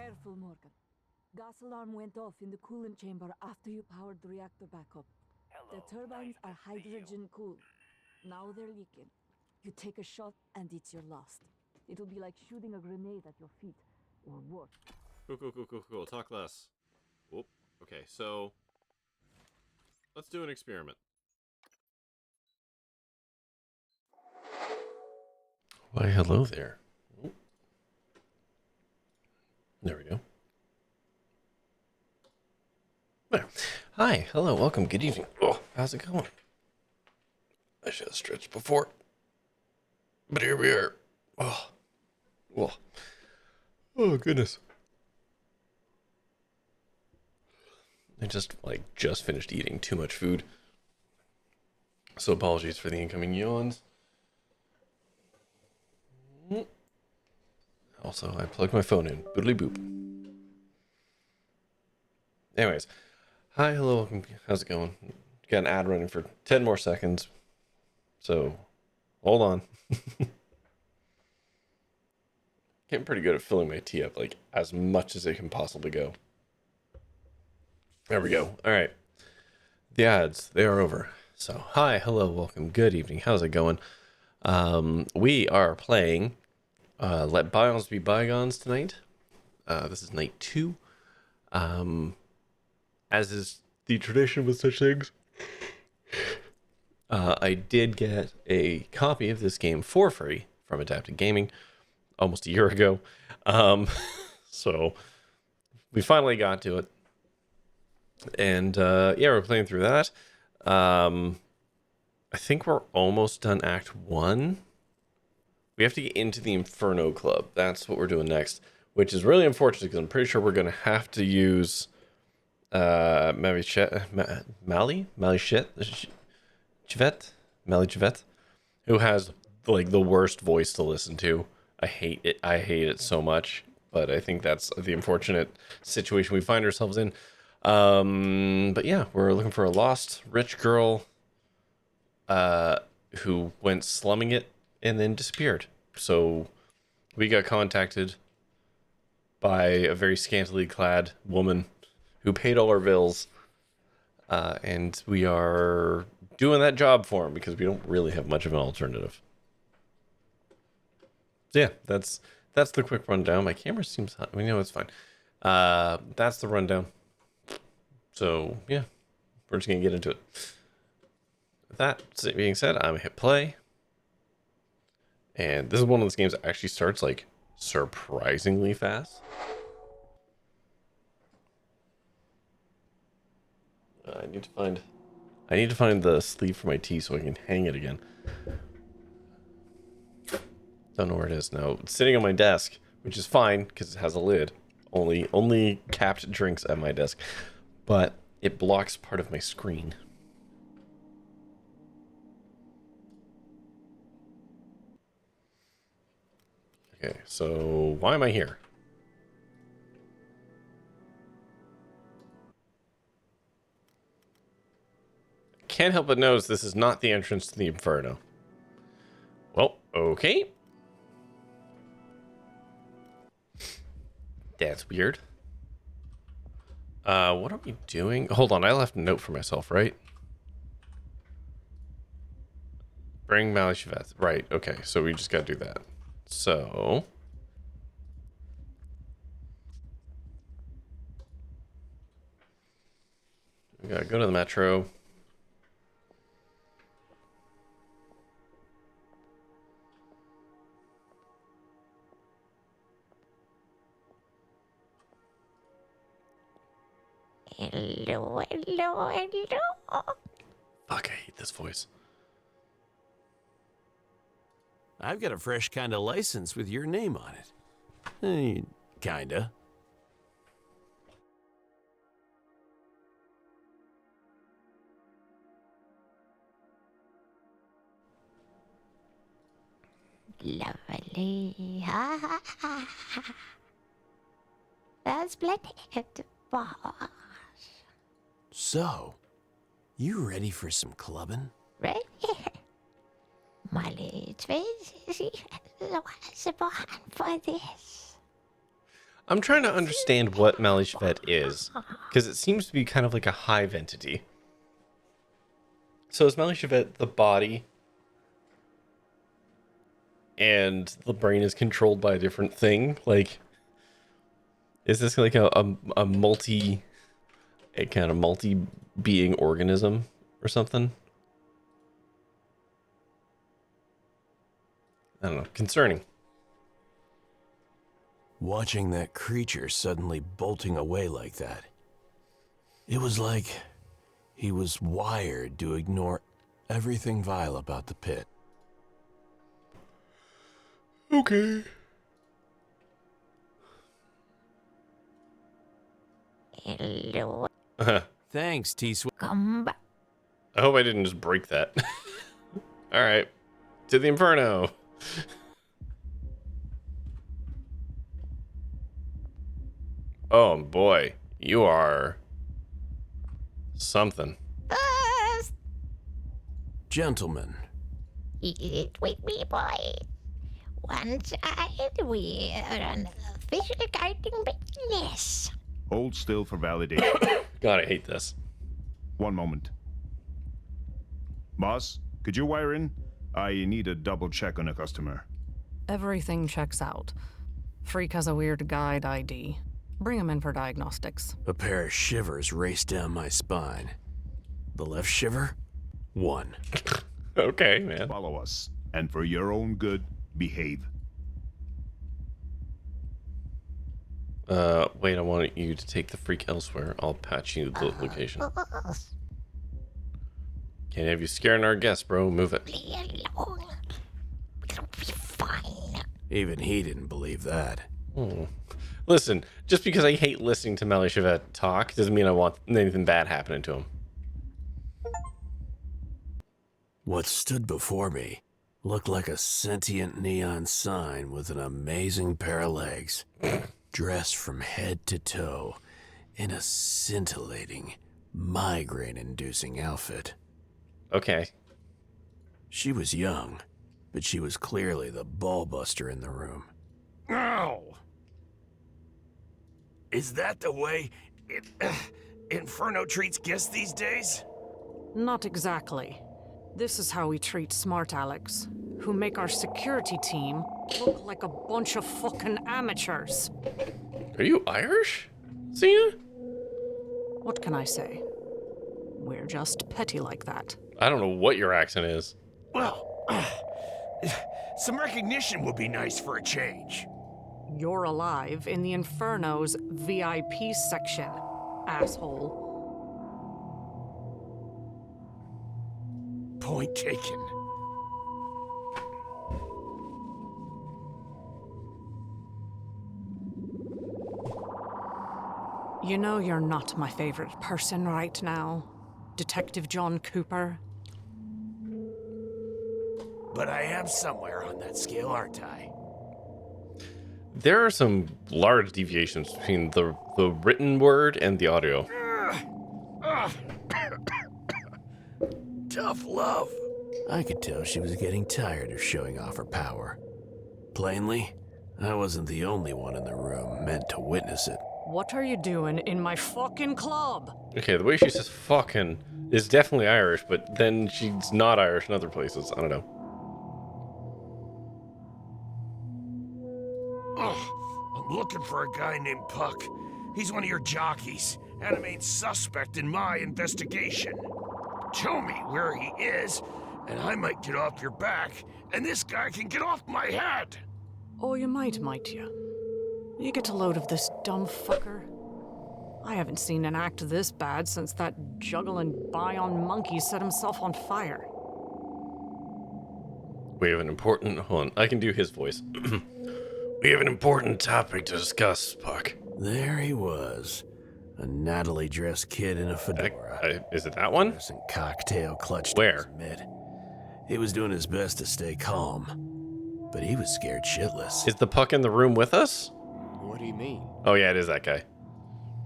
Careful, Morgan. Gas alarm went off in the coolant chamber after you powered the reactor back up. The turbines are hydrogen cooled. Now they're leaking. You take a shot and it's your last. It'll be like shooting a grenade at your feet, or worse. Cool. Talk less. Whoop. Okay, so let's do an experiment. Why, hello there. Oop. There we go. There. Hi, hello, welcome, good evening. Oh, how's it going? I should have stretched before. But here we are. Oh, goodness. I just finished eating too much food. So apologies for the incoming yawns. Also, I plugged my phone in. Boodly boop. Anyways. Hi, hello, welcome. How's it going? Got an ad running for 10 more seconds. So, hold on. Getting pretty good at filling my tea up, like, as much as it can possibly go. There we go. All right. The ads, they are over. So, hi, hello, welcome, good evening. How's it going? We are playing Let Bions be Bygones tonight. This is night 2. As is the tradition with such things, I did get a copy of this game for free from Adapted Gaming almost a year ago. So we finally got to it. And yeah, we're playing through that. I think we're almost done Act 1. We have to get into the Inferno Club. That's what we're doing next, which is really unfortunate because I'm pretty sure we're going to have to use Mally Chivet, who has like the worst voice to listen to. I hate it so much, but I think that's the unfortunate situation we find ourselves in. But yeah, we're looking for a lost rich girl who went slumming it and then disappeared. So we got contacted by a very scantily clad woman who paid all our bills, and we are doing that job for him because we don't really have much of an alternative. So yeah, that's the quick rundown. My camera seems hot. We know it's fine. That's the rundown. So yeah, we're just gonna get into it. With that being said, I'm gonna hit play, and this is one of those games that actually starts like surprisingly fast. I need to find the sleeve for my tea so I can hang it again. Don't know where it is now. It's sitting on my desk, which is fine because it has a lid. Only capped drinks at my desk, but it blocks part of my screen. Okay, so why am I here? Can't help but notice this is not the entrance to the Inferno. Well, okay. That's weird. What are we doing? Hold on, I left a note for myself, right? Bring Mally Chivet. Right, okay, so we just gotta do that. So... we gotta go to the metro. Hello. Fuck, I hate this voice. I've got a fresh kind of license with your name on it. Kinda. Lovely. That's splendid, boss. So, you ready for some clubbing? Ready? Molly Tracy was born for this. I'm trying to understand what Malishvet is, because it seems to be kind of like a hive entity. So is Malishvet the body, and the brain is controlled by a different thing? Like, is this like a kind of multi-being organism or something? I don't know. Concerning. Watching that creature suddenly bolting away like that. It was like he was wired to ignore everything vile about the pit. Okay. Hello. Thanks, T-Swift. Come back. I hope I didn't just break that. All right. To the Inferno. Oh boy, you are something. Gentlemen, Eat with me, boy. One side, we run official gardening business. Hold still for validation. God, I hate this. One moment. Boss, could you wire in? I need a double check on a customer. Everything checks out. Freak has a weird guide ID. Bring him in for diagnostics. a pair of shivers raced down my spine. The left shiver, 1. Okay, man. Follow us. And for your own good, behave. Wait, I want you to take the freak elsewhere. I'll patch you the location. Can't have you scaring our guests, bro. Move it. Leave alone. It'll be fine. Even he didn't believe that. Oh. Listen, just because I hate listening to Malishvet talk doesn't mean I want anything bad happening to him. What stood before me looked like a sentient neon sign with an amazing pair of legs, dressed from head to toe in a scintillating, migraine-inducing outfit. Okay. She was young, but she was clearly the ballbuster in the room. Oh! Is that the way Inferno treats guests these days? Not exactly. This is how we treat smart Alex, who make our security team look like a bunch of fucking amateurs. Are you Irish, Cena? What can I say? We're just petty like that. I don't know what your accent is. Well, some recognition would be nice for a change. You're alive in the Inferno's VIP section, asshole. Point taken. You know you're not my favorite person right now, Detective John Cooper. But I am somewhere on that scale, aren't I? There are some large deviations between the written word and the audio. Tough love. I could tell she was getting tired of showing off her power. Plainly, I wasn't the only one in the room meant to witness it. What are you doing in my fucking club? Okay, the way she says fucking is definitely Irish, but then she's not Irish in other places. I don't know. I'm looking for a guy named Puck. He's one of your jockeys, and a main suspect in my investigation. Tell me where he is, and I might get off your back, and this guy can get off my head. Oh, you might you? You get a load of this dumb fucker. I haven't seen an act this bad since that juggling Byon monkey set himself on fire. We have an important... Hold on, I can do his voice. We have an important topic to discuss, Puck. There he was, a nattily-dressed kid in a fedora. Is it that one? Some cocktail clutched Where? to his mid. He was doing his best to stay calm, but he was scared shitless. Is the Puck in the room with us? What do you mean? Oh yeah, it is that guy.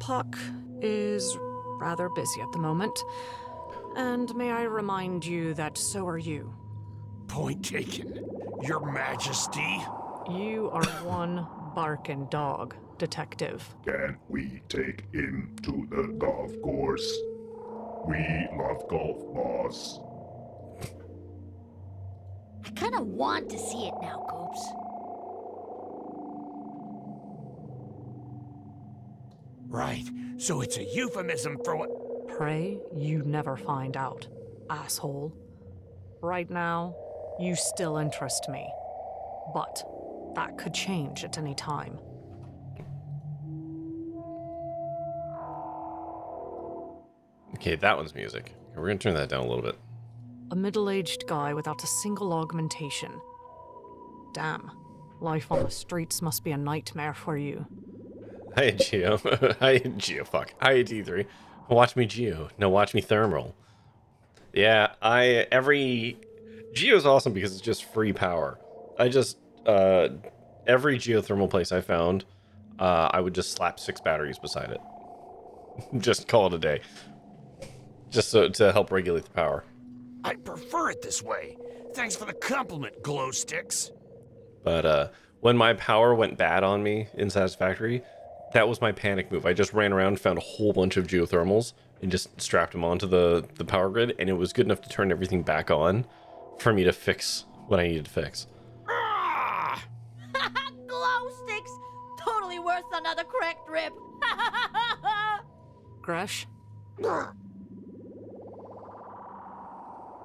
Puck is rather busy at the moment. And may I remind you that so are you. Point taken. Your Majesty. You are one barking dog, detective. Can we take him to the golf course? We love golf, boss. I kinda want to see it now, Coops. Right, so it's a euphemism for what? Pray you never find out, asshole. Right now, you still interest me. But that could change at any time. Okay, that one's music. Okay, we're gonna turn that down a little bit. A middle-aged guy without a single augmentation. Damn, life on the streets must be a nightmare for you. Hi, Geo. Hi, Geo. Fuck. Hi, D3. Watch me, Geo. No, watch me, Thermal. Yeah, Geo's awesome because it's just free power. Every geothermal place I found, I would just slap 6 batteries beside it. Just call it a day. Just to help regulate the power. I prefer it this way. Thanks for the compliment, glow sticks. But when my power went bad on me in Satisfactory, that was my panic move. I just ran around, found a whole bunch of geothermals, and just strapped them onto the power grid, and it was good enough to turn everything back on for me to fix what I needed to fix. Ah! Glow sticks! Totally worth another cracked rib! Gresh?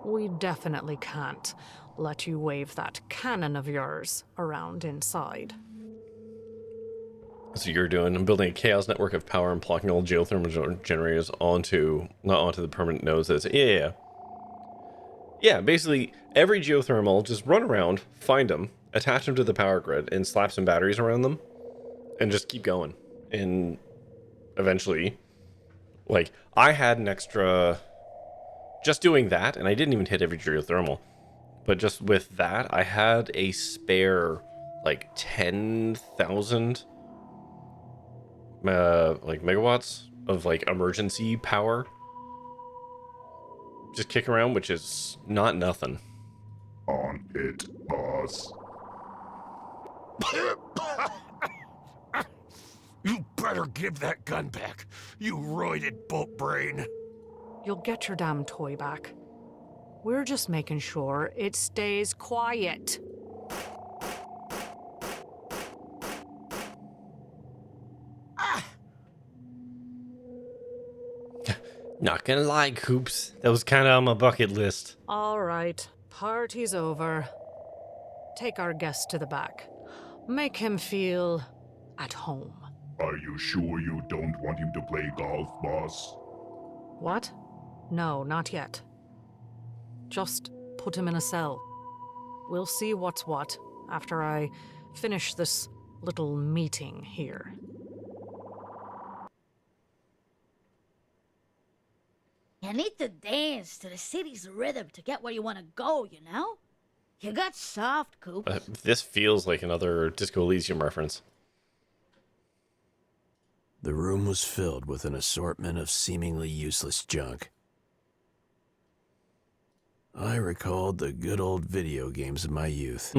We definitely can't let you wave that cannon of yours around inside. So you're doing, I'm building a chaos network of power and plonking all geothermal generators not onto the permanent nodes. Yeah, basically, every geothermal, just run around, find them, attach them to the power grid, and slap some batteries around them, and just keep going. And eventually, like, I had an extra, just doing that, and I didn't even hit every geothermal, but just with that, I had a spare, like, 10,000 like megawatts of like emergency power just kick around, which is not nothing. On it, boss. You better give that gun back, you roided boat brain. You'll get your damn toy back. We're just making sure it stays quiet. Not gonna lie, Coops, that was kind of on my bucket list. All right, party's over. Take our guest to the back. Make him feel at home. Are you sure you don't want him to play golf, boss? What? No, not yet. Just put him in a cell. We'll see what's what after I finish this little meeting here. You need to dance to the city's rhythm to get where you want to go, you know? You got soft, Coops. This feels like another Disco Elysium reference. The room was filled with an assortment of seemingly useless junk. I recalled the good old video games of my youth,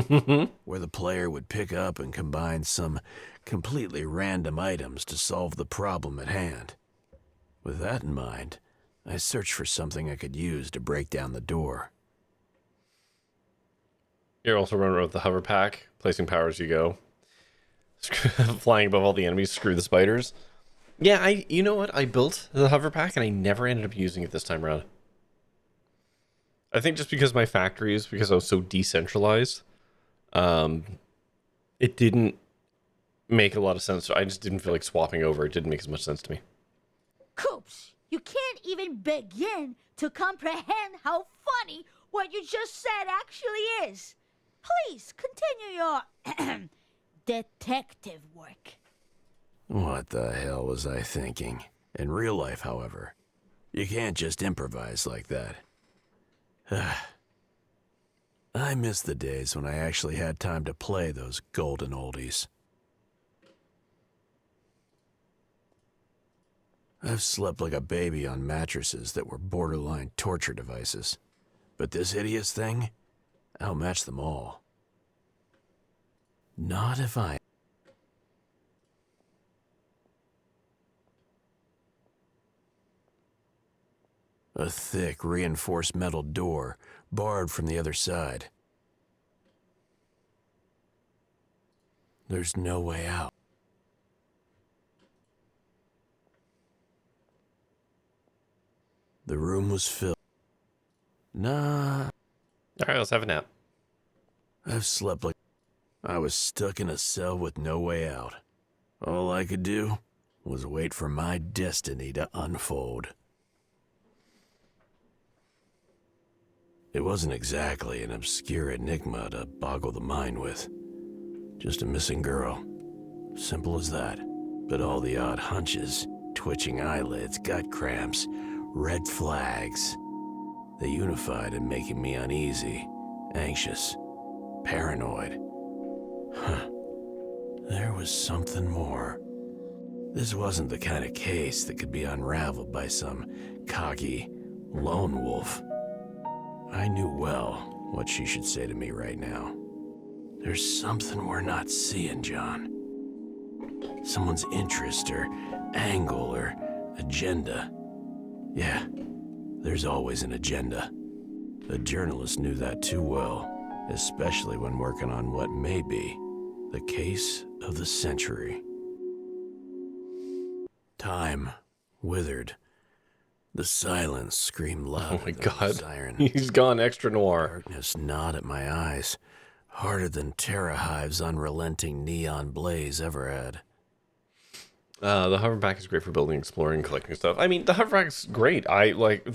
where the player would pick up and combine some completely random items to solve the problem at hand. With that in mind, I searched for something I could use to break down the door. You're also running around with the hover pack, placing power as you go. Flying above all the enemies, screw the spiders. Yeah, you know what? I built the hover pack and I never ended up using it this time around. I think just because my factories, because I was so decentralized, it didn't make a lot of sense. I just didn't feel like swapping over. It didn't make as much sense to me. Coops, you can't even begin to comprehend how funny what you just said actually is. Please continue your detective work. What the hell was I thinking? In real life, however, you can't just improvise like that. I miss the days when I actually had time to play those golden oldies. I've slept like a baby on mattresses that were borderline torture devices. But this hideous thing, I'll match them all. Not if I... A thick, reinforced metal door, barred from the other side. There's no way out. The room was filled. Nah, All right, let's have a nap. I've slept like I was stuck in a cell with no way out. All I could do was wait for my destiny to unfold. It wasn't exactly an obscure enigma to boggle the mind with. Just a missing girl. Simple as that. But all the odd hunches, twitching eyelids, gut cramps, red flags. They unified in making me uneasy, anxious, paranoid. There was something more. This wasn't the kind of case that could be unraveled by some cocky lone wolf. I knew well what she should say to me right now. There's something we're not seeing, John. Someone's interest or angle or agenda. Yeah, there's always an agenda. A journalist knew that too well, especially when working on what may be the case of the century. Time withered. The silence screamed loud. Oh my God. Siren. He's gone extra noir. Darkness gnawed at my eyes, harder than Terra Hive's unrelenting neon blaze ever had. The hoverback is great for building, exploring, collecting stuff. I mean, the hoverback's great. I like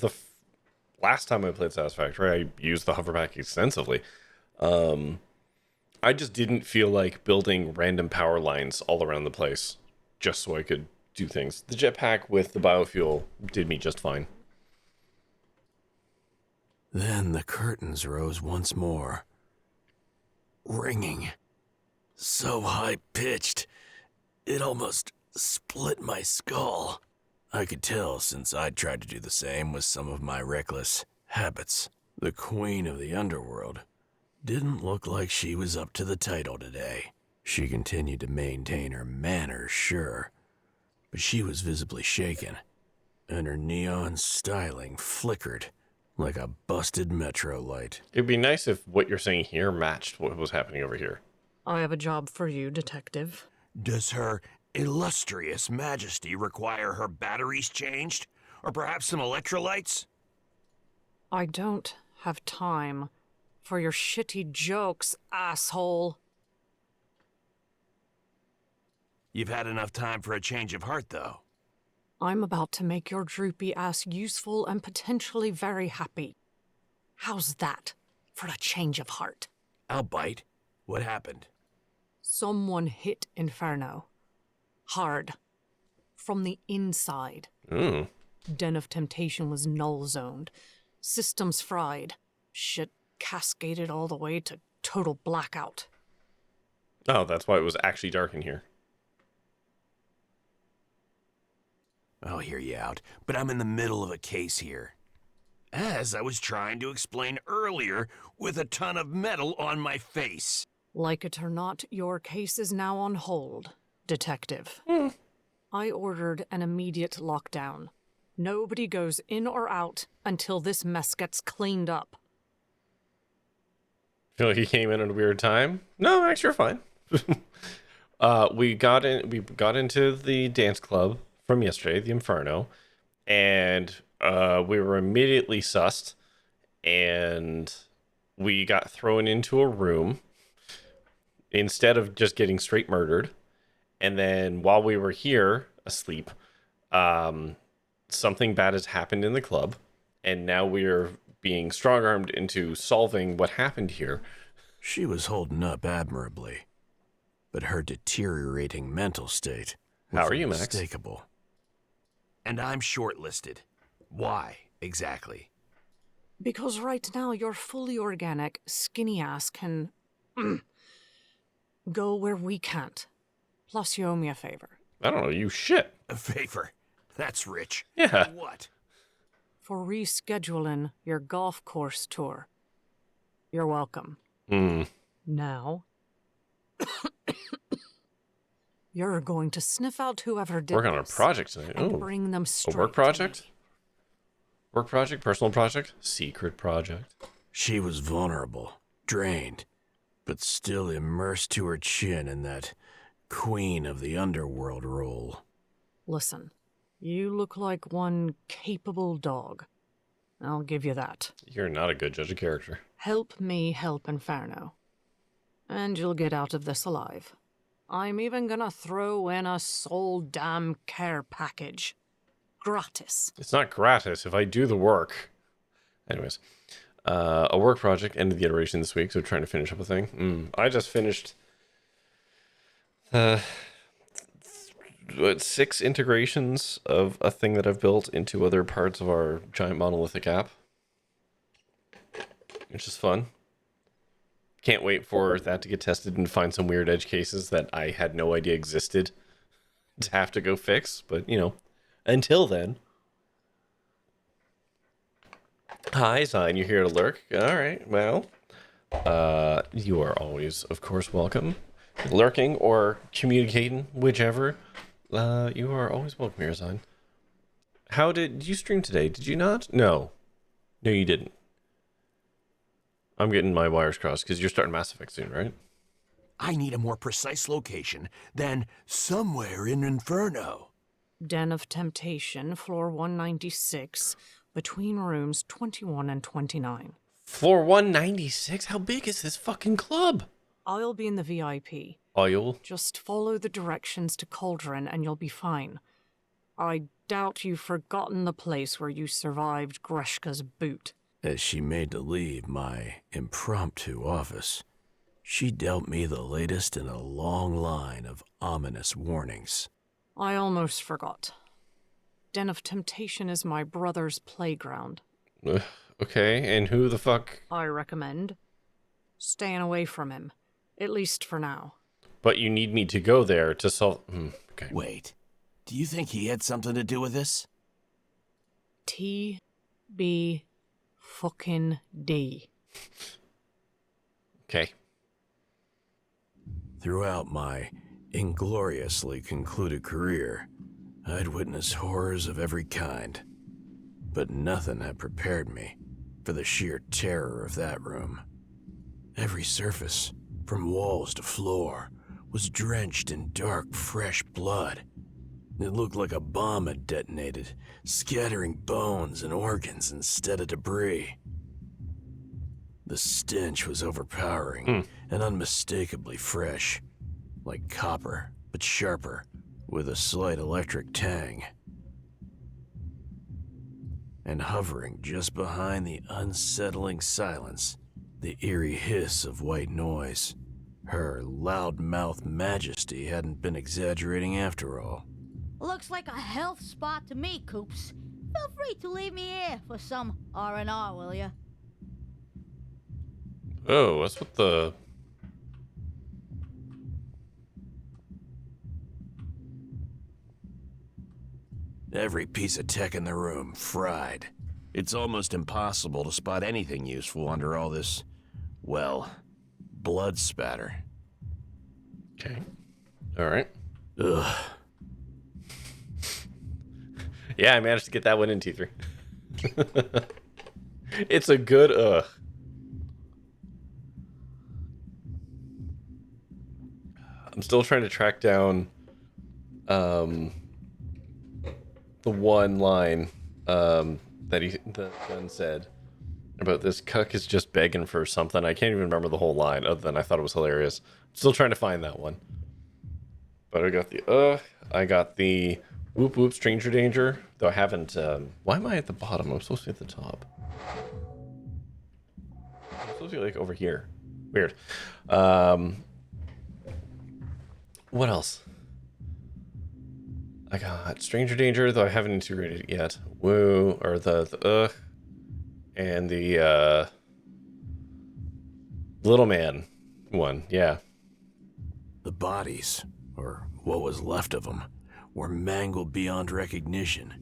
last time I played Satisfactory, I used the hoverback extensively. I just didn't feel like building random power lines all around the place just so I could do things. The jetpack with the biofuel did me just fine. Then the curtains rose once more, ringing, so high-pitched, it almost split my skull. I could tell since I'd tried to do the same with some of my reckless habits. The queen of the underworld didn't look like she was up to the title today. She continued to maintain her manners, sure, but she was visibly shaken, and her neon styling flickered like a busted metro light. It'd be nice if what you're saying here matched what was happening over here. I have a job for you, Detective. Does her illustrious majesty require her batteries changed? Or perhaps some electrolytes? I don't have time for your shitty jokes, asshole. You've had enough time for a change of heart, though. I'm about to make your droopy ass useful and potentially very happy. How's that for a change of heart? I'll bite. What happened? Someone hit Inferno. Hard. From the inside. Den of Temptation was null-zoned. Systems fried. Shit cascaded all the way to total blackout. Oh, that's why it was actually dark in here. I'll hear you out, but I'm in the middle of a case here. As I was trying to explain earlier, with a ton of metal on my face. Like it or not, your case is now on hold, Detective. I ordered an immediate lockdown. Nobody goes in or out until this mess gets cleaned up. Feel like he came in at a weird time? No, actually, you're fine. We got into the dance club from yesterday, the Inferno, and we were immediately sussed, and we got thrown into a room instead of just getting straight murdered. And then while we were here asleep, something bad has happened in the club, and now we're being strong-armed into solving what happened here. She was holding up admirably, but her deteriorating mental state was How are you, Max? unmistakable. And I'm shortlisted. Why, exactly? Because right now your fully organic, skinny ass can go where we can't. Plus, you owe me a favor. I don't know, you shit. A favor. That's rich. Yeah. What? For rescheduling your golf course tour. You're welcome. Now, you're going to sniff out whoever did Working on a this project tonight. and Oh, bring them a straight work to project? me. Work project, personal project, secret project. She was vulnerable, drained, but still immersed to her chin in that queen of the underworld role. Listen, you look like one capable dog. I'll give you that. You're not a good judge of character. Help me help Inferno. And you'll get out of this alive. I'm even gonna throw in a soul damn care package. Gratis. It's not gratis if I do the work. Anyways, a work project ended the iteration this week, so trying to finish up a thing. I just finished 6 integrations of a thing that I've built into other parts of our giant monolithic app, which is fun. Can't wait for that to get tested and find some weird edge cases that I had no idea existed to have to go fix. But, you know, until then. Hi, Sign, you're here to lurk. All right, well, you are always, of course, welcome. Lurking or communicating, whichever. You are always welcome here, Sign. How did you stream today? Did you not? No. No, you didn't. I'm getting my wires crossed because you're starting Mass Effect soon, right? I need a more precise location than somewhere in Inferno. Den of Temptation, floor 196, between rooms 21 and 29. Floor 196? How big is this fucking club? I'll be in the VIP. Oil? Just follow the directions to Cauldron and you'll be fine. I doubt you've forgotten the place where you survived Greshka's boot. As she made to leave my impromptu office, she dealt me the latest in a long line of ominous warnings. I almost forgot. Den of Temptation is my brother's playground. Okay, and who the fuck? I recommend staying away from him, at least for now. But you need me to go there to solve... okay. Wait, do you think he had something to do with this? TB fucking D. Okay. Throughout my ingloriously concluded career, I'd witnessed horrors of every kind, but nothing had prepared me for the sheer terror of that room. Every surface, from walls to floor, was drenched in dark, fresh blood. It looked like a bomb had detonated, scattering bones and organs instead of debris. The stench was overpowering and unmistakably fresh, like copper, but sharper, with a slight electric tang. And hovering just behind the unsettling silence, the eerie hiss of white noise. Her loud-mouthed majesty hadn't been exaggerating after all. Looks like a health spot to me, Coops. Feel free to leave me here for some R&R, will ya? Oh, what's with the... Every piece of tech in the room fried. It's almost impossible to spot anything useful under all this, well, blood spatter. Okay. All right. Ugh. Yeah, I managed to get that one in T3. It's a good ugh. I'm still trying to track down the one line that Ben said about this cuck is just begging for something. I can't even remember the whole line other than I thought it was hilarious. I'm still trying to find that one. But I got the whoop whoop stranger danger, though I haven't why am I at the bottom? I'm supposed to be at the top. I'm supposed to be like over here. Weird. What else? I got stranger danger, though I haven't integrated it yet. Woo, or the and the little man one, yeah. The bodies, or what was left of them, were mangled beyond recognition.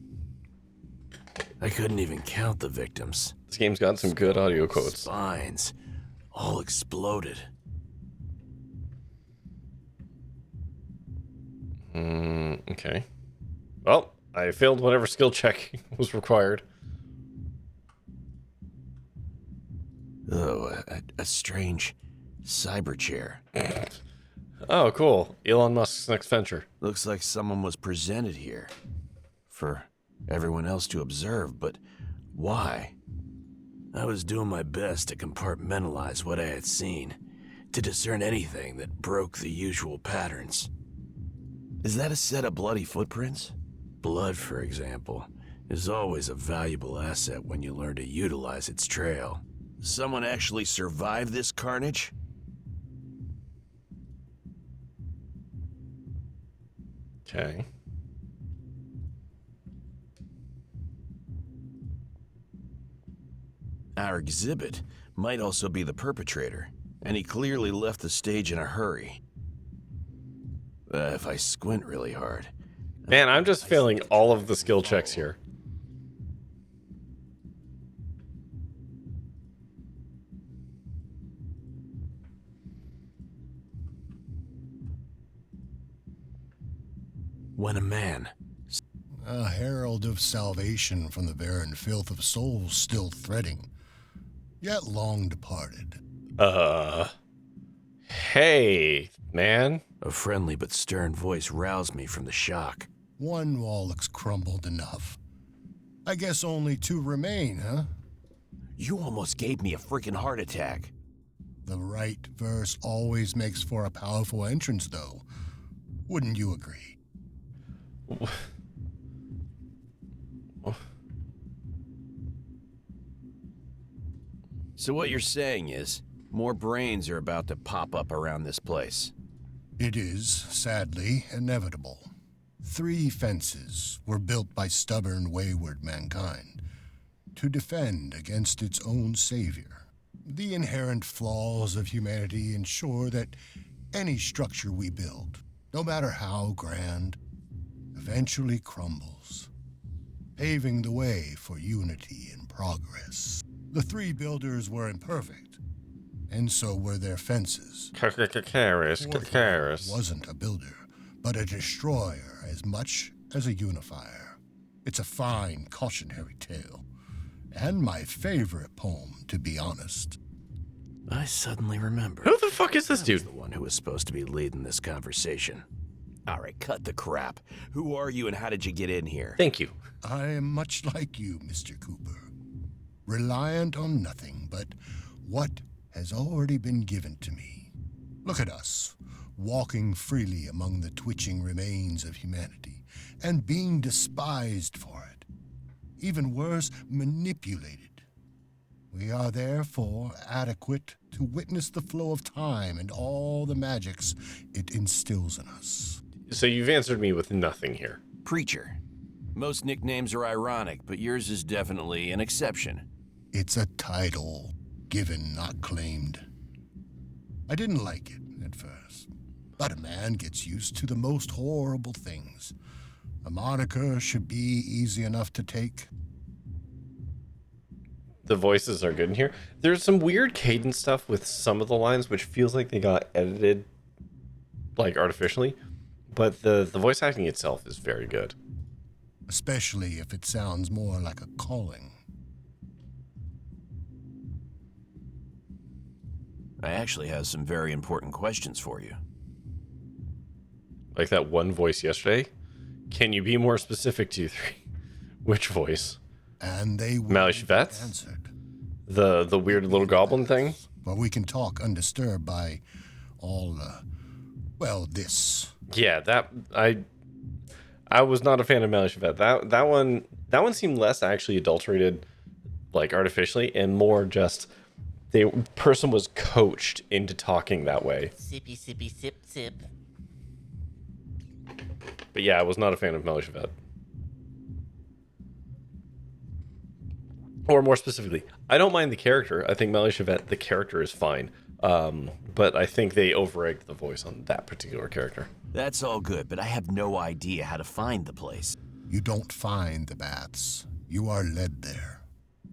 I couldn't even count the victims. This game's got some good audio quotes. Spines, all exploded. Okay. Well, I failed whatever skill check was required. Oh, a strange cyber chair. Oh, cool. Elon Musk's next venture. Looks like someone was presented here for everyone else to observe, but why? I was doing my best to compartmentalize what I had seen, to discern anything that broke the usual patterns. Is that a set of bloody footprints? Blood, for example, is always a valuable asset when you learn to utilize its trail. Someone actually survived this carnage? Okay. Our exhibit might also be the perpetrator, and he clearly left the stage in a hurry. If I squint really hard... Man, I'm just failing all of the skill checks here. When a man... A herald of salvation from the barren filth of souls still threading, yet long departed. Hey, man. A friendly but stern voice roused me from the shock. One wall looks crumbled enough. I guess only two remain, huh? You almost gave me a freaking heart attack. The right verse always makes for a powerful entrance, though. Wouldn't you agree? So what you're saying is, more brains are about to pop up around this place. It is, sadly, inevitable. 3 fences were built by stubborn, wayward mankind to defend against its own savior. The inherent flaws of humanity ensure that any structure we build, no matter how grand, eventually crumbles, paving the way for unity and progress. The 3 builders were imperfect, and so were their fences. Karis. Wasn't a builder, but a destroyer as much as a unifier. It's a fine cautionary tale, and my favorite poem, to be honest. I suddenly remember. Who the fuck is this I was dude? the one who was supposed to be leading this conversation. All right, cut the crap. Who are you and how did you get in here? Thank you. I am much like you, Mr. Cooper. Reliant on nothing but what has already been given to me. Look at us, walking freely among the twitching remains of humanity, and being despised for it. Even worse, manipulated. We are therefore adequate to witness the flow of time and all the magics it instills in us. So you've answered me with nothing here. Preacher. Most nicknames are ironic, but yours is definitely an exception. It's a title, given, not claimed. I didn't like it at first, but a man gets used to the most horrible things. A moniker should be easy enough to take. The voices are good in here. There's some weird cadence stuff with some of the lines, which feels like they got edited, like, artificially. But the voice acting itself is very good. Especially if it sounds more like a calling. I actually have some very important questions for you. Like that one voice yesterday. Can you be more specific, 2-3? Which voice? And they will Mally be Chevette's? answered. The weird little goblin thing? Well, we can talk undisturbed by all, this. Yeah, that I was not a fan of Mally Chevette. That one seemed less actually adulterated, like artificially, and more just the person was coached into talking that way. Sippy, sippy, sip, sip. But yeah, I was not a fan of Mally Chevette. Or more specifically, I don't mind the character. I think Mally Chevette, the character is fine. But I think they over-egged the voice on that particular character. That's all good, but I have no idea how to find the place. You don't find the bats. You are led there.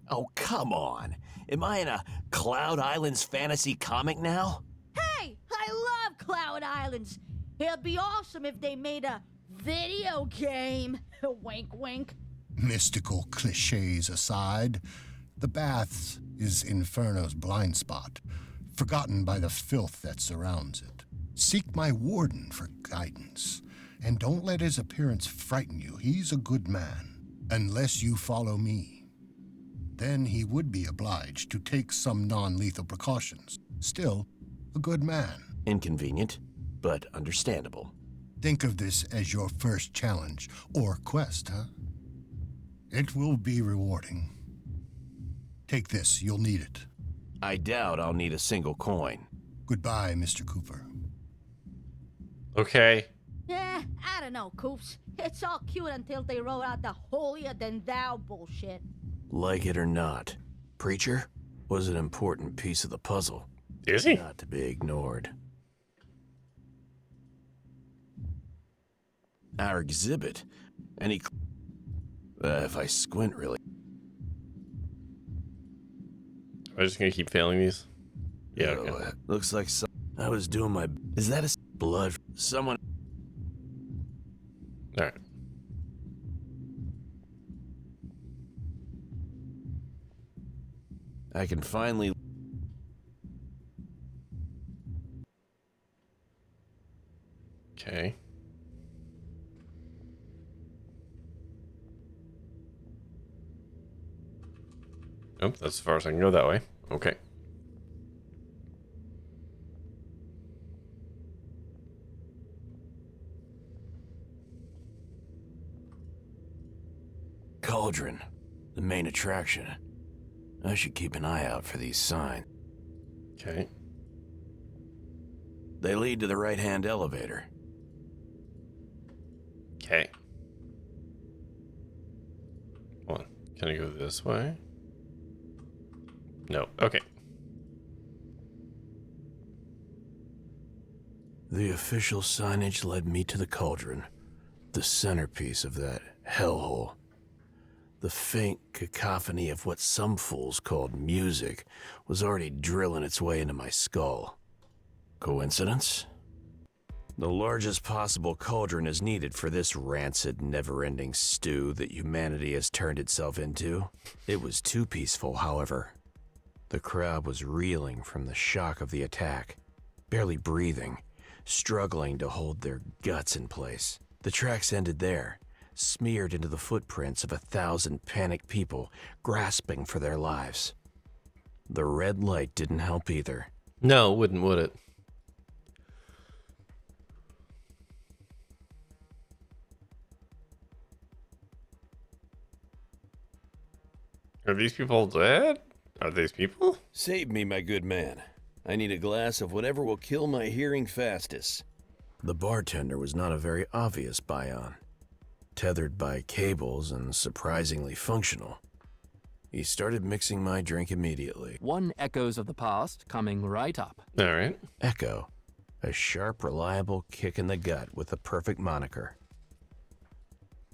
Oh, come on. Am I in a Cloud Islands fantasy comic now? Hey, I love Cloud Islands. It'd be awesome if they made a video game. Wink, wink. Mystical cliches aside, The baths is Inferno's blind spot, forgotten by the filth that surrounds it. Seek my warden for guidance, and don't let his appearance frighten you. He's a good man, unless you follow me. Then he would be obliged to take some non-lethal precautions. Still, a good man. Inconvenient, but understandable. Think of this as your first challenge, or quest, huh? It will be rewarding. Take this, you'll need it. I doubt I'll need a single coin. Goodbye, Mr. Cooper. Okay. Yeah, I don't know, Coops. It's all cute until they roll out the holier-than-thou bullshit. Like it or not, Preacher was an important piece of the puzzle. Is he? Not to be ignored. Our exhibit, if I squint really. Am I just gonna keep failing these? Yeah, okay. Looks like I was doing my... Is that a blood? Someone... Alright. I can finally... Okay. Nope, that's as far as I can go that way. Okay. Cauldron, the main attraction. I should keep an eye out for these signs. Okay. They lead to the right-hand elevator. Okay. Hold on. Can I go this way? No. Okay. The official signage led me to the cauldron, the centerpiece of that hellhole. The faint cacophony of what some fools called music was already drilling its way into my skull. Coincidence? The largest possible cauldron is needed for this rancid, never-ending stew that humanity has turned itself into. It was too peaceful, however. The crowd was reeling from the shock of the attack, barely breathing, struggling to hold their guts in place. The tracks ended there, smeared into the footprints of 1,000 panicked people grasping for their lives. The red light didn't help either. No, wouldn't, would it? Are these people dead? Are these people? Save me, my good man. I need a glass of whatever will kill my hearing fastest. The bartender was not a very obvious Byon. Tethered by cables and surprisingly functional. He started mixing my drink immediately. One echoes of the past coming right up. All right. Echo. A sharp, reliable kick in the gut with the perfect moniker.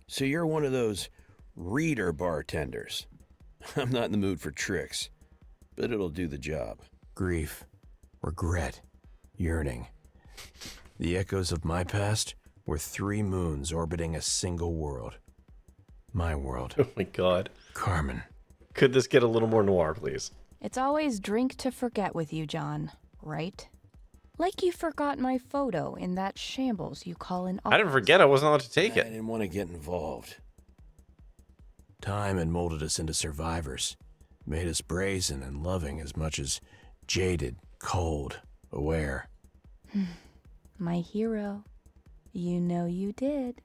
So you're one of those reader bartenders. I'm not in the mood for tricks, but it'll do the job. Grief, regret, yearning. The echoes of my past were 3 moons orbiting a single world. My world. Oh my god. Carmen. Could this get a little more noir, please? It's always drink to forget with you, John, right? Like you forgot my photo in that shambles you call an I didn't forget. I wasn't allowed to take I it. didn't want to get involved. Time had molded us into survivors, made us brazen and loving as much as jaded, cold, aware. My hero. You know you did.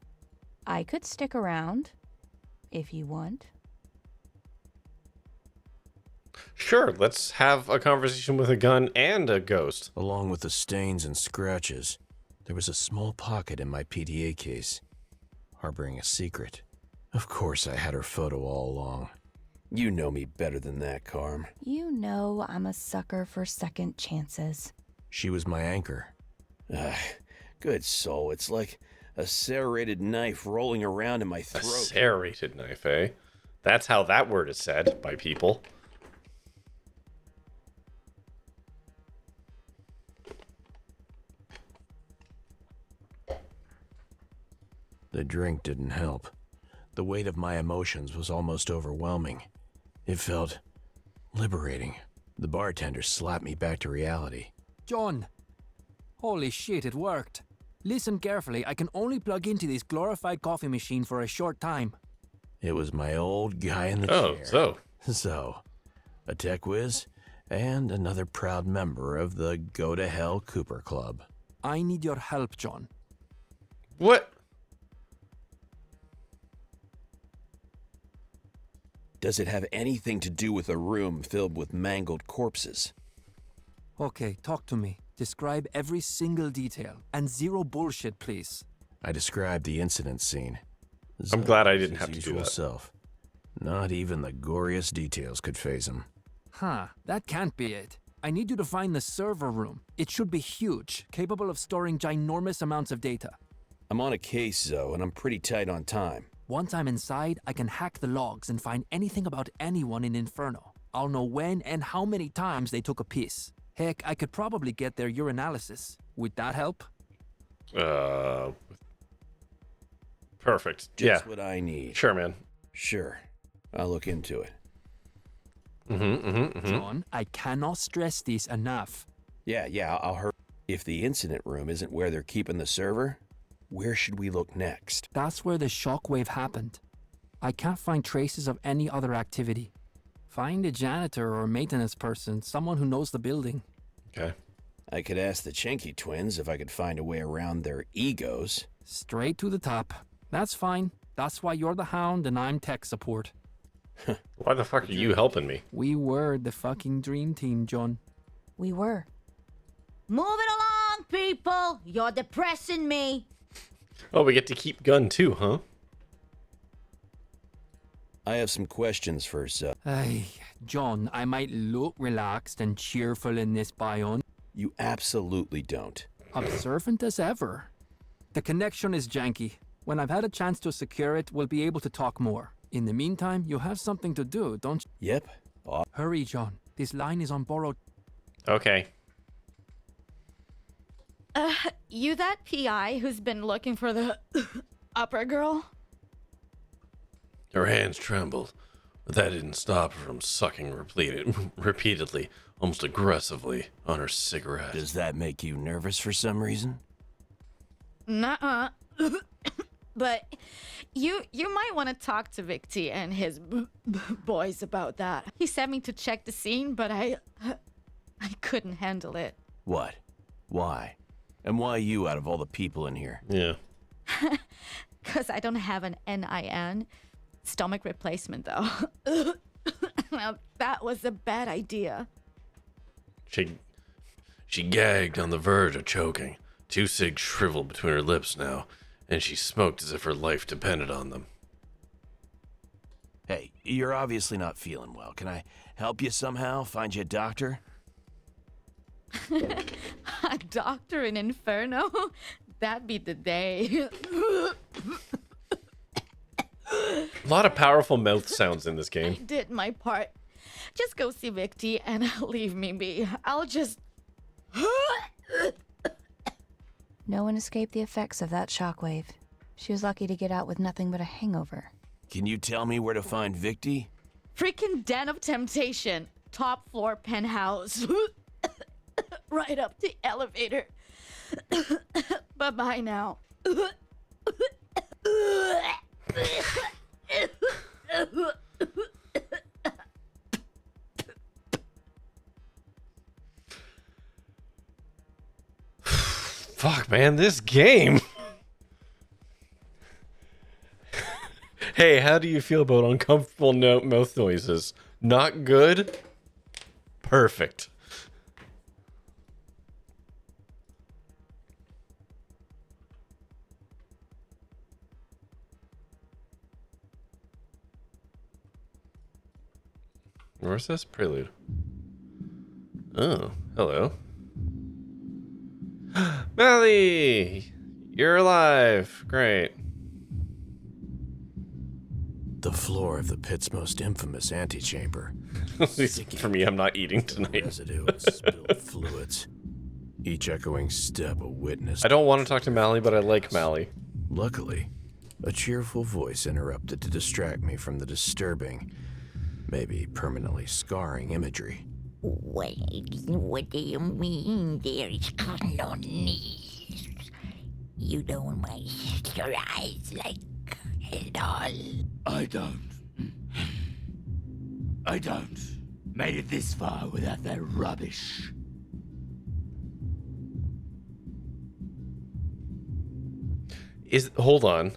I could stick around, if you want. Sure, let's have a conversation with a gun and a ghost. Along with the stains and scratches, there was a small pocket in my PDA case, harboring a secret. Of course I had her photo all along. You know me better than that, Carm. You know I'm a sucker for second chances. She was my anchor. Good soul, it's like a serrated knife rolling around in my throat. A serrated knife, eh? That's how that word is said by people. The drink didn't help. The weight of my emotions was almost overwhelming. It felt liberating. The bartender slapped me back to reality. John! Holy shit, it worked. Listen carefully, I can only plug into this glorified coffee machine for a short time. It was my old guy in the chair. So, a tech whiz, and another proud member of the Go to Hell Cooper Club. I need your help, John. What? Does it have anything to do with a room filled with mangled corpses? Okay, talk to me. Describe every single detail. And zero bullshit, please. I described the incident scene. I'm glad I didn't have to do that. Self. Not even the goriest details could faze him. Huh, that can't be it. I need you to find the server room. It should be huge, capable of storing ginormous amounts of data. I'm on a case, Zoe, and I'm pretty tight on time. Once I'm inside, I can hack the logs and find anything about anyone in Inferno. I'll know when and how many times they took a piss. Heck, I could probably get their urinalysis. Would that help? Perfect. Just what I need. Sure, man. Sure. I'll look into it. John, I cannot stress this enough. Yeah, I'll hurry. If the incident room isn't where they're keeping the server, where should we look next? That's where the shockwave happened. I can't find traces of any other activity. Find a janitor or maintenance person, someone who knows the building. Okay. I could ask the Chenky twins if I could find a way around their egos. Straight to the top. That's fine. That's why you're the Hound and I'm tech support. Why the fuck are you helping me? We were the fucking dream team, John. We were. Moving along, people. You're depressing me. Oh, we get to keep gun too, huh? I have some questions for Zoe. Hey, John, I might look relaxed and cheerful in this Byone. You absolutely don't. Observant as ever. The connection is janky. When I've had a chance to secure it, we'll be able to talk more. In the meantime, you have something to do, don't you? Yep. Hurry, John. This line is on borrowed. Okay. You that PI who's been looking for the upper girl? Her hands trembled, but that didn't stop her from sucking repeatedly, almost aggressively, on her cigarette. Does that make you nervous for some reason? Nuh-uh. But you might want to talk to Vic T and his boys about that. He sent me to check the scene, but I couldn't handle it. What? Why? And why you out of all the people in here? Yeah. 'Cause I don't have an NIN. Stomach replacement, though. Now, that was a bad idea. She gagged on the verge of choking. 2 cigs shriveled between her lips now, and she smoked as if her life depended on them. Hey, you're obviously not feeling well. Can I help you somehow? Find you a doctor? A doctor in Inferno? That'd be the day. A lot of powerful mouth sounds in this I game. did my part. Just go see Vic T and leave me be. I'll just... No one escaped the effects of that shockwave. She was lucky to get out with nothing but a hangover. Can you tell me where to find Victy? Freaking Den of Temptation. Top floor penthouse. Right up the elevator. Bye-bye now. Fuck, man, this game. Hey, how do you feel about uncomfortable mouth noises? Not good? Perfect. Where's this prelude? Oh, hello. Melly! You're alive. Great. The floor of the pit's most infamous antechamber. At least for me, I'm not eating tonight. Residue of spilled fluids. Each echoing step a witness. I don't want to talk to Mally, but I like Mally. Luckily, a cheerful voice interrupted to distract me from the disturbing Maybe permanently scarring imagery. What do you mean there is no need? You don't mind your eyes like at all. I don't. Made it this far without that rubbish. Hold on.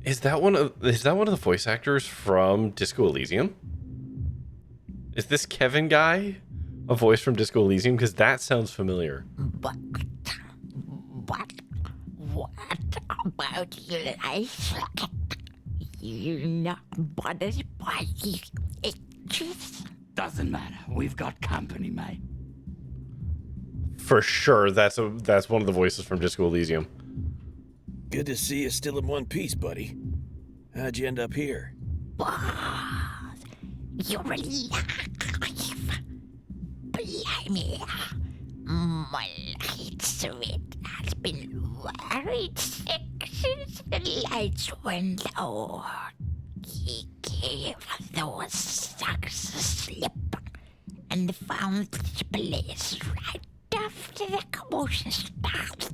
Is that one of the voice actors from Disco Elysium? Is this Kevin guy a voice from Disco Elysium? Because that sounds familiar. But what about your eyes? You're not bothered by it. Doesn't matter. We've got company, mate. For sure, that's one of the voices from Disco Elysium. Good to see you still in one piece, buddy. How'd you end up here? Boss, you're alive. Blimey. My light switch has been worried sick since the lights went out. He gave those sucks a slip and found this place right after the commotion started.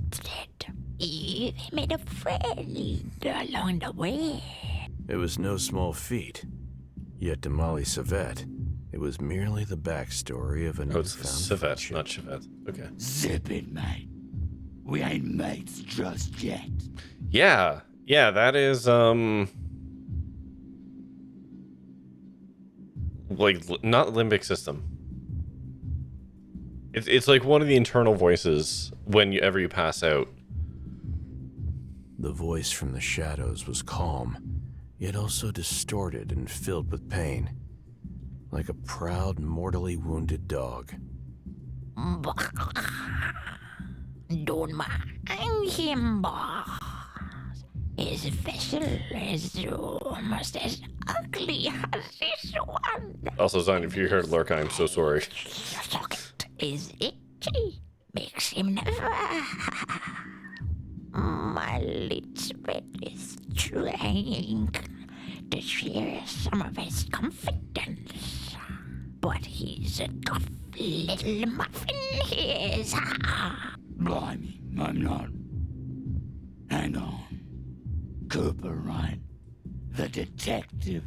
He made a friend along the way. It was no small feat. Yet to Molly Savette, it was merely the backstory of a newfound Savette, not Chevette. Okay. Zip it, mate. We ain't mates just yet. Yeah, that is like not limbic system. It's like one of the internal voices whenever you pass out. The voice from the shadows was calm, yet also distorted and filled with pain, like a proud, mortally wounded dog. Don't mind him, boss. His vessel is almost as ugly as this one. Also, Zion, if you heard Lurk, I'm so sorry. Socket is itchy. Makes him never. My little bit is trying to share some of his confidence. But he's a tough little muffin, he is. Blimey, I'm not. Hang on. Cooper, right? The detective.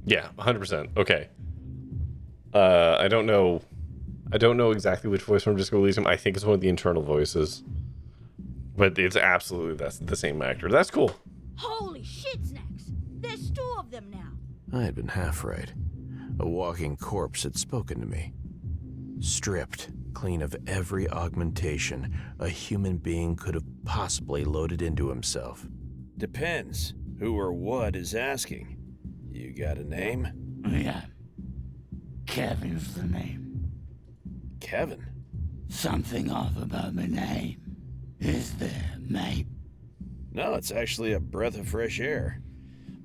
Yeah, 100%. Okay. I don't know exactly which voice from Disco Elysium. I think it's one of the internal voices. But it's absolutely that's the same actor. That's cool. Holy shit, Snacks! There's two of them now. I had been half right. A walking corpse had spoken to me. Stripped, clean of every augmentation a human being could have possibly loaded into himself. Depends who or what is asking. You got a name? Yeah. Kevin's the name. Kevin? Something off about my name. Is there, mate? No, it's actually a breath of fresh air.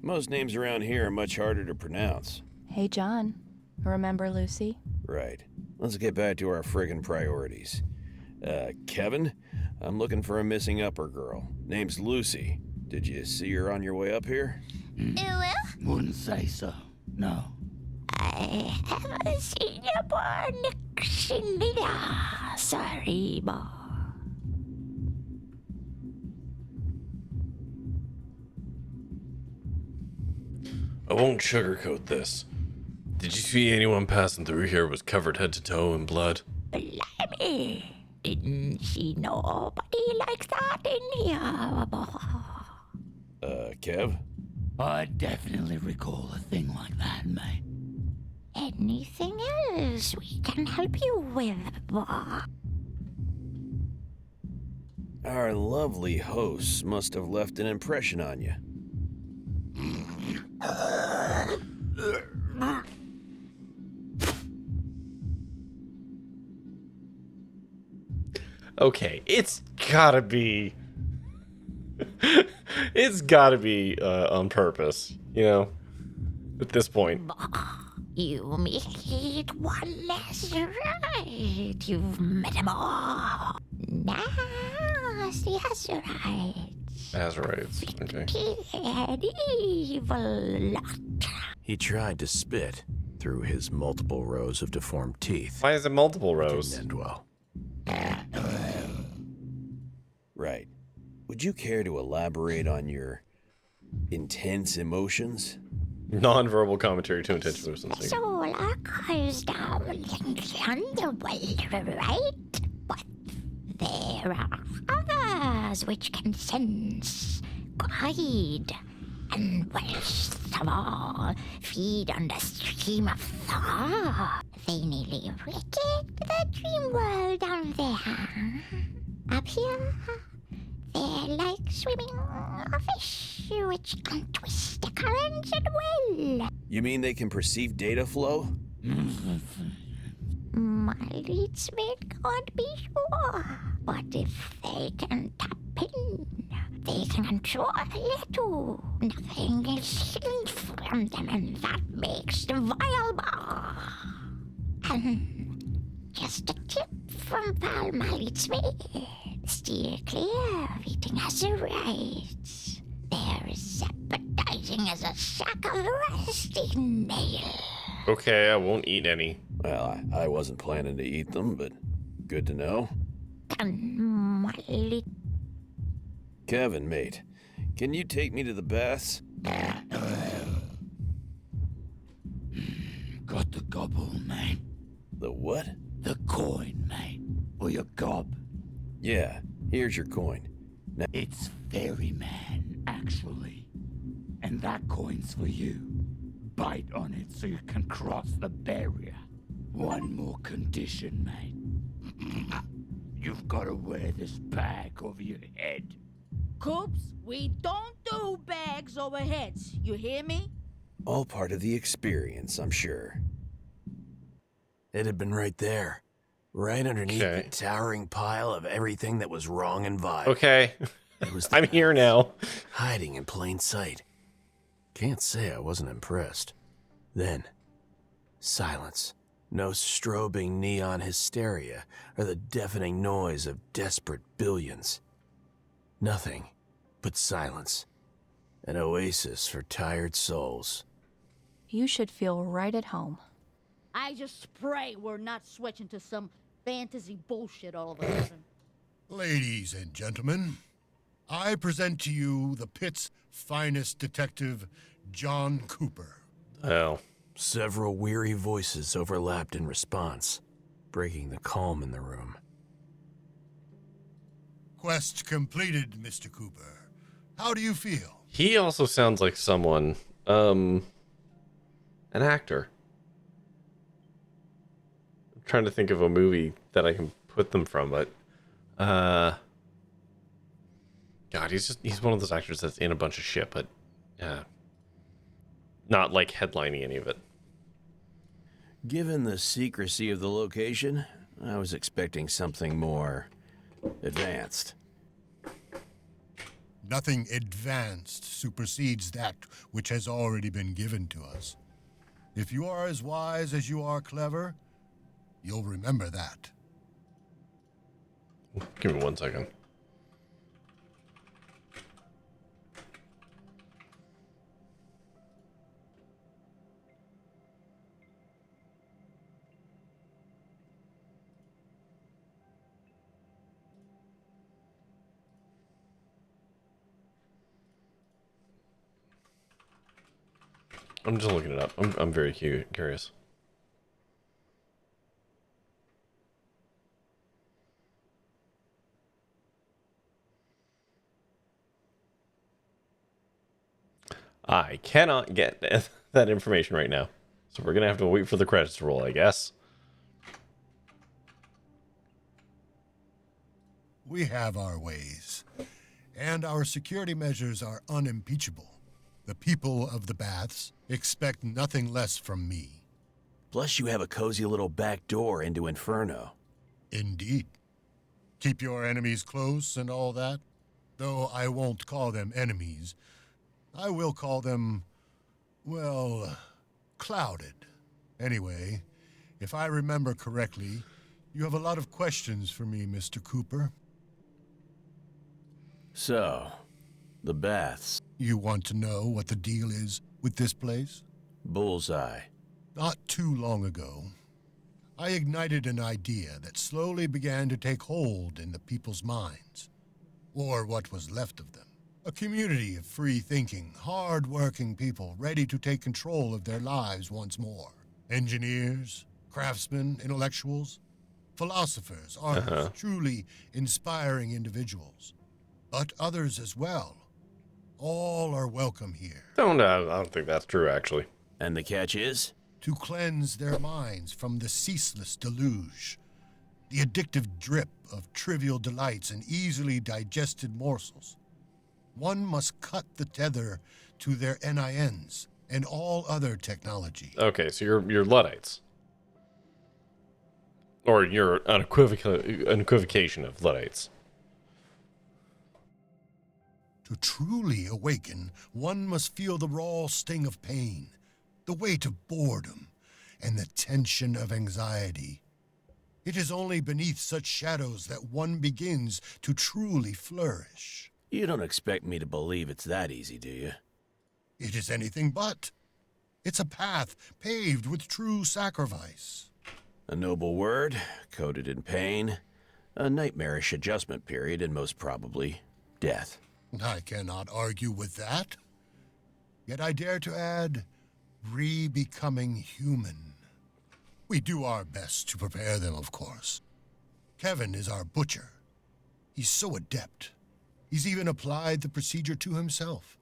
Most names around here are much harder to pronounce. Hey, John. Remember Lucy? Right. Let's get back to our friggin' priorities. Kevin? I'm looking for a missing upper girl. Name's Lucy. Did you see her on your way up here? Wouldn't say so, no. I haven't seen your boy Cindy. Sorry, boss. I won't sugarcoat this. Did you see anyone passing through here was covered head to toe in blood? Blimey. Didn't see nobody like that in here, boss. Kev? I definitely recall a thing like that, mate. Anything else we can help you with, boss? Our lovely hosts must have left an impression on you. Okay, it's gotta be on purpose, you know, at this point. You made one less right. You've met them all. Nasty as right. Azurites. Okay. An evil lot. He tried to spit through his multiple rows of deformed teeth. Why is it multiple It rows? didn't end well. Right. Would you care to elaborate on your intense emotions? Non-verbal commentary to intense listening. Soul occurs down in the underworld, right? But there are others which can sense, guide, and worst of all, feed on the stream of thought. They nearly wicked the dream world down there. Up here, they're like swimming fish, which can twist the currents at will. You mean they can perceive data flow? My leadsmith can't be sure, but if they can tap in, they can control it too. Nothing is hidden from them, and that makes them viable. And just a tip from pal my leadsmith. Steer clear of eating azurites. They're as appetizing as a sack of rusty nail. Okay, I won't eat any. Well, I wasn't planning to eat them, but good to know. Kevin, mate, can you take me to the baths? Got the gobble, mate. The what? The coin, mate. Or your gob. Yeah, here's your coin. Now, it's ferryman, actually. And that coin's for you. Bite on it so you can cross the barrier. One more condition, mate. You've got to wear this bag over your head. Coops, we don't do bags over heads. You hear me? all part of the experience, I'm sure. It had been right there. Right underneath the towering pile of everything that was wrong and vile. Okay. It was I'm here now. Hiding in plain sight. Can't say I wasn't impressed. Then, silence. No strobing neon hysteria or the deafening noise of desperate billions. Nothing but silence. An oasis for tired souls. You should feel right at home. I just pray we're not switching to some fantasy bullshit all of a sudden. Ladies and gentlemen, I present to you the pit's finest detective, John Cooper. Oh. Several weary voices overlapped in response, breaking the calm in the room. Quest completed, Mr. Cooper. How do you feel? He also sounds like someone, an actor. I'm trying to think of a movie that I can put them from, but, God, he's one of those actors that's in a bunch of shit, but, not like headlining any of it. Given the secrecy of the location, I was expecting something more advanced. Nothing advanced supersedes that which has already been given to us. If you are as wise as you are clever, you'll remember that. Give me 1 second. I'm just looking it up. I'm very curious. I cannot get that information right now. So we're going to have to wait for the credits to roll, I guess. We have our ways, and our security measures are unimpeachable. The people of the baths expect nothing less from me. Plus you have a cozy little back door into Inferno. Indeed. Keep your enemies close and all that. Though I won't call them enemies. I will call them, well, clouded. Anyway, if I remember correctly, you have a lot of questions for me, Mr. Cooper. So, The baths. You want to know what the deal is with this place? Bullseye. Not too long ago, I ignited an idea that slowly began to take hold in the people's minds, or what was left of them. A community of free-thinking, hard-working people ready to take control of their lives once more. Engineers, craftsmen, intellectuals, philosophers, artists, truly inspiring individuals. But others as well. All are welcome here. I don't think that's true, actually. And the catch is? To cleanse their minds from the ceaseless deluge, the addictive drip of trivial delights and easily digested morsels. One must cut the tether to their NINs and all other technology. Okay, so you're Luddites. Or your unequivocation of Luddites. To truly awaken, one must feel the raw sting of pain, the weight of boredom, and the tension of anxiety. It is only beneath such shadows that one begins to truly flourish. You don't expect me to believe it's that easy, do you? It is anything but. It's a path paved with true sacrifice. A noble word, coated in pain, a nightmarish adjustment period, and most probably, death. I cannot argue with that. Yet I dare to add, re-becoming human. We do our best to prepare them, of course. Kevin is our butcher. He's so adept. He's even applied the procedure to himself.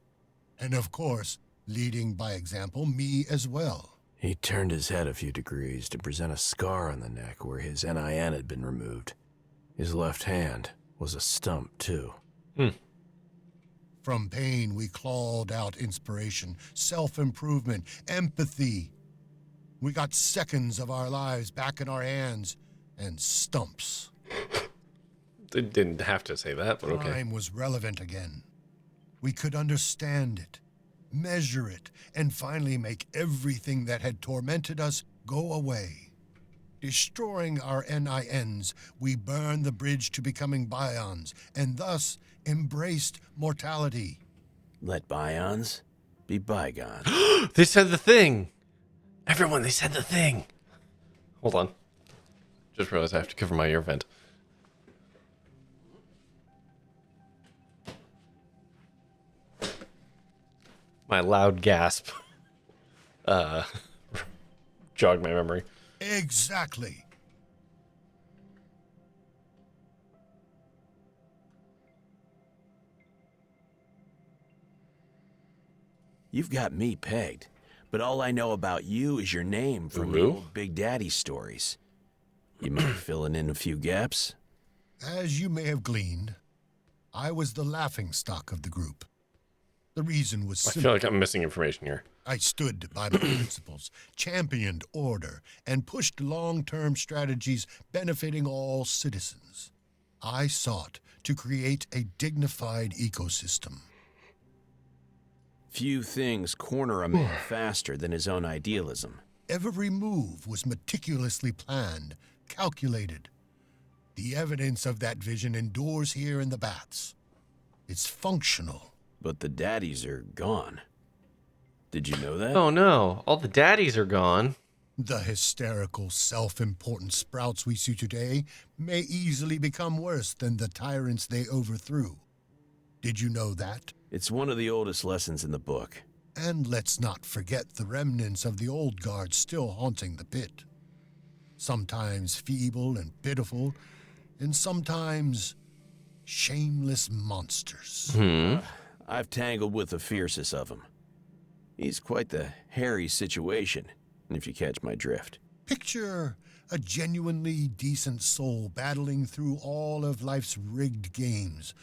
And of course, leading by example, me as well. He turned his head a few degrees to present a scar on the neck where his NIN had been removed. His left hand was a stump, too. From pain, we clawed out inspiration, self-improvement, empathy. We got seconds of our lives back in our hands, and stumps. They didn't have to say that, but okay. Time was relevant again. We could understand it, measure it, and finally make everything that had tormented us go away. Destroying our NINs, we burned the bridge to becoming Bygones, and thus embraced mortality. Let bygones be bygones. They said the thing! Everyone, they said the thing! Hold on. Just realized I have to cover my ear vent. My loud gasp jogged my memory. Exactly. You've got me pegged, but all I know about you is your name from the old Big Daddy stories. You mind filling in a few gaps? As you may have gleaned, I was the laughingstock of the group. The reason was simple. I feel like I'm missing information here. I stood by my principles, championed order, and pushed long-term strategies benefiting all citizens. I sought to create a dignified ecosystem. Few things corner a man faster than his own idealism. Every move was meticulously planned, calculated. The evidence of that vision endures here in the baths. It's functional. But the daddies are gone. Did you know that? Oh no, all the daddies are gone. The hysterical, self-important sprouts we see today may easily become worse than the tyrants they overthrew. Did you know that? It's one of the oldest lessons in the book. And let's not forget the remnants of the old guard still haunting the pit. Sometimes feeble and pitiful, and sometimes shameless monsters. I've tangled with the fiercest of them. He's quite the hairy situation, if you catch my drift. Picture a genuinely decent soul battling through all of life's rigged games,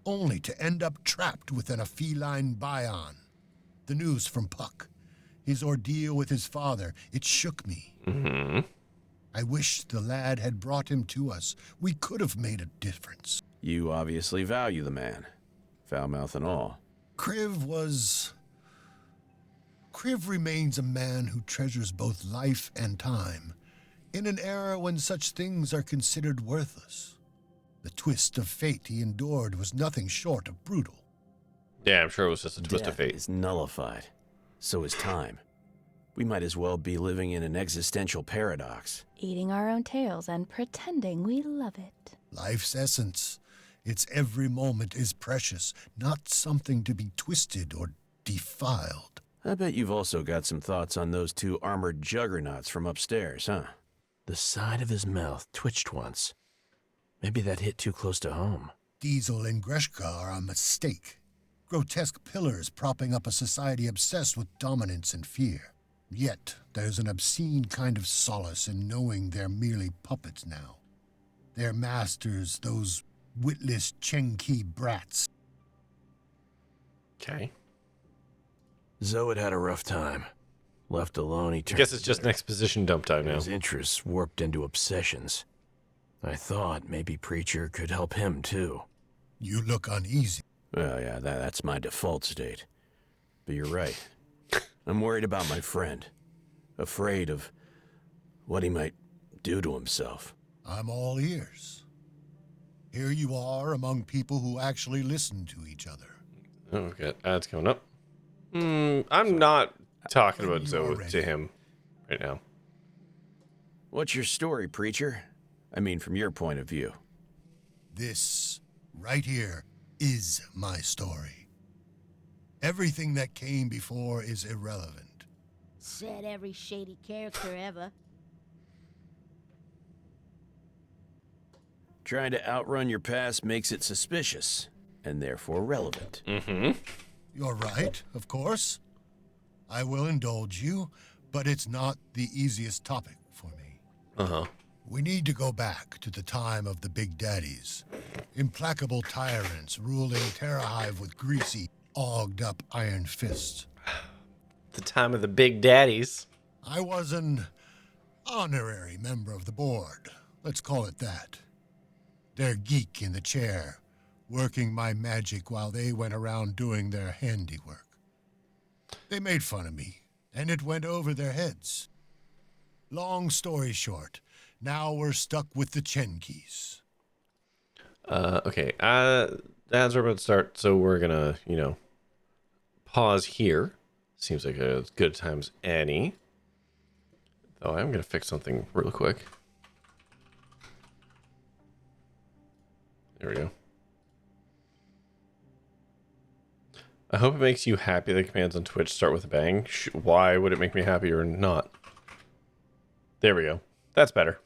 only to end up trapped within a feline Byon. The news from Puck, his ordeal with his father, it shook me. I wish the lad had brought him to us. We could have made a difference. You obviously value the man, foul mouth and all. Kriv remains a man who treasures both life and time, in an era when such things are considered worthless. The twist of fate he endured was nothing short of brutal. Yeah, I'm sure it was just a twist of Death fate. is nullified. So is time. We might as well be living in an existential paradox. Eating our own tails and pretending we love it. Life's essence. Its every moment is precious, not something to be twisted or defiled. I bet you've also got some thoughts on those two armored juggernauts from upstairs, huh? The side of his mouth twitched once. Maybe that hit too close to home. Diesel and Greshka are a mistake. Grotesque pillars propping up a society obsessed with dominance and fear. Yet, there's an obscene kind of solace in knowing they're merely puppets now. Their masters, those witless Chenki brats. Okay. Zoe had a rough time. Left alone, he I turned. guess it's just an exposition dump time now. His interests warped into obsessions. I thought maybe Preacher could help him, too. You look uneasy. Well, yeah, that's my default state. But you're right. I'm worried about my friend. Afraid of what he might do to himself. I'm all ears. Here you are among people who actually listen to each other. Oh, okay. Ads coming up. I'm not talking about Zoe to him right now. What's your story, Preacher? I mean, from your point of view. This, right here, is my story. Everything that came before is irrelevant. Said every shady character ever. Trying to outrun your past makes it suspicious, and therefore relevant. Mm-hmm. You're right, of course. I will indulge you, but it's not the easiest topic for me. Uh-huh. We need to go back to the time of the Big Daddies. Implacable tyrants ruling Terra Hive with greasy, ogged-up iron fists. The time of the Big Daddies. I was an honorary member of the board. Let's call it that. Their geek in the chair, working my magic while they went around doing their handiwork. They made fun of me, and it went over their heads. Long story short, now we're stuck with the Chenkis. Okay. Ads are about to start, so we're gonna, pause here. Seems like as good a time as any. Though I'm gonna fix something real quick. There we go. I hope it makes you happy that commands on Twitch start with a bang. Why would it make me happy or not? There we go. That's better.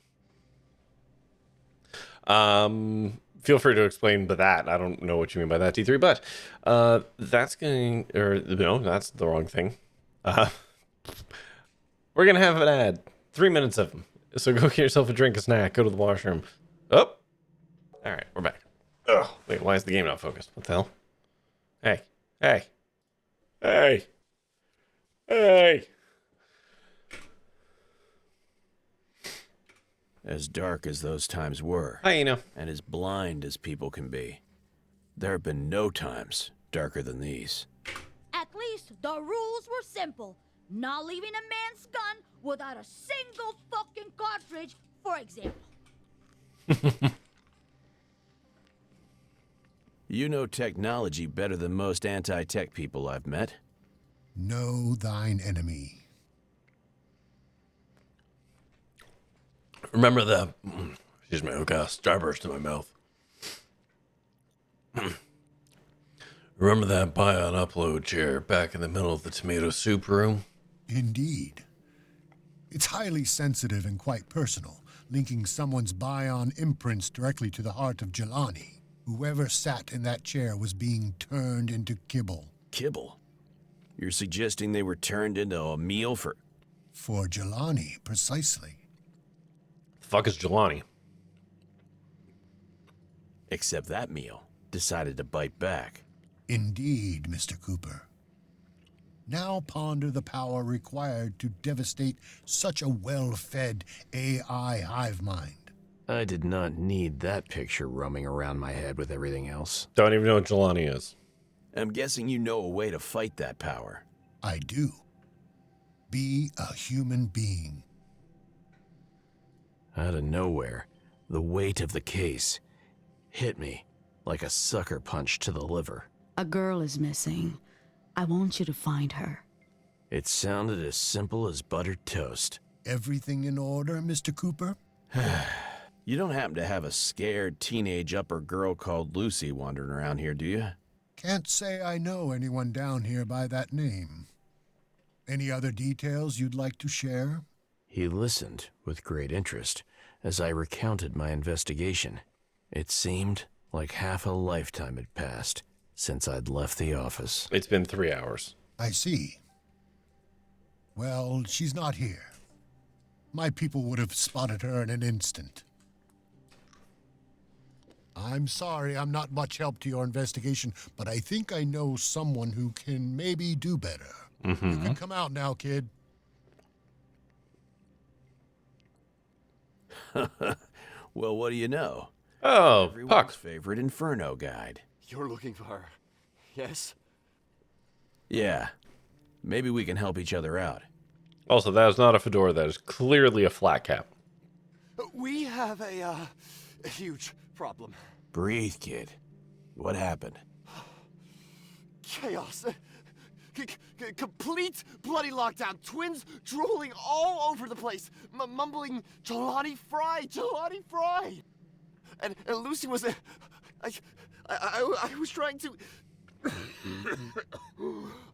Feel free to explain by that. I don't know what you mean by that, D3, but that's going, or no, that's the wrong thing. We're going to have an ad. 3 minutes of them. So go get yourself a drink, a snack, go to the washroom. Oh! All right, we're back. Ugh. Wait, why is the game not focused? What the hell? Hey. Hey. Hey. Hey. As dark as those times were, and as blind as people can be, there have been no times darker than these. At least the rules were simple. Not leaving a man's gun without a single fucking cartridge, for example. You know technology better than most anti-tech people I've met. Know thine enemy. Remember that. Excuse me, I got a starburst in my mouth. Remember that Bion upload chair back in the middle of the tomato soup room? Indeed. It's highly sensitive and quite personal, linking someone's Bion imprints directly to the heart of Jelani. Whoever sat in that chair was being turned into kibble. Kibble? You're suggesting they were turned into a meal for... For Jelani, precisely. The fuck is Jelani? Except that meal decided to bite back. Indeed, Mr. Cooper. Now ponder the power required to devastate such a well-fed AI hive mind. I did not need that picture roaming around my head with everything else. Don't even know what Jelani is. I'm guessing you know a way to fight that power. I do. Be a human being. Out of nowhere, the weight of the case hit me like a sucker punch to the liver. A girl is missing. I want you to find her. It sounded as simple as buttered toast. Everything in order, Mr. Cooper? You don't happen to have a scared teenage upper girl called Lucy wandering around here, do you? Can't say I know anyone down here by that name. Any other details you'd like to share? He listened with great interest as I recounted my investigation. It seemed like half a lifetime had passed since I'd left the office. It's been 3 hours. I see. Well, she's not here. My people would have spotted her in an instant. I'm sorry I'm not much help to your investigation, but I think I know someone who can maybe do better. You can come out now, kid. Well, what do you know? Oh, Everyone's Puck. favorite Inferno guide. You're looking for her, yes? Yeah. Maybe we can help each other out. Also, that is not a fedora. That is clearly a flat cap. We have a huge problem. Breathe, kid. What happened? Chaos. Complete bloody lockdown. Twins drooling all over the place, mumbling Jelani Fry, Jelani Fry. And Lucy was I was trying to.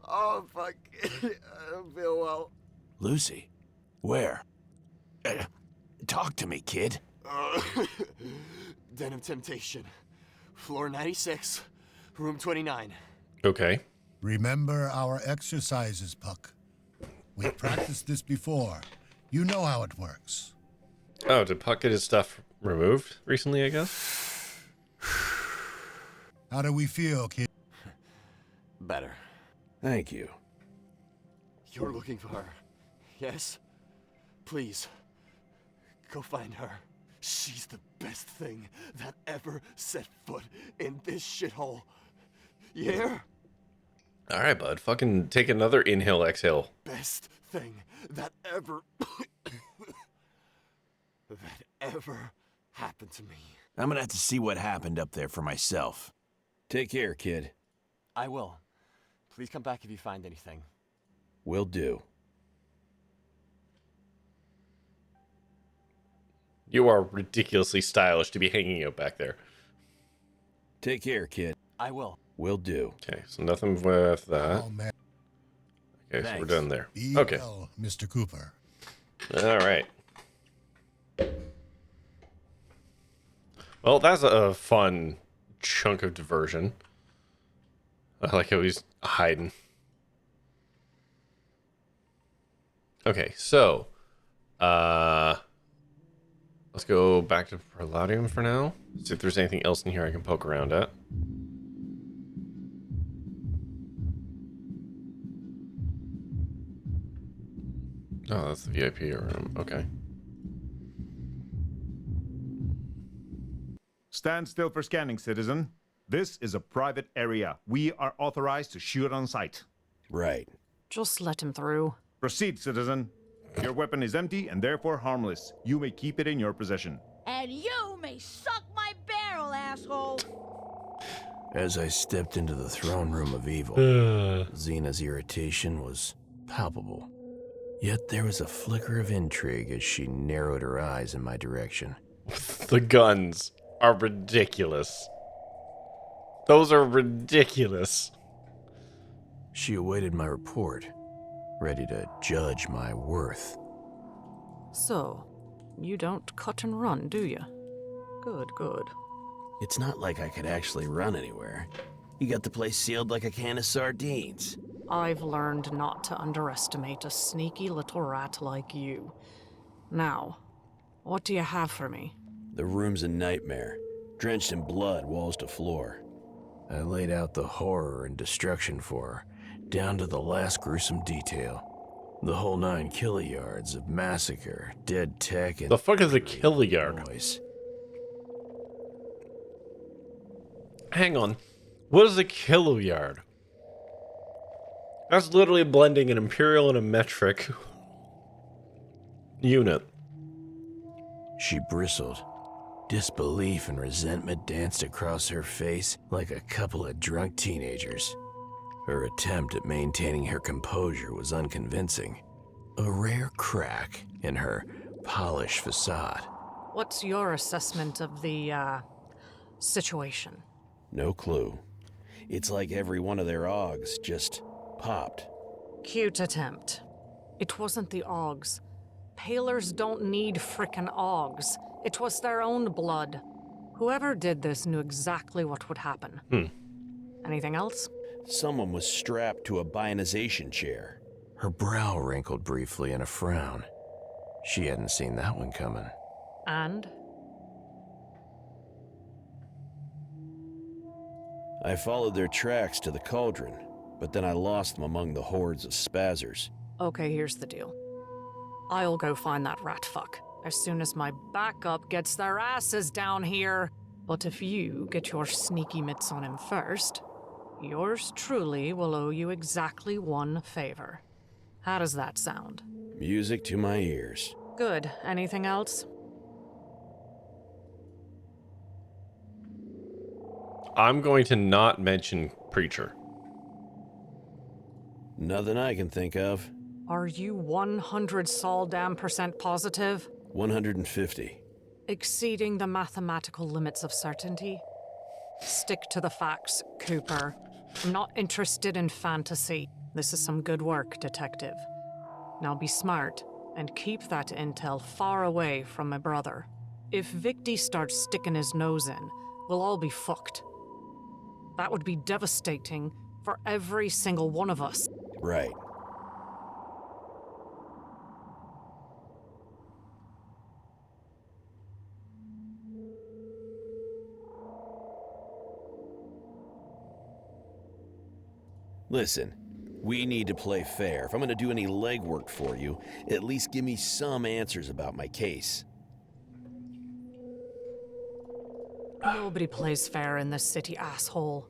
Oh fuck! I don't feel well. Lucy? Where? Talk to me, kid. Den of Temptation, floor 96, room 29. Okay. Remember our exercises, Puck. We've practiced this before. You know how it works. Oh, did Puck get his stuff removed recently, I guess? How do we feel, kid? Better. Thank you. You're looking for her, yes? Please, go find her. She's the best thing that ever set foot in this shithole. You hear? All right, bud. Fucking take another inhale, exhale. Best thing that ever happened to me. I'm gonna have to see what happened up there for myself. Take care, kid. I will. Please come back if you find anything. Will do. You are ridiculously stylish to be hanging out back there. Take care, kid. I will. Will do. Okay, so nothing with that. Oh, man. Okay, so we're Thanks. done there. Be Okay. well, Mr. Cooper. All right. Well, that's a fun chunk of diversion. I like how he's hiding. Okay, so let's go back to Preladium for now. See if there's anything else in here I can poke around at. Oh, that's the VIP room. Okay. Stand still for scanning, citizen. This is a private area. We are authorized to shoot on sight. Right. Just let him through. Proceed, citizen. Your weapon is empty and therefore harmless. You may keep it in your possession. And you may suck my barrel, asshole. As I stepped into the throne room of evil, Xena's irritation was palpable. Yet there was a flicker of intrigue as she narrowed her eyes in my direction. The guns are ridiculous. Those are ridiculous. She awaited my report, ready to judge my worth. So, you don't cut and run, do you? Good, good. It's not like I could actually run anywhere. You got the place sealed like a can of sardines. I've learned not to underestimate a sneaky little rat like you. Now, what do you have for me? The room's a nightmare, drenched in blood, walls to floor. I laid out the horror and destruction for her, down to the last gruesome detail. The whole 9 kiluyards of massacre, dead tech, and... The fuck is a kiluyard? Noise. Hang on. What is a kiluyard? That's literally blending an imperial and a metric unit. She bristled, Disbelief and resentment danced across her face like a couple of drunk teenagers. Her attempt at maintaining her composure was unconvincing, a rare crack in her polished facade. What's your assessment of the, situation? No clue. It's like every one of their Augs just popped. Cute attempt. It wasn't the Augs. Palers don't need frickin' Augs. It was their own blood. Whoever did this knew exactly what would happen. Anything else? Someone was strapped to a bionization chair. Her brow wrinkled briefly in a frown. She hadn't seen that one coming. And? I followed their tracks to the cauldron, but then I lost them among the hordes of spazzers. Okay, here's the deal. I'll go find that rat fuck as soon as my backup gets their asses down here. But if you get your sneaky mitts on him first, yours truly will owe you exactly one favor. How does that sound? Music to my ears. Good. Anything else? I'm going to not mention Preacher. Nothing I can think of. Are you 100 % positive? 150. Exceeding the mathematical limits of certainty? Stick to the facts, Cooper. I'm not interested in fantasy. This is some good work, detective. Now be smart and keep that intel far away from my brother. If Victy starts sticking his nose in, we'll all be fucked. That would be devastating for every single one of us. Right. Listen, we need to play fair. If I'm going to do any legwork for you, at least give me some answers about my case. Nobody plays fair in this city, asshole.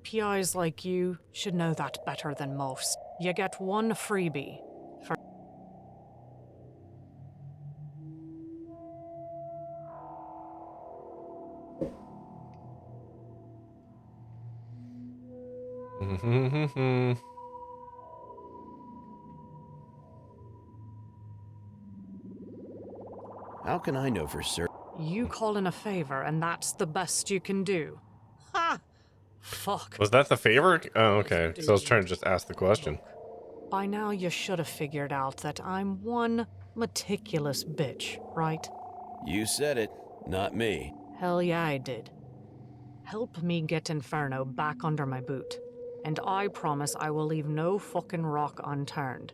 PIs like you should know that better than most. You get one freebie for... How can I know for certain? You call in a favor, and that's the best you can do. Ha! Fuck. Was that the favor? Oh, okay. So I was trying to just ask the question. By now you should have figured out that I'm one meticulous bitch, right? You said it, not me. Hell yeah, I did. Help me get Inferno back under my boot, and I promise I will leave no fucking rock unturned.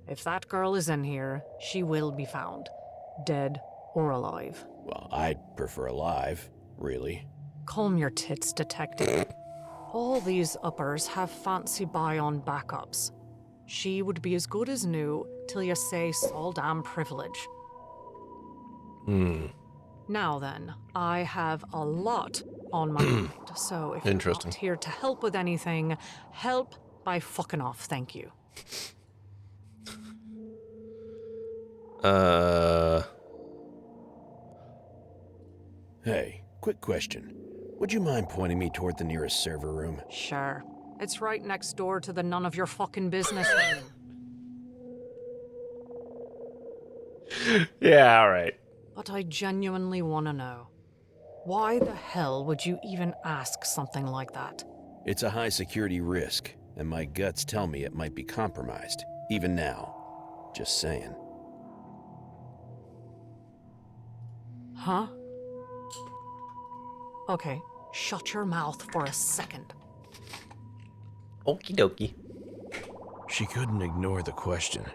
If that girl is in here, she will be found, dead or alive. Well, I'd prefer alive, really. Calm your tits, detective. All these uppers have fancy Byon backups. She would be as good as new till you say all damn privilege. Now then, I have a lot on my mind, so if you're not here to help with anything, help by fucking off, thank you. Hey, quick question. Would you mind pointing me toward the nearest server room? Sure. It's right next door to the none of your fucking business room. Yeah, all right. But I genuinely want to know. Why the hell would you even ask something like that? It's a high security risk, and my guts tell me it might be compromised, even now. Just saying. Huh? Okay, shut your mouth for a second. Okie dokie. She couldn't ignore the question.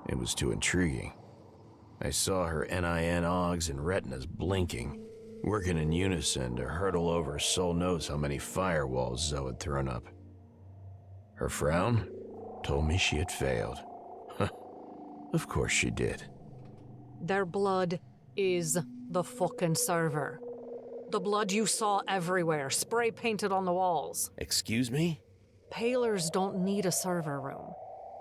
It was too intriguing. I saw her NIN Augs and retinas blinking, working in unison to hurdle over soul knows how many firewalls Zoe had thrown up. Her frown told me she had failed. Of course she did. Their blood is the fucking server. The blood you saw everywhere, spray painted on the walls. Excuse me? Palers don't need a server room.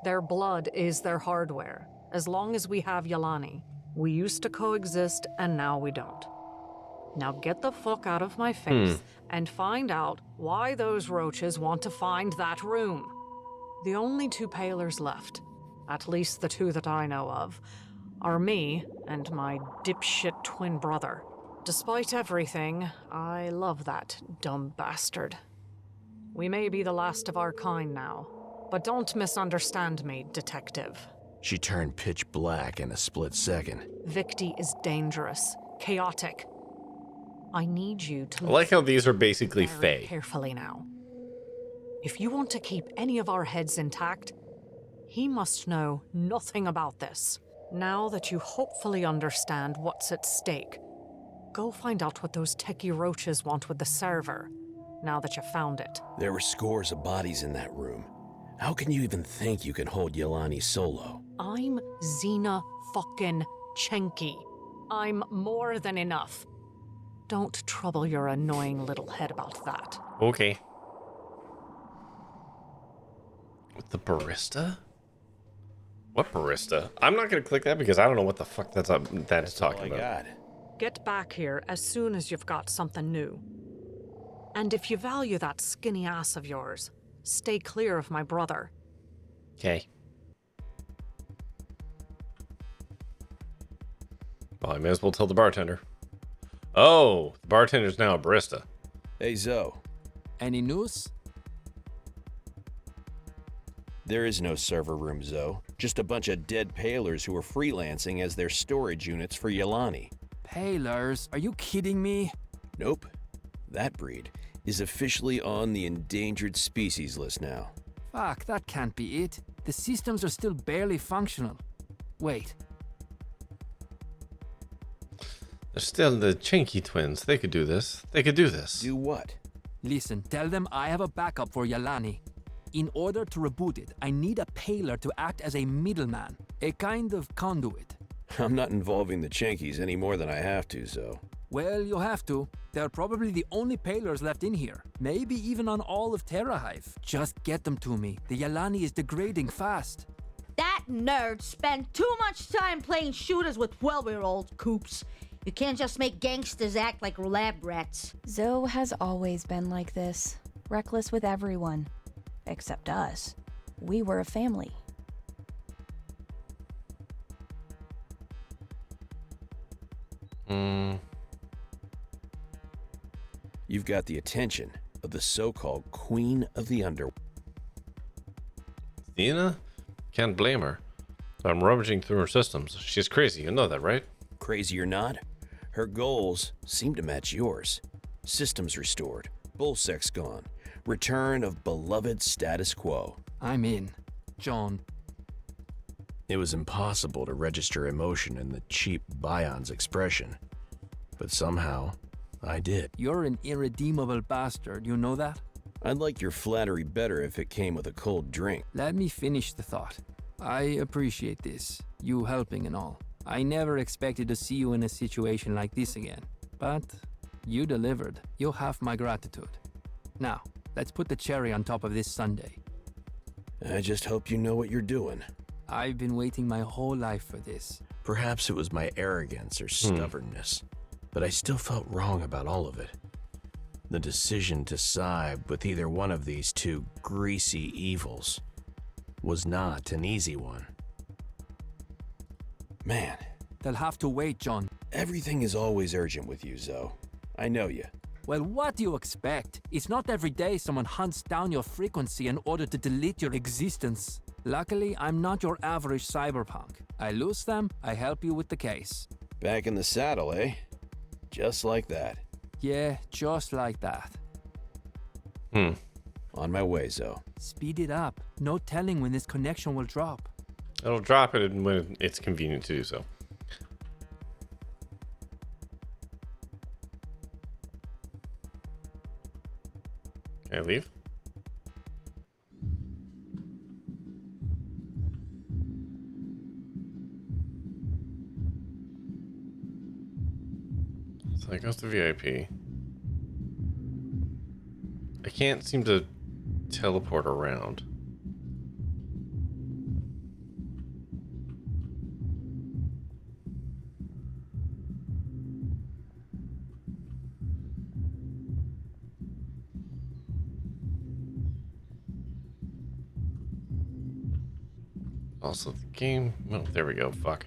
Their blood is their hardware. As long as we have Yalani. We used to coexist, and now we don't. Now get the fuck out of my face and find out why those roaches want to find that room. The only two Palers left, at least the two that I know of, are me and my dipshit twin brother. Despite everything, I love that dumb bastard. We may be the last of our kind now, but don't misunderstand me, detective. She turned pitch black in a split second. Victi is dangerous, chaotic. I need you to I like how these are basically very Fae. carefully now. If you want to keep any of our heads intact, he must know nothing about this. Now that you hopefully understand what's at stake, go find out what those techie roaches want with the server, now that you found it. There were scores of bodies in that room. How can you even think you can hold Yelani solo? I'm Xena fucking Chenki. I'm more than enough. Don't trouble your annoying little head about that. Okay. With the barista? What barista? I'm not gonna click that because I don't know what the fuck that is talking about. Get back here as soon as you've got something new. And if you value that skinny ass of yours, stay clear of my brother. Okay. Well, I may as well tell the bartender. Oh, the bartender's now a barista. Hey, Zoe. Any news? There is no server room, Zoe. Just a bunch of dead Palers who are freelancing as their storage units for Yelani. Palers? Are you kidding me? Nope. That breed is officially on the endangered species list now. Fuck, that can't be it. The systems are still barely functional. Wait. They're still the Chinky twins. They could do this. They could do this. Do what? Listen, tell them I have a backup for Yelani. In order to reboot it, I need a Paler to act as a middleman, a kind of conduit. I'm not involving the Chinkies any more than I have to, Zoe. Well, you'll have to. They're probably the only Palers left in here. Maybe even on all of Terra Hive. Just get them to me. The Yelani is degrading fast. That nerd spent too much time playing shooters with 12-year-old coops. You can't just make gangsters act like lab rats. Zoe has always been like this. Reckless with everyone. Except us. We were a family. You've got the attention of the so-called Queen of the Underworld. Xena? Can't blame her. I'm rummaging through her systems. She's crazy, you know that, right? Crazy or not, her goals seem to match yours. Systems restored, bull sex gone, return of beloved status quo. I'm in. John. It was impossible to register emotion in the cheap Bygones expression, but somehow I did. You're an irredeemable bastard, you know that? I'd like your flattery better if it came with a cold drink. Let me finish the thought. I appreciate this, you helping and all. I never expected to see you in a situation like this again, but you delivered. You have my gratitude. Now, let's put the cherry on top of this sundae. I just hope you know what you're doing. I've been waiting my whole life for this. Perhaps it was my arrogance or stubbornness, but I still felt wrong about all of it. The decision to side with either one of these two greasy evils was not an easy one. Man. They'll have to wait, John. Everything is always urgent with you, Zoe. I know you. Well, what do you expect? It's not every day someone hunts down your frequency in order to delete your existence. Luckily, I'm not your average cyberpunk. I lose them, I help you with the case. Back in the saddle, eh? Just like that. Yeah, just like that. On my way, Zoe. Speed it up. No telling when this connection will drop. It'll drop it when it's convenient to do so. Can I leave? So that goes to VIP. I can't seem to teleport around. Also, the game. Oh, there we go. Fuck.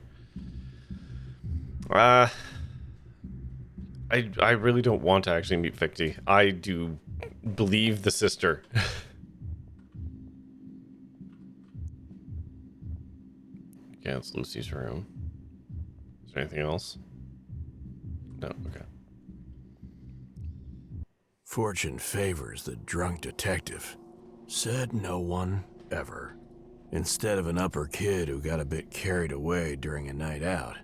I really don't want to actually meet Ficti. I do believe the sister. Yeah, it's Lucy's room. Is there anything else? No, okay. Fortune favors the drunk detective. Said no one ever. Instead of an upper kid who got a bit carried away during a night out,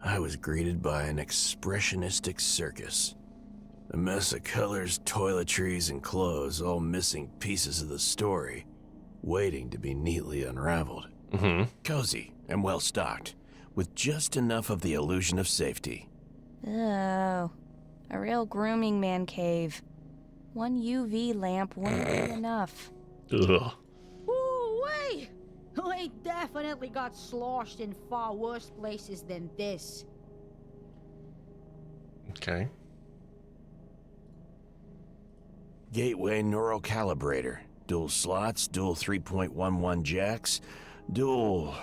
I was greeted by an expressionistic circus. A mess of colors, toiletries, and clothes, all missing pieces of the story, waiting to be neatly unraveled. Cozy and well-stocked, with just enough of the illusion of safety. Oh, a real grooming man cave. One UV lamp wouldn't be enough. Ugh. Ooh, wait! We definitely got sloshed in far worse places than this. Okay. Gateway neurocalibrator. Dual slots, dual 3.11 jacks, dual...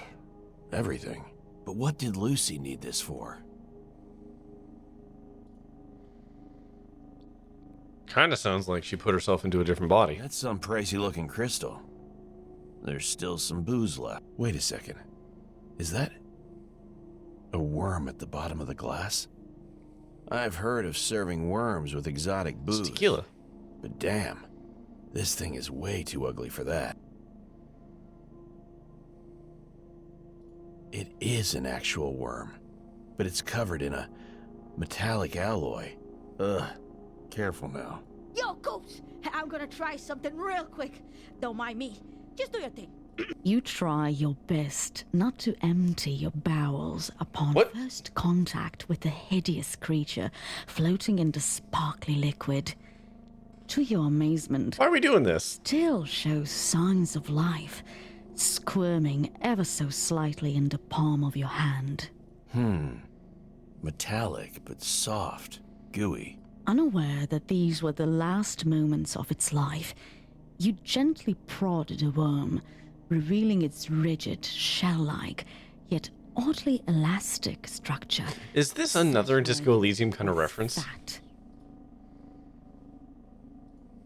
everything. But what did Lucy need this for? Kinda sounds like she put herself into a different body. That's some pricey looking crystal. There's still some booze left. Wait a second. Is that a worm at the bottom of the glass? I've heard of serving worms with exotic booze. It's tequila. But damn, this thing is way too ugly for that. It is an actual worm, but it's covered in a metallic alloy. Ugh. Careful now. Yo, Goops! I'm gonna try something real quick. Don't mind me. Just do your thing. You try your best not to empty your bowels upon first contact with the hideous creature floating in the sparkly liquid. To your amazement, why are we doing this? Still shows signs of life, squirming ever so slightly in the palm of your hand. Metallic, but soft, gooey. Unaware that these were the last moments of its life, you gently prod the worm, revealing its rigid, shell-like, yet oddly elastic structure. Is this another Disco Elysium kind of reference?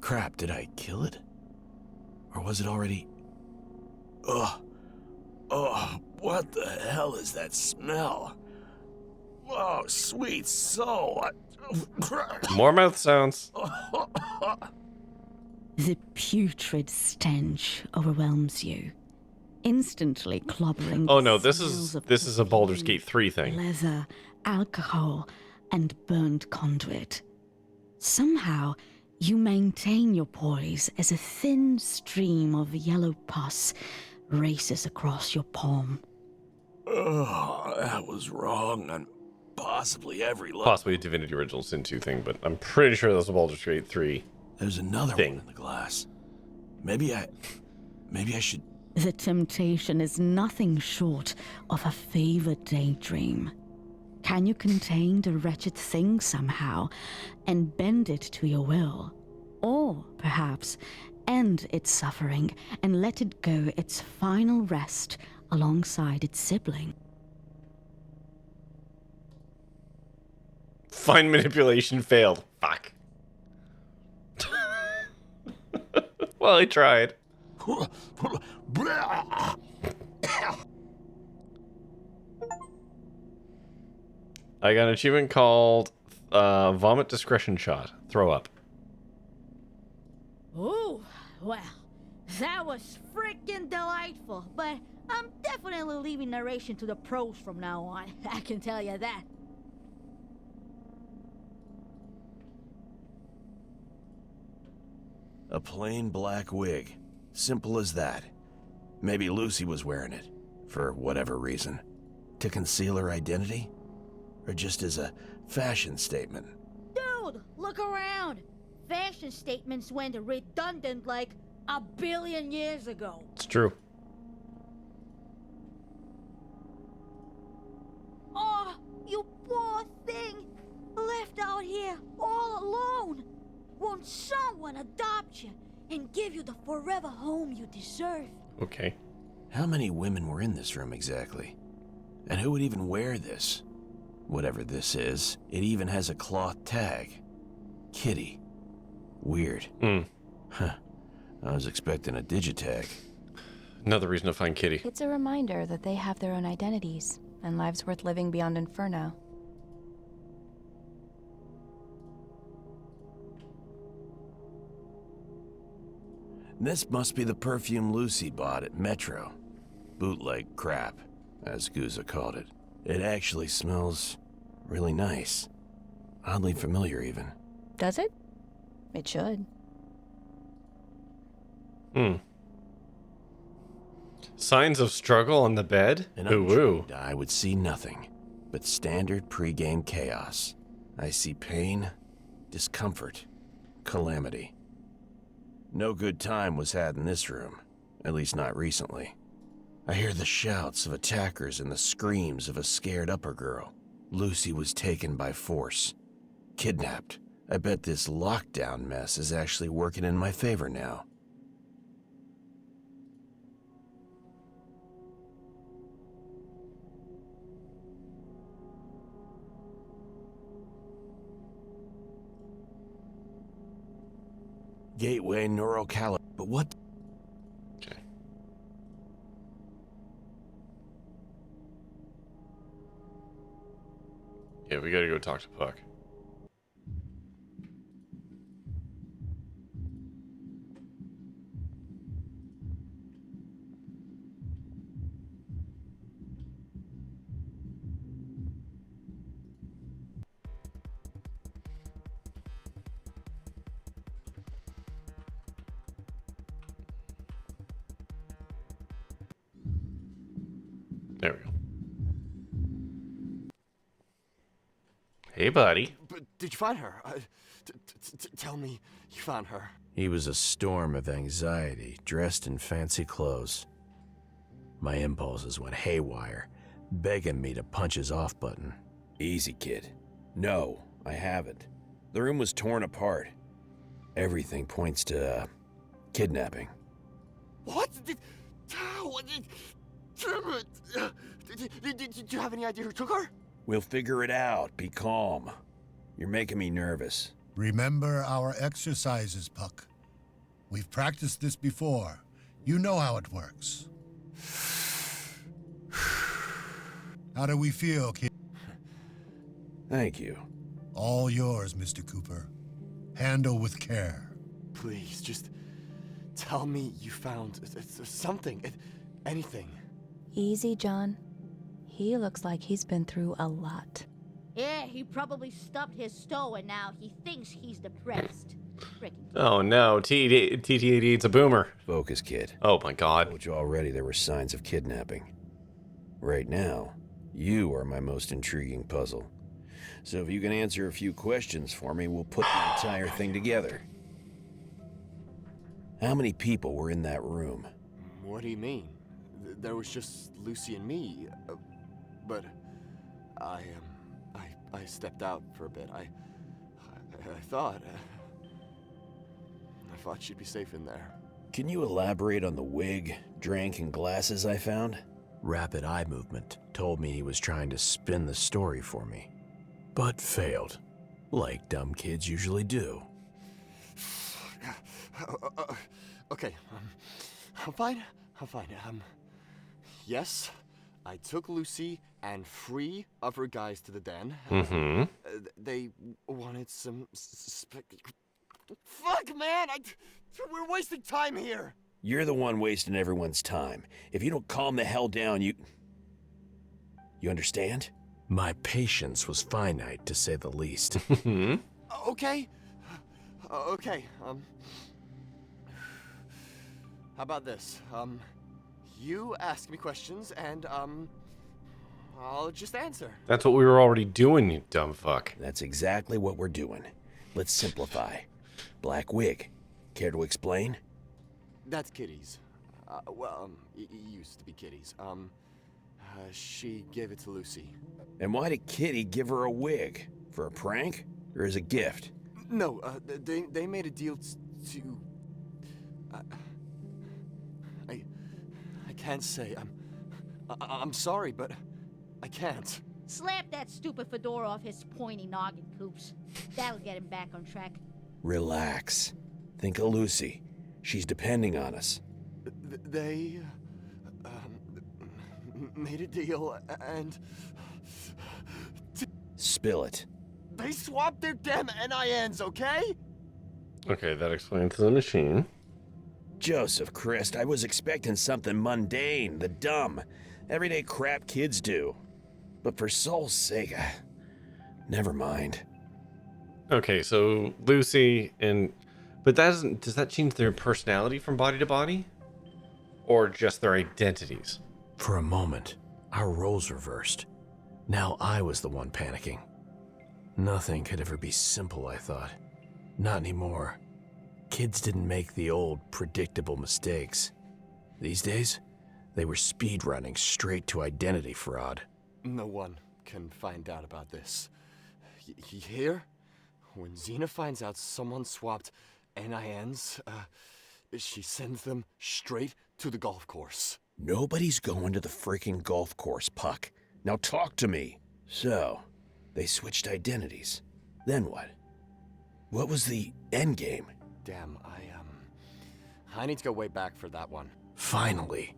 Crap, did I kill it? Or was it already... Ugh. Oh, what the hell is that smell? Oh, sweet soul. More mouth sounds. The putrid stench overwhelms you, instantly clobbering. Oh no, this is a Baldur's Gate 3 thing. Leather, alcohol, and burnt conduit. Somehow, you maintain your poise as a thin stream of yellow pus races across your palm. Oh, that was wrong on possibly every level. Possibly a Divinity Original Sin 2 thing, but I'm pretty sure that's a Baldur's Gate 3 There's another thing. one in the glass. Maybe I should... The temptation is nothing short of a fevered daydream. Can you contain the wretched thing somehow and bend it to your will? Or, perhaps, end its suffering and let it go its final rest alongside its sibling? Fine manipulation failed. Fuck. Well, I tried. I got an achievement called Vomit Discretion Shot. Throw up. Ooh, well, that was freaking delightful, but I'm definitely leaving narration to the pros from now on. I can tell you that. A plain black wig. Simple as that. Maybe Lucy was wearing it, for whatever reason. To conceal her identity? Or just as a fashion statement? Dude, look around. Fashion statements went redundant like 1 billion years ago. It's true. Oh, you poor thing. Left out here all alone. Won't someone adopt you and give you the forever home you deserve? Okay. How many women were in this room exactly? And who would even wear this? Whatever this is, it even has a cloth tag. Kitty. Weird. Huh. I was expecting a digitag. Another reason to find Kitty. It's a reminder that they have their own identities and lives worth living beyond Inferno. This must be the perfume Lucy bought at Metro. Bootleg crap, as Guza called it. It actually smells really nice. Oddly familiar, even. Does it? It should. Signs of struggle on the bed? An Ooh, untrained eye would see nothing but standard pre-game chaos. I see pain, discomfort, calamity. No good time was had in this room, at least not recently. I hear the shouts of attackers and the screams of a scared upper girl. Lucy was taken by force, kidnapped. I bet this lockdown mess is actually working in my favor now. Gateway neurocalib. But what? Okay. Yeah, we gotta go talk to Puck. There we go. Hey, buddy. But did you find her? Tell me you found her. He was a storm of anxiety, dressed in fancy clothes. My impulses went haywire, begging me to punch his off button. Easy, kid. No, I haven't. The room was torn apart. Everything points to, kidnapping. What? Damn it! Did you have any idea who took her? We'll figure it out. Be calm. You're making me nervous. Remember our exercises, Puck. We've practiced this before. You know how it works. How do we feel, kid? Thank you. All yours, Mr. Cooper. Handle with care. Please, just tell me you found something, anything. Easy, John. He looks like he's been through a lot. Yeah, he probably stubbed his toe and now he thinks he's depressed. Oh no, TTAD, it's a boomer. Focus, kid. Oh my god. I told you already there were signs of kidnapping. Right now, you are my most intriguing puzzle. So if you can answer a few questions for me, we'll put the entire thing together. How many people were in that room? What do you mean? There was just Lucy and me, but I stepped out for a bit. I thought she'd be safe in there. Can you elaborate on the wig, drink, and glasses I found? Rapid eye movement told me he was trying to spin the story for me, but failed, like dumb kids usually do. Okay, I'm fine. Yes, I took Lucy and 3 of her guys to the den. They wanted some fuck, man! We're wasting time here! You're the one wasting everyone's time. If you don't calm the hell down, you understand? My patience was finite, to say the least. Okay. Okay, how about this? You ask me questions, and, I'll just answer. That's what we were already doing, you dumb fuck. That's exactly what we're doing. Let's simplify. Black wig. Care to explain? That's Kitty's. It used to be Kitty's. She gave it to Lucy. And why did Kitty give her a wig? For a prank? Or as a gift? No, they made a deal to... I can't say. I'm sorry, but I can't. Slap that stupid fedora off his pointy noggin, Coops. That'll get him back on track. Relax. Think of Lucy. She's depending on us. They made a deal and Spill it. they swapped their damn NINs, okay? Okay, that explains the machine. Joseph Christ, I was expecting something mundane, the dumb, everyday crap kids do. But for soul's sake, never mind. Okay, so Lucy and... But does that change their personality from body to body? Or just their identities? For a moment, our roles reversed. Now I was the one panicking. Nothing could ever be simple, I thought. Not anymore. Kids didn't make the old, predictable mistakes. These days, they were speedrunning straight to identity fraud. No one can find out about this. You hear? When Xena finds out someone swapped NINs, she sends them straight to the golf course. Nobody's going to the freaking golf course, Puck. Now talk to me. So, they switched identities. Then what? What was the end game? Damn, I need to go way back for that one. Finally,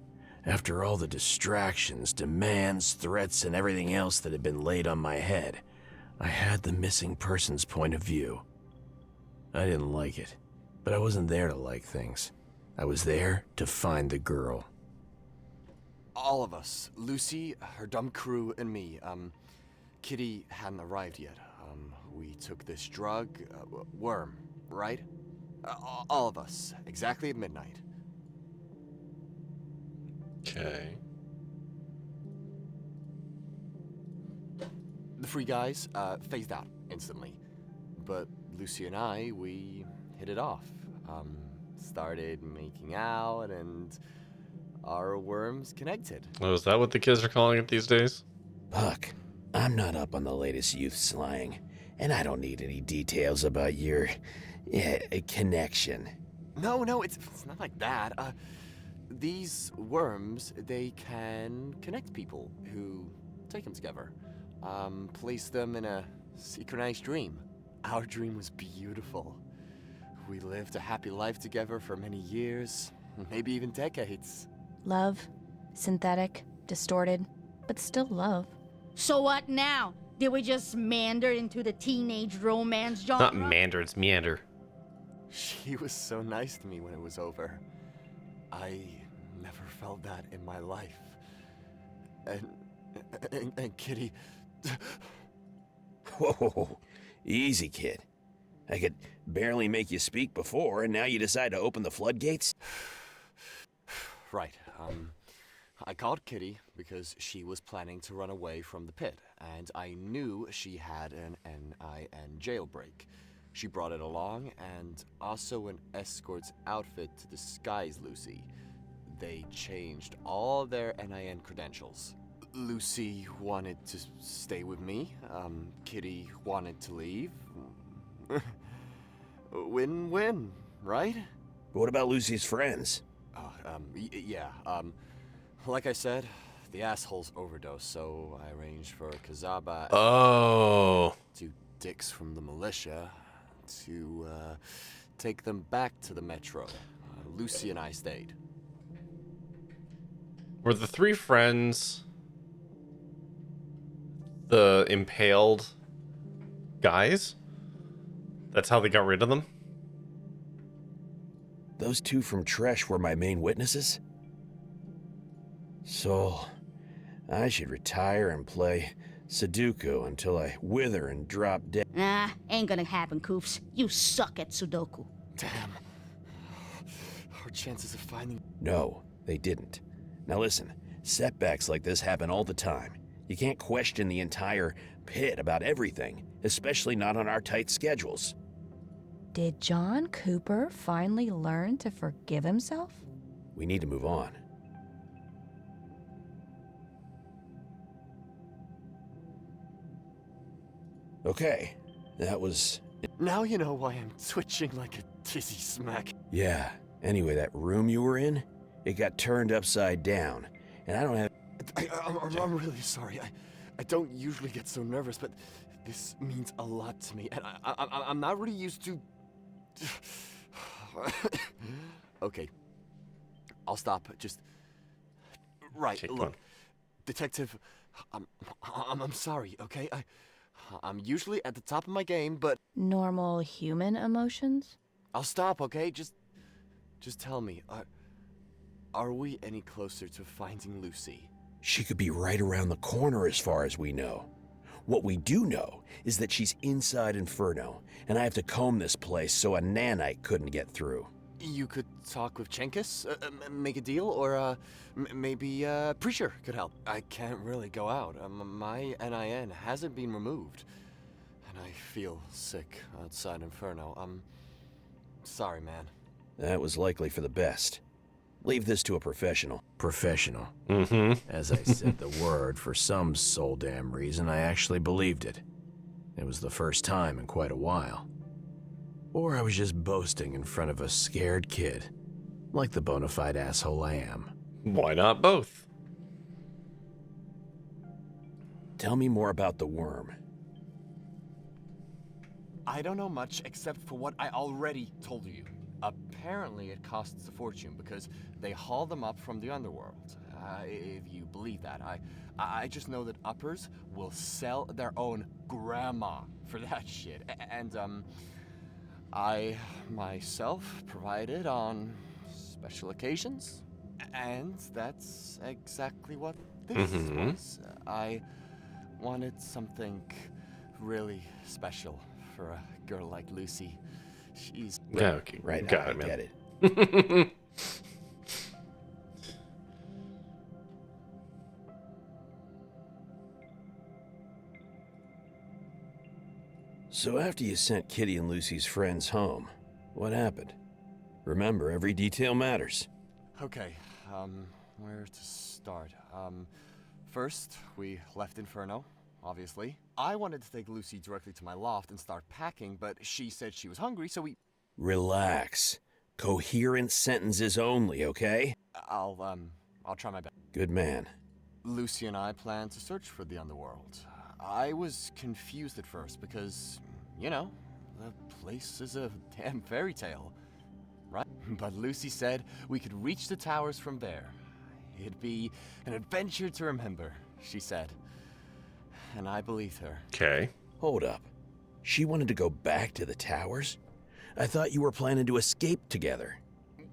after all the distractions, demands, threats, and everything else that had been laid on my head, I had the missing person's point of view. I didn't like it, but I wasn't there to like things. I was there to find the girl. All of us. Lucy, her dumb crew, and me. Kitty hadn't arrived yet. We took this drug, worm, right? All of us, exactly at midnight. Okay. The free guys, phased out instantly. But Lucy and I, we hit it off. Started making out, and our worms connected. Oh, is that what the kids are calling it these days? Puck, I'm not up on the latest youth slang, and I don't need any details about your connection. No, it's not like that. These worms, they can connect people who take them together. Place them in a synchronized dream. Our dream was beautiful. We lived a happy life together for many years, maybe even decades. Love, synthetic, distorted, but still love. So what now? Did we just meander into the teenage romance genre? Not mander, it's meander. She was so nice to me when it was over. I never felt that in my life. And Kitty... Whoa, easy, kid. I could barely make you speak before, and now you decide to open the floodgates? Right. I called Kitty because she was planning to run away from the pit, and I knew she had an NIN jailbreak. She brought it along, and also an escort's outfit to disguise Lucy. They changed all their NIN credentials. Lucy wanted to stay with me. Kitty wanted to leave. Win-win, right? What about Lucy's friends? Yeah, like I said, the assholes overdosed, so I arranged for Kazaba Oh. two dicks from the militia to take them back to the metro. Lucy and I stayed. Were the three friends the impaled guys? That's how they got rid of them? Those two from Tresh were my main witnesses? So, I should retire and play Sudoku until I wither and drop dead. Nah, ain't gonna happen, Coops. You suck at Sudoku. Damn. Our chances of finding... No, they didn't. Now listen, setbacks like this happen all the time. You can't question the entire pit about everything, especially not on our tight schedules. Did John Cooper finally learn to forgive himself? We need to move on. Okay, that was... Now you know why I'm twitching like a dizzy smack. Yeah, anyway, that room you were in? It got turned upside down, and I don't have... I'm really sorry. I don't usually get so nervous, but this means a lot to me, and I'm not really used to... Okay. I'll stop. Just... Right, Take look. one. Detective, I'm sorry, okay? I'm usually at the top of my game, but... Normal human emotions? I'll stop, okay? Just tell me, are we any closer to finding Lucy? She could be right around the corner as far as we know. What we do know is that she's inside Inferno, and I have to comb this place so a nanite couldn't get through. You could talk with Chenkis, make a deal, or maybe Preacher could help. I can't really go out. My NIN hasn't been removed, and I feel sick outside Inferno. I'm sorry, man. That was likely for the best. Leave this to a professional. Professional. Mm-hmm. As I said the word, for some soul damn reason, I actually believed it. It was the first time in quite a while. Or I was just boasting in front of a scared kid, like the bona fide asshole I am. Why not both? Tell me more about the worm. I don't know much except for what I already told you. Apparently it costs a fortune because they haul them up from the underworld. If you believe that. I just know that uppers will sell their own grandma for that shit. And, I myself provide it on special occasions. And that's exactly what this was. I wanted something really special for a girl like Lucy. She's... Yeah, okay. Right, Got I it, man. get it. So after you sent Kitty and Lucy's friends home, what happened? Remember, every detail matters. Okay, where to start? First, we left Inferno, obviously. I wanted to take Lucy directly to my loft and start packing, but she said she was hungry, so we... Relax. Coherent sentences only, okay? I'll try my best. Good man. Lucy and I planned to search for the underworld. I was confused at first because, you know, the place is a damn fairy tale, right? But Lucy said we could reach the towers from there. It'd be an adventure to remember, she said. And I believed her. Okay. Hold up. She wanted to go back to the towers? I thought you were planning to escape together.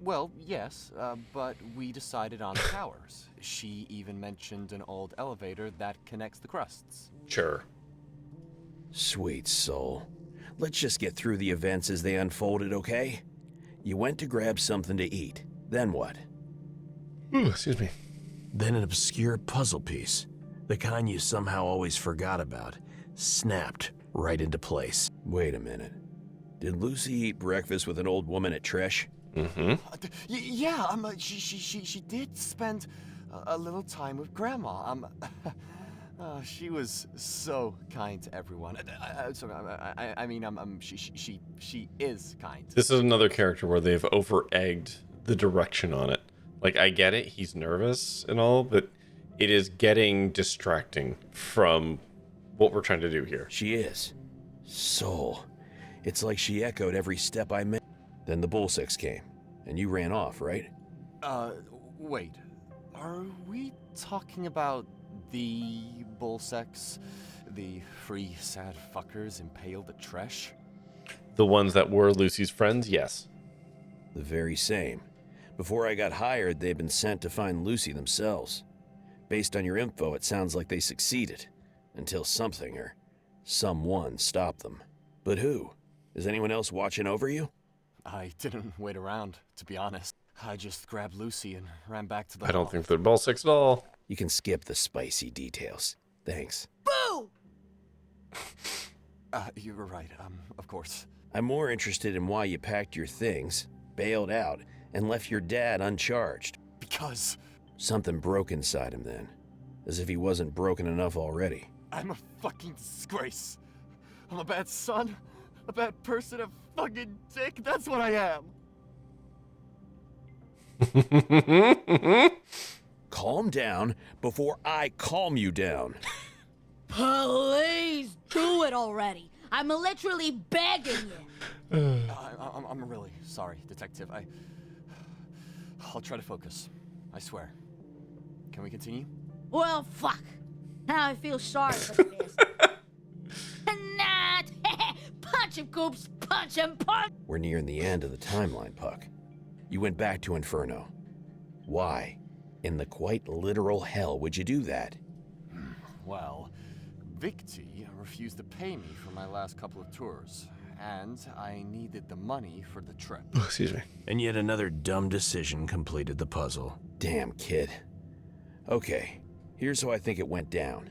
Well, yes, but we decided on the towers. She even mentioned an old elevator that connects the crusts. Sure. Sweet soul. Let's just get through the events as they unfolded, okay? You went to grab something to eat. Then what? Ooh, excuse me. Then an obscure puzzle piece, the kind you somehow always forgot about, snapped right into place. Wait a minute. Did Lucy eat breakfast with an old woman at Tresh? Mm-hmm. Yeah, she did spend a little time with Grandma. She was so kind to everyone. She is kind. This is another character where they've over-egged the direction on it. Like, I get it, he's nervous and all, but it is getting distracting from what we're trying to do here. She is. Soul. It's like she echoed every step I made. Then the bull sex came, and you ran off, right? Wait. Are we talking about the bull sex? The free sad fuckers impaled at Tresh? The ones that were Lucy's friends, yes. The very same. Before I got hired, they'd been sent to find Lucy themselves. Based on your info, it sounds like they succeeded. Until something or someone stopped them. But who? Is anyone else watching over you? I didn't wait around, to be honest. I just grabbed Lucy and ran back to the I don't loft. think they're ball sex at all. You can skip the spicy details. Thanks. Boo! You were right, of course. I'm more interested in why you packed your things, bailed out, and left your dad uncharged. Because... Something broke inside him then. As if he wasn't broken enough already. I'm a fucking disgrace. I'm a bad son, a bad person, a fucking dick. That's what I am. Calm down before I calm you down. Please do it already. I'm literally begging you. I'm really sorry, Detective. I'll try to focus. I swear. Can we continue? Well, fuck. Now I feel sorry for this. Not. Punch him, Goops. Punch him, punch. We're nearing the end of the timeline, Puck. You went back to Inferno. Why? In the quite literal hell would you do that? Well, Victi refused to pay me for my last couple of tours, and I needed the money for the trip. Oh, excuse me. And yet another dumb decision completed the puzzle. Damn, kid. Okay, here's how I think it went down.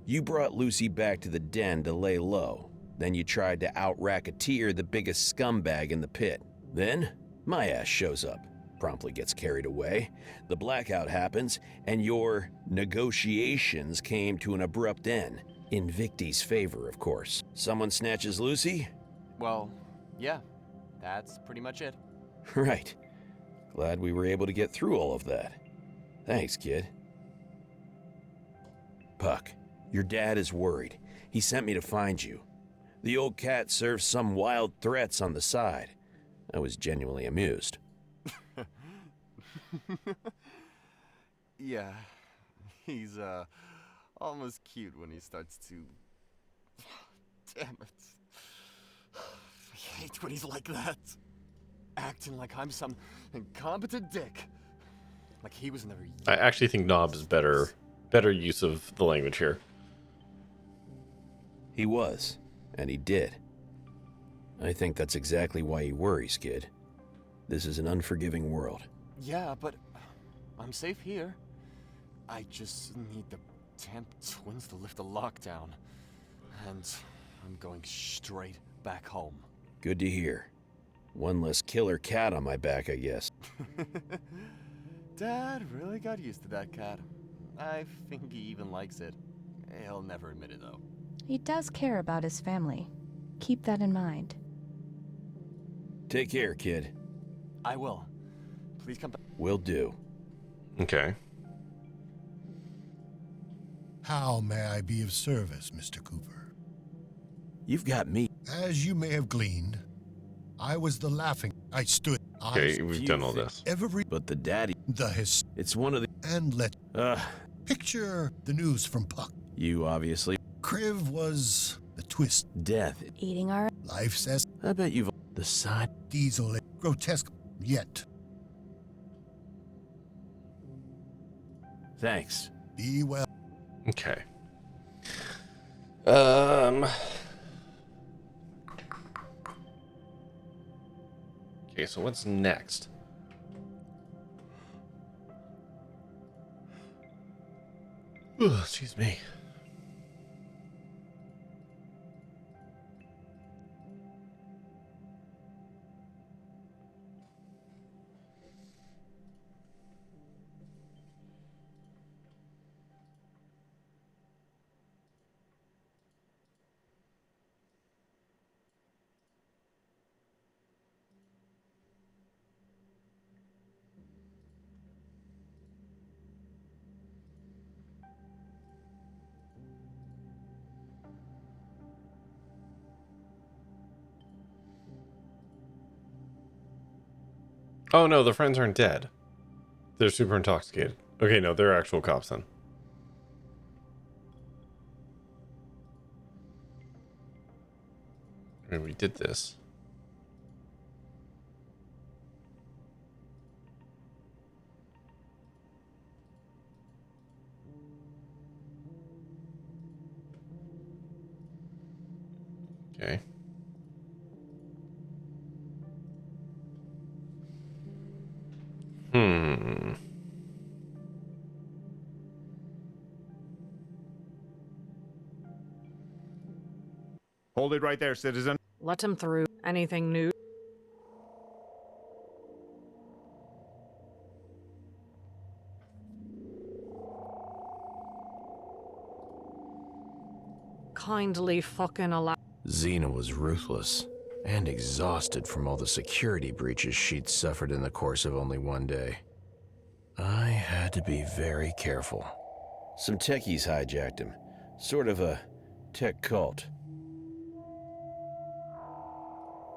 You brought Lucy back to the den to lay low. Then you tried to out-racketeer the biggest scumbag in the pit. Then, my ass shows up, promptly gets carried away, the blackout happens, and your negotiations came to an abrupt end. In Victi's favor, of course. Someone snatches Lucy? Well, yeah, that's pretty much it. Right. Glad we were able to get through all of that. Thanks, kid. Puck, your dad is worried. He sent me to find you. The old cat serves some wild threats on the side. I was genuinely amused. Yeah, he's almost cute when he starts to... Damn it. I hate when he's like that. Acting like I'm some incompetent dick. Like he was never... I actually think Knob is better use of the language here. He was, and he did. I think that's exactly why he worries, kid. This is an unforgiving world. Yeah, but I'm safe here. I just need the damn twins to lift the lockdown. And I'm going straight back home. Good to hear. One less killer cat on my back, I guess. Dad really got used to that cat. I think he even likes it. He'll never admit it, though. He does care about his family. Keep that in mind. Take care, kid. I will. Please come back. Will do. Okay. How may I be of service, Mr. Cooper? You've got me. As you may have gleaned, I was the laughing. I stood. Okay, we've done all this. But the daddy. It's one of the. And let. Picture the news from Puck. You obviously. Kriv was the twist. Death. Eating our. Life says. I bet you've. The side. Diesel. Grotesque. Yet. Thanks. Be well. Okay. Okay, so what's next? Ugh, excuse me. Oh no, the friends aren't dead. They're super intoxicated. Okay, no, they're actual cops then. I mean, we did this. Okay. Hold it right there, citizen. Let him through. Anything new? Kindly fucking allow. Xena was ruthless. and exhausted from all the security breaches she'd suffered in the course of only one day. I had to be very careful. Some techies hijacked him. Sort of a tech cult.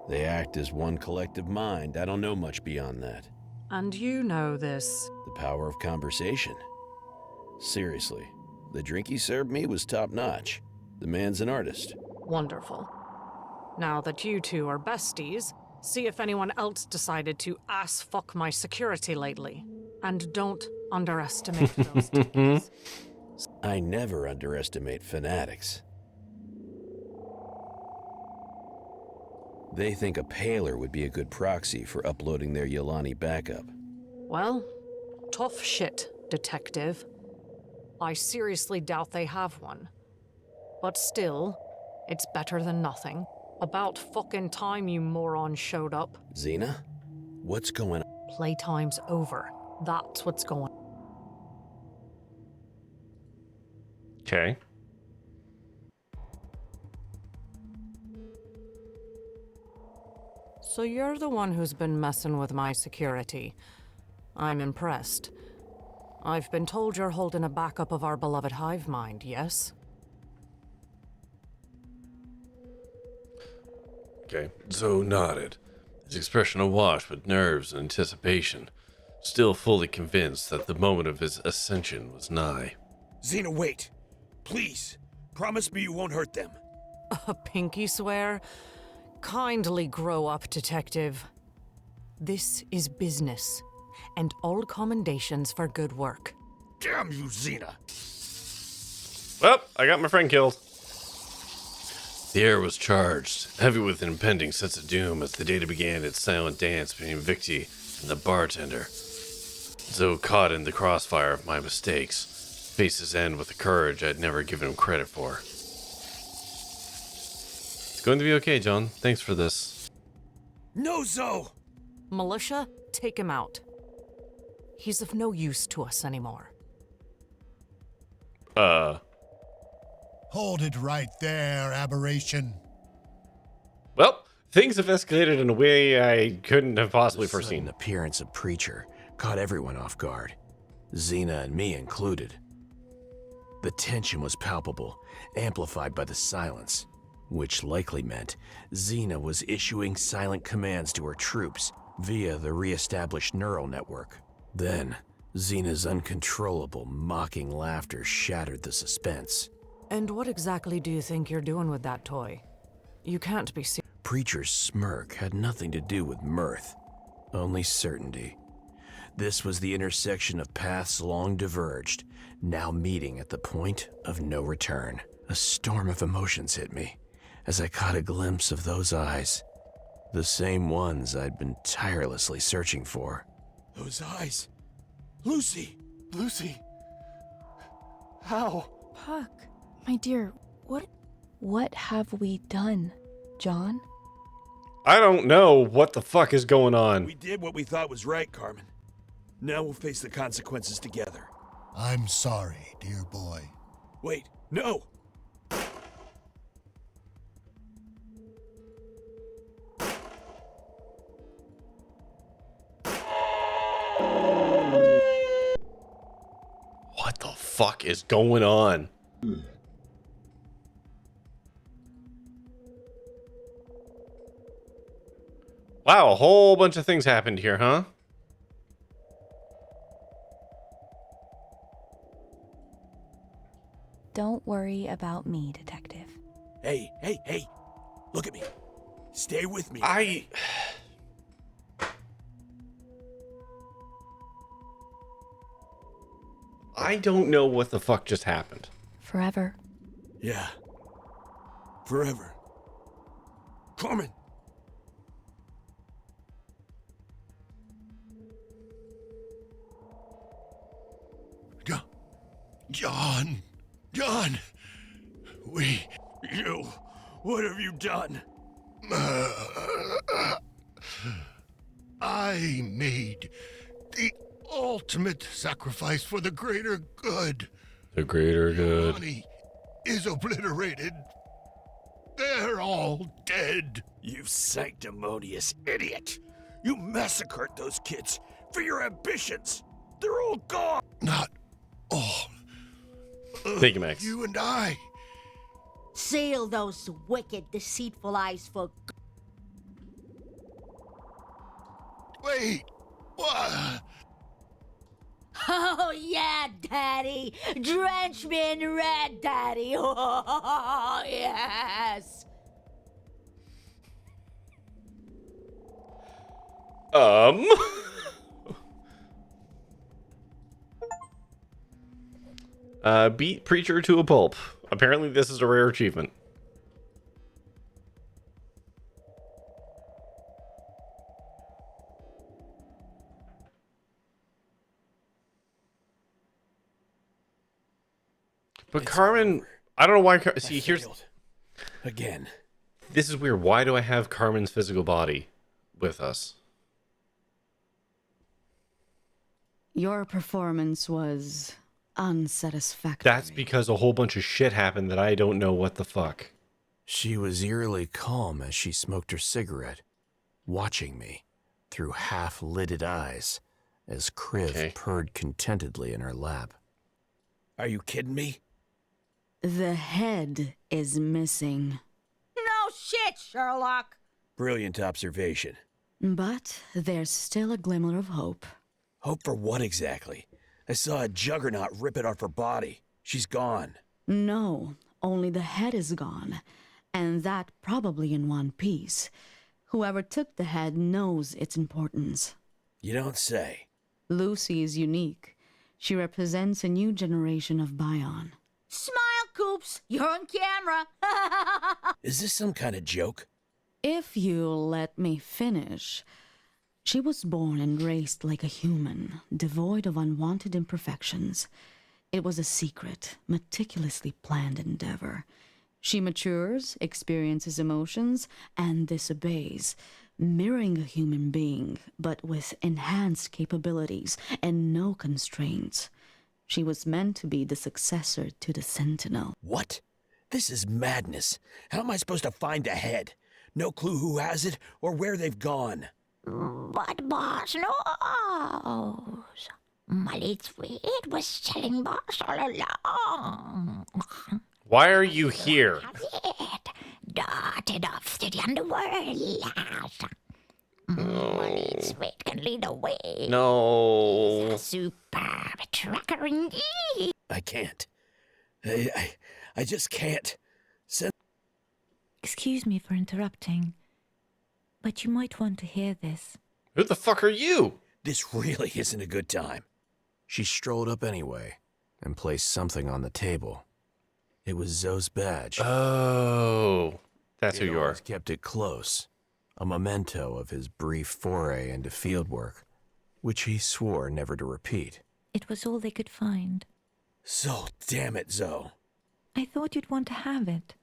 They act as one collective mind. I don't know much beyond that. And you know this. The power of conversation. Seriously, the drink he served me was top-notch. The man's an artist. Wonderful. Now that you two are besties, see if anyone else decided to ass-fuck my security lately. And don't underestimate those techies. I never underestimate fanatics. They think a paler would be a good proxy for uploading their Yolani backup. Well, tough shit, detective. I seriously doubt they have one. But still, it's better than nothing. About fucking time you morons showed up. Xena? What's going on? Playtime's over. That's what's going on. Okay. So you're the one who's been messing with my security. I'm impressed. I've been told you're holding a backup of our beloved hive mind, yes? Okay. Zoe nodded, his expression awash with nerves and anticipation, still fully convinced that the moment of his ascension was nigh. Xena, wait. Please, promise me you won't hurt them. A pinky swear? Kindly grow up, detective. This is business, and all commendations for good work. Damn you, Xena! Well, I got my friend killed. The air was charged, heavy with an impending sense of doom as the data began its silent dance between Victi and the bartender. Zoe caught in the crossfire of my mistakes, faced his end with a courage I'd never given him credit for. It's going to be okay, John. Thanks for this. No, Zoe! Militia, take him out. He's of no use to us anymore. Hold it right there, aberration. Well, things have escalated in a way I couldn't have possibly foreseen. The appearance of Preacher caught everyone off guard, Xena and me included. The tension was palpable, amplified by the silence, which likely meant Xena was issuing silent commands to her troops via the re-established neural network. Then, Xena's uncontrollable, mocking laughter shattered the suspense. And what exactly do you think you're doing with that toy? You can't be serious. Preacher's smirk had nothing to do with mirth, only certainty. This was the intersection of paths long diverged, now meeting at the point of no return. A storm of emotions hit me as I caught a glimpse of those eyes, the same ones I'd been tirelessly searching for. Those eyes. Lucy! Lucy! How? Puck, my dear, what have we done, John? I don't know what the fuck is going on. We did what we thought was right, Carmen. Now we'll face the consequences together. I'm sorry, dear boy. Wait, no! What the fuck is going on? Wow, a whole bunch of things happened here, huh? Don't worry about me, Detective. Hey, look at me. Stay with me. I don't know what the fuck just happened. Forever. Yeah. Forever. Carmen! John, You, what have you done? I made the ultimate sacrifice for the greater good. The greater good. Money is obliterated. They're all dead. You sanctimonious idiot! You massacred those kids for your ambitions! They're all gone! Not all. Thank you, Max. You and I. Seal those wicked, deceitful eyes for. Wait. What? Oh, yeah, Daddy! Drench me in red, Daddy! Oh, yes! Beat Preacher to a pulp. Apparently this is a rare achievement. But It's Carmen, over. I don't know why. I See, here's failed. Again. this is weird. Why do I have Carmen's physical body with us? Your performance was unsatisfactory. That's because a whole bunch of shit happened that I don't know what the fuck. She was eerily calm as she smoked her cigarette, watching me through half-lidded eyes as Kriv purred contentedly in her lap. Are you kidding me? The head is missing. No shit, Sherlock! Brilliant observation. But there's still a glimmer of hope. Hope for what exactly? I saw a juggernaut rip it off her body. She's gone. No, only the head is gone. And that probably in one piece. Whoever took the head knows its importance. You don't say. Lucy is unique. She represents a new generation of Bion. Smile, Coops! You're on camera! Is this some kind of joke? If you let me finish. She was born and raised like a human, devoid of unwanted imperfections. It was a secret, meticulously planned endeavor. She matures, experiences emotions, and disobeys, mirroring a human being, but with enhanced capabilities and no constraints. She was meant to be the successor to the Sentinel. What? This is madness. How am I supposed to find a head? No clue who has it or where they've gone. But boss knows. My lead sweet was telling boss all along. Why are you here? It darted off to the underworld. My lead sweet can lead the way. No. He's a superb tracker indeed. I can't. I just can't. Excuse me for interrupting, but you might want to hear this. Who the fuck are you? This really isn't a good time. She strolled up anyway and placed something on the table. It was Zoe's badge. Oh, that's who you are. Kept it close, a memento of his brief foray into fieldwork, which he swore never to repeat. It was all they could find. So damn it, Zoe. I thought you'd want to have it.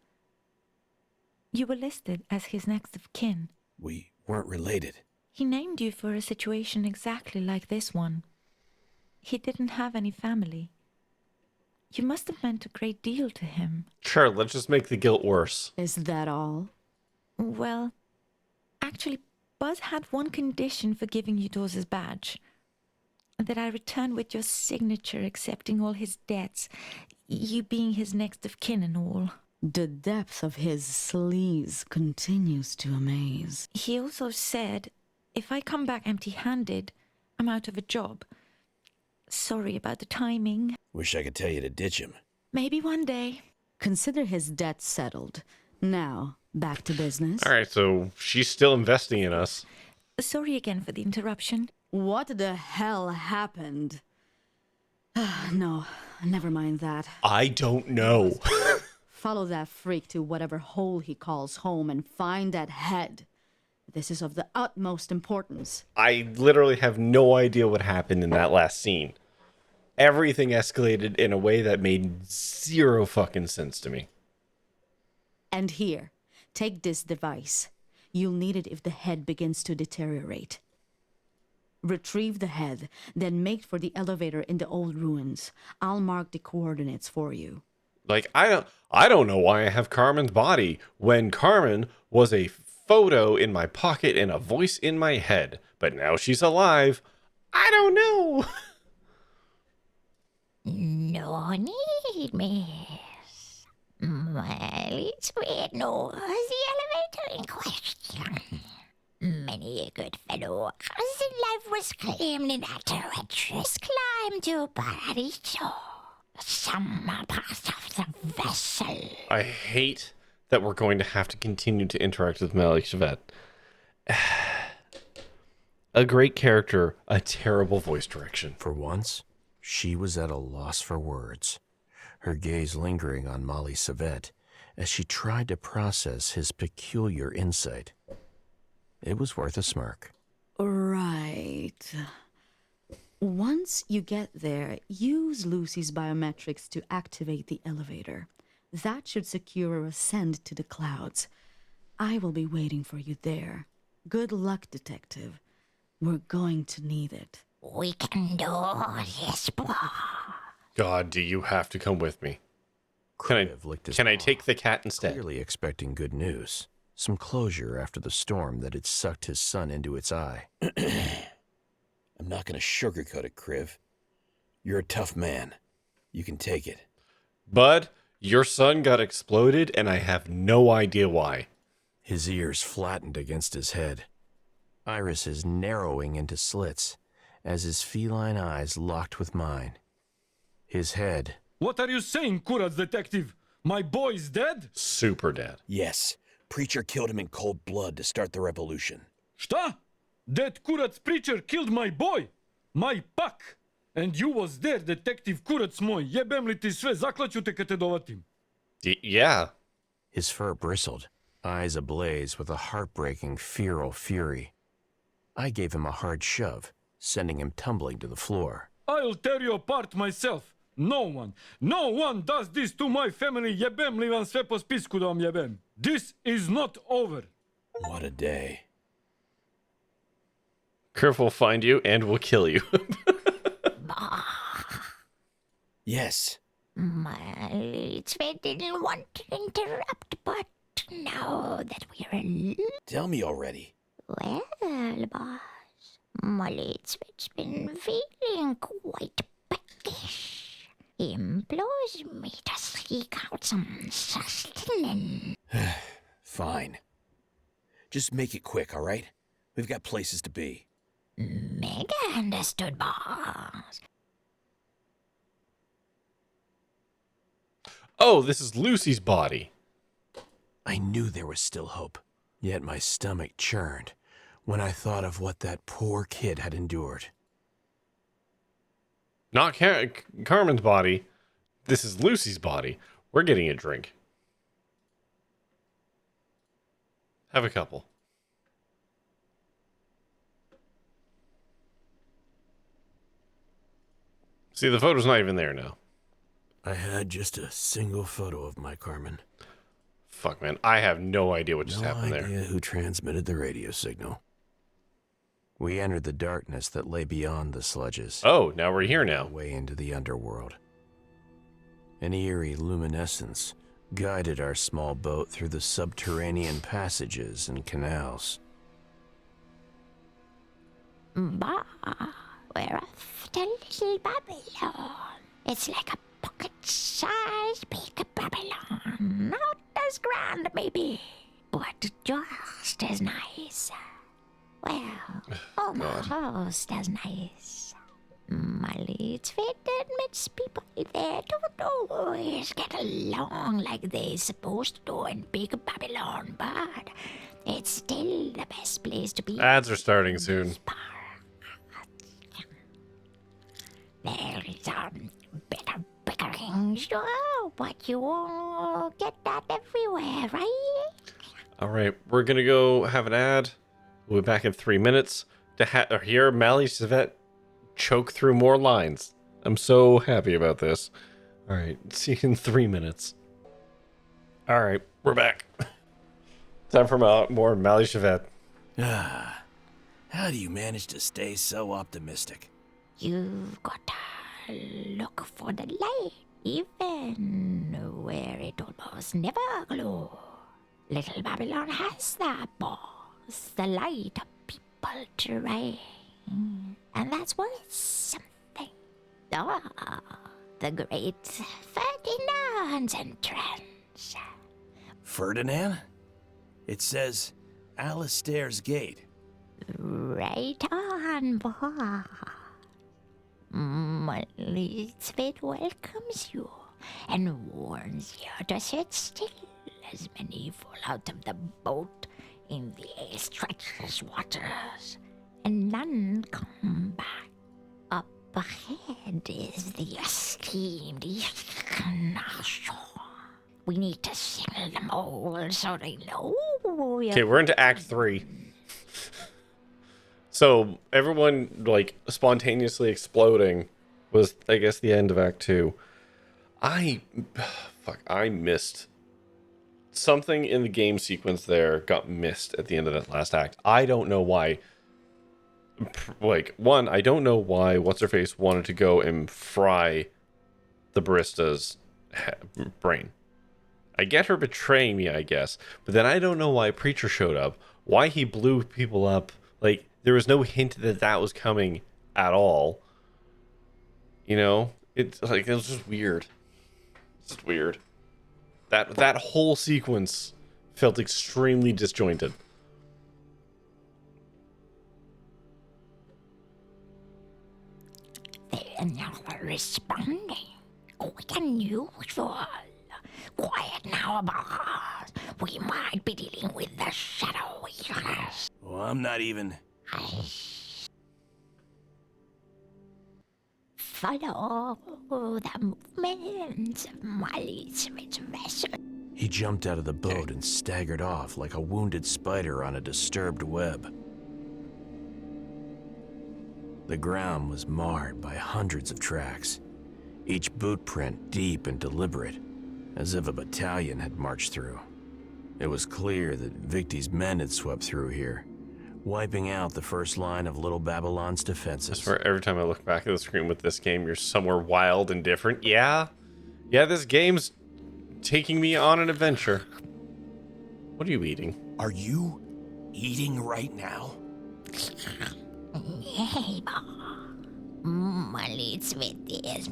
You were listed as his next of kin. We weren't related. He named you for a situation exactly like this one. He didn't have any family. You must have meant a great deal to him. Sure, let's just make the guilt worse. Is that all? Well, actually, Buzz had one condition for giving you Dawes' badge. That I return with your signature accepting all his debts, you being his next of kin and all. The depth of his sleaze continues to amaze. He also said, if I come back empty-handed, I'm out of a job. Sorry about the timing. Wish I could tell you to ditch him. Maybe one day. Consider his debt settled. Now, back to business. All right, so she's still investing in us. Sorry again for the interruption. What the hell happened? No, never mind that. I don't know. Follow that freak to whatever hole he calls home and find that head. This is of the utmost importance. I literally have no idea what happened in that last scene. Everything escalated in a way that made zero fucking sense to me. And here, take this device. You'll need it if the head begins to deteriorate. Retrieve the head, then make for the elevator in the old ruins. I'll mark the coordinates for you. Like, I don't know why I have Carmen's body when Carmen was a photo in my pocket and a voice in my head. But now she's alive. I don't know. No need, miss. Well, it's weird knows the elevator in question. Many a good fellow in life was claimed in that treacherous climb to Paradiso. Some part of the vessel. I hate that we're going to have to continue to interact with Melly Chevette. A great character, a terrible voice direction. For once, she was at a loss for words, her gaze lingering on Molly Savette as she tried to process his peculiar insight. It was worth a smirk. Right. Once you get there, use Lucy's biometrics to activate the elevator. That should secure a ascent to the clouds. I will be waiting for you there. Good luck, Detective. We're going to need it. We can do this, boss. God, do you have to come with me? Can I take the cat instead? Clearly expecting good news. Some closure after the storm that had sucked his son into its eye. I'm not going to sugarcoat it, Kriv. You're a tough man. You can take it. Bud, your son got exploded, and I have no idea why. His ears flattened against his head. Irises narrowing into slits as his feline eyes locked with mine. His head... What are you saying, Kurat's detective? My boy's dead? Super dead. Yes. Preacher killed him in cold blood to start the revolution. Šta? That Kurat's preacher killed my boy, my pak. And you was there, Detective Kurat's moj. Jebem li ti sve, zaklaću te kad te dovatim. Yeah. His fur bristled, eyes ablaze with a heartbreaking feral fury. I gave him a hard shove, sending him tumbling to the floor. I'll tear you apart myself. No one does this to my family. Jebem li vam sve po spisku da vam jebem. This is not over. What a day. Kerf will find you and will kill you. Yes. Litzve didn't want to interrupt, but now that we're alone... Tell me already. Well, boss, Litzve's been feeling quite peckish. He implores me to seek out some sustenance. Fine. Just make it quick, all right? We've got places to be. Mega understood, boss. Oh, this is Lucy's body. I knew there was still hope, yet my stomach churned when I thought of what that poor kid had endured. Not Carmen's body. This is Lucy's body. We're getting a drink. Have a couple. See, the photo's not even there now. I had just a single photo of my Carmen. Fuck, man. I have no idea what just happened there. No idea who transmitted the radio signal. We entered the darkness that lay beyond the sludges. Oh, now we're here now. Way into the underworld. An eerie luminescence guided our small boat through the subterranean passages and canals. Bah, we're off to Little Babylon. It's like a pocket-sized big Babylon. Not as grand, maybe, but just as nice. Well, almost as nice. Litzve admits people there don't always get along like they're supposed to do in big Babylon, but it's still the best place to be. Ads are starting soon. There's better bickering, sure, but you won't get that everywhere, right? All right, we're going to go have an ad. We'll be back in 3 minutes to hear Mally Savette choke through more lines. I'm so happy about this. All right, see you in 3 minutes. All right, we're back. Time for more Mally Savette. How do you manage to stay so optimistic? You've got to look for the light, Even where it almost never glows, Little Babylon has the balls, the light people to reign. And that's worth something. Oh, the great Ferdinand's entrance. Ferdinand? It says Alistair's Gate. Right on, boy. Elizabeth welcomes you and warns you to sit still as many fall out of the boat in the treacherous waters, and none come back. Up ahead is the esteemed Eastern shore. We need to signal them all so they know. Okay, we're into Act 3. So everyone like spontaneously exploding was, I guess, the end of Act 2. I missed something in the game sequence there. Got missed at the end of that last act. I don't know why. Like, one, I don't know why what's-her-face wanted to go and fry the barista's brain. I get her betraying me, I guess, but then I don't know why Preacher showed up, why he blew people up. Like, there was no hint that that was coming at all. You know, it's like, it was just weird. It's just weird. That whole sequence felt extremely disjointed. They're not responding. Quick and usual. Quiet now, boss. We might be dealing with the shadow eaters. Well, I'm not even... Follow the movements of Molly's vessel. He jumped out of the boat and staggered off like a wounded spider on a disturbed web. The ground was marred by hundreds of tracks, each boot print deep and deliberate, as if a battalion had marched through. It was clear that Victi's men had swept through here, wiping out the first line of Little Babylon's defenses. I swear, every time I look back at the screen with this game, you're somewhere wild and different. Yeah, this game's taking me on an adventure. What are you eating? Are you eating right now? Hey, Molly's with this.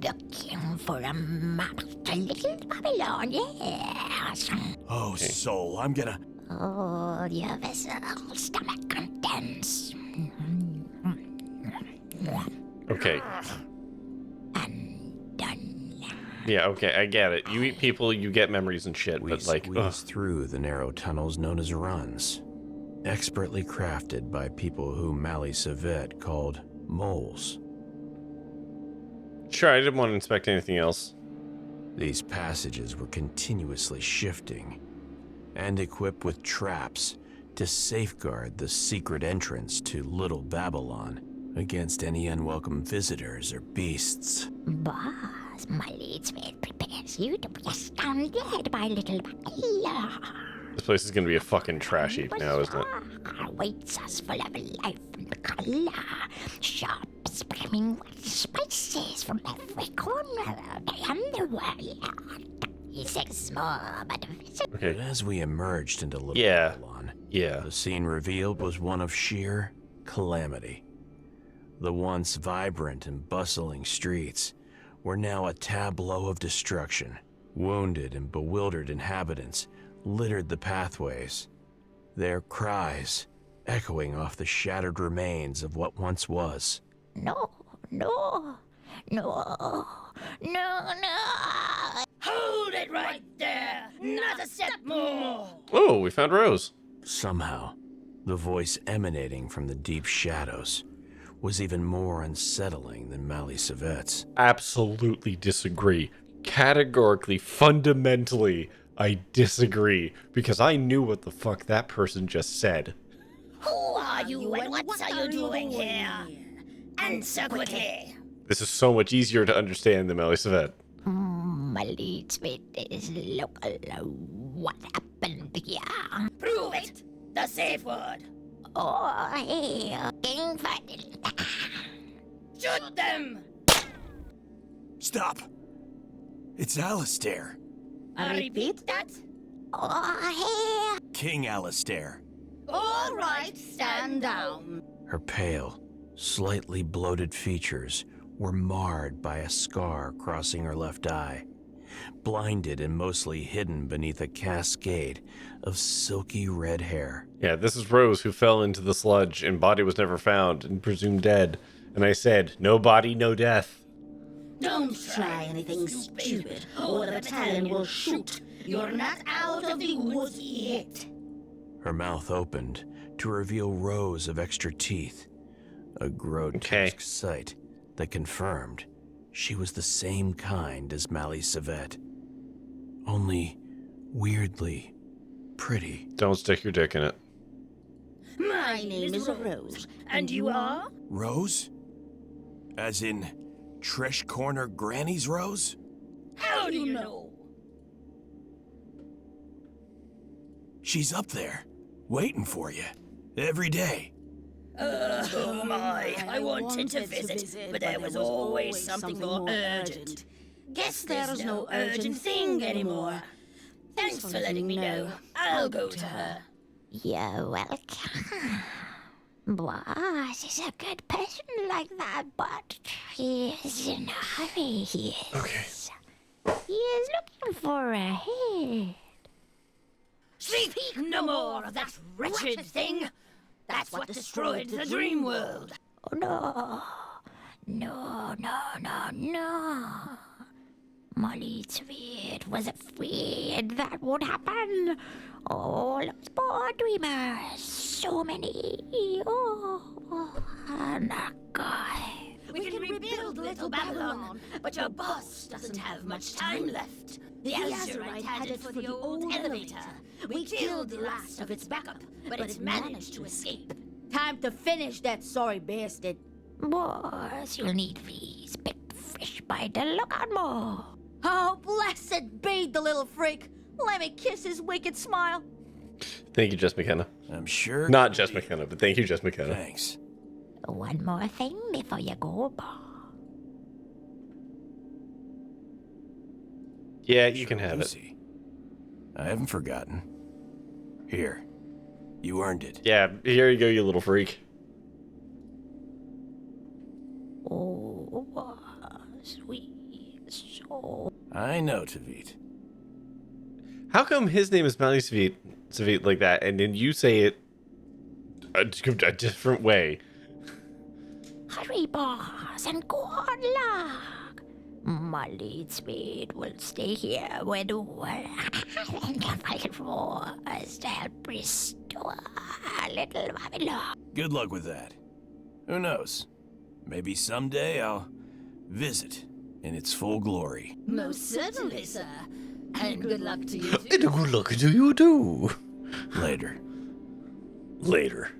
Looking for a map to Little Babylon, yes. Oh, soul, I'm gonna... Oh, your vessel, stomach contents. Okay. Yeah, okay, I get it. You eat people, you get memories and shit, We but like... squeezed through the narrow tunnels known as runs, expertly crafted by people who Mally Savet called moles. Sure, I didn't want to inspect anything else. These passages were continuously shifting and equipped with traps to safeguard the secret entrance to Little Babylon against any unwelcome visitors or beasts. Boss, Molly's prepares you to be astounded by Little Babylon. This place is gonna be a fucking trash heap now, isn't it? Awaits us full of life and color. Shops brimming with spices from every corner of the underworld. He says more, but Okay. But as we emerged into Little Babylon, the scene revealed was one of sheer calamity. The once vibrant and bustling streets were now a tableau of destruction. Wounded and bewildered inhabitants littered the pathways, their cries echoing off the shattered remains of what once was. No. Hold it right there! Not a step more! Oh, we found Rose. Somehow, the voice emanating from the deep shadows was even more unsettling than Mally Savet's. Absolutely disagree. Categorically, fundamentally, I disagree. Because I knew what the fuck that person just said. Who are you and what are you doing here? Answer quickly! This is so much easier to understand than Melly Savet. Molly's is local. What happened here? Prove it! The safe word! Oh, hey, King Ferdinand. Shoot them! Stop! It's Alistair. Repeat that? Oh, here. King Alistair. All right, stand down. Her pale, slightly bloated features were marred by a scar crossing her left eye, blinded and mostly hidden beneath a cascade of silky red hair. Yeah, this is Rose, who fell into the sludge and body was never found and presumed dead. And I said, no body, no death. Don't try anything stupid, or the battalion will shoot. You're not out of the woods yet. Her mouth opened to reveal rows of extra teeth, a grotesque sight that confirmed she was the same kind as Mally Savette, only weirdly pretty. Don't stick your dick in it. My name is Rose, and you are? Rose? As in Trish Corner Granny's Rose? How do you know? She's up there, waiting for you, every day. Oh my, I wanted to visit, but there was always something more urgent. Guess there's no urgent thing anymore. Thanks for letting me know. I'll go to her. You're welcome. Boss is a good person like that, but he is in a hurry. He is. Okay. He is looking for a head. Speak no more of that wretched thing. That's what destroyed the dream world. Oh, no. No, no, no, no. Molly Tweed was afraid that would happen. All those poor dreamers. So many. Oh, Anna, God. We can rebuild Little Babylon, but your boss doesn't have much time left. The Azurite had it for the old elevator. We killed the last of its backup, but it managed to escape. Time to finish that sorry bastard. Boss, you'll need these big fish by the lookout more. Oh, blessed be the little freak. Let me kiss his wicked smile. Thank you, Jess McKenna. I'm sure. Not Jess McKenna, but thank you, Jess McKenna. Thanks. One more thing before you go, boss. Yeah, you can have it. I haven't forgotten. Here. You earned it. Yeah, here you go, you little freak. Oh, sweet soul. I know, Tavit. How come his name is Mally Savit like that, and then you say it a different way? Hurry, boss, and good luck. Molly Tweed will stay here with Rose to help restore Little Babylon. Good luck with that. Who knows? Maybe someday I'll visit in its full glory. Most certainly, sir. And good luck to you, too. And good luck to you, too. Later. Later.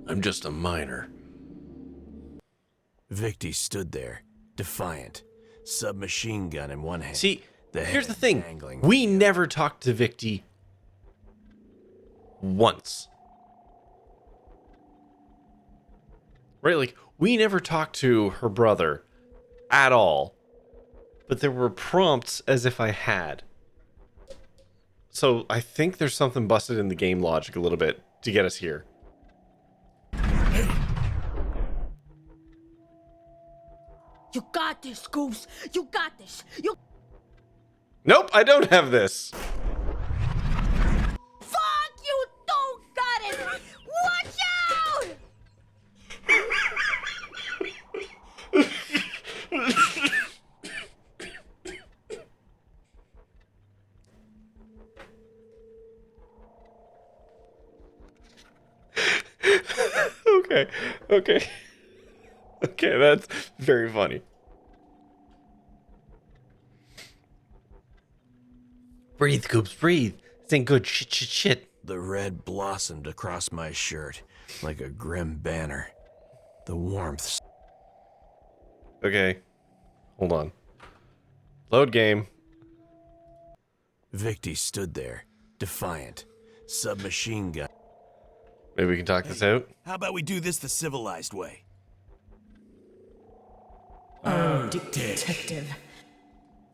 I'm just a miner. Victy stood there, defiant, submachine gun in one hand. See, here's the head thing. dangling. We never talked to Victy once. Right? Like, we never talked to her brother at all. But there were prompts as if I had. So I think there's something busted in the game logic a little bit to get us here. You got this, Goose. You got this. You. Nope, I don't have this. Fuck, you don't got it. Watch out! Okay. Okay, that's very funny. Breathe, Goops, breathe. This ain't good. Shit. The red blossomed across my shirt like a grim banner. The warmth. Okay. Hold on. Load game. Victy stood there, defiant, submachine gun. Maybe we can talk this out. How about we do this the civilized way? Oh, detective.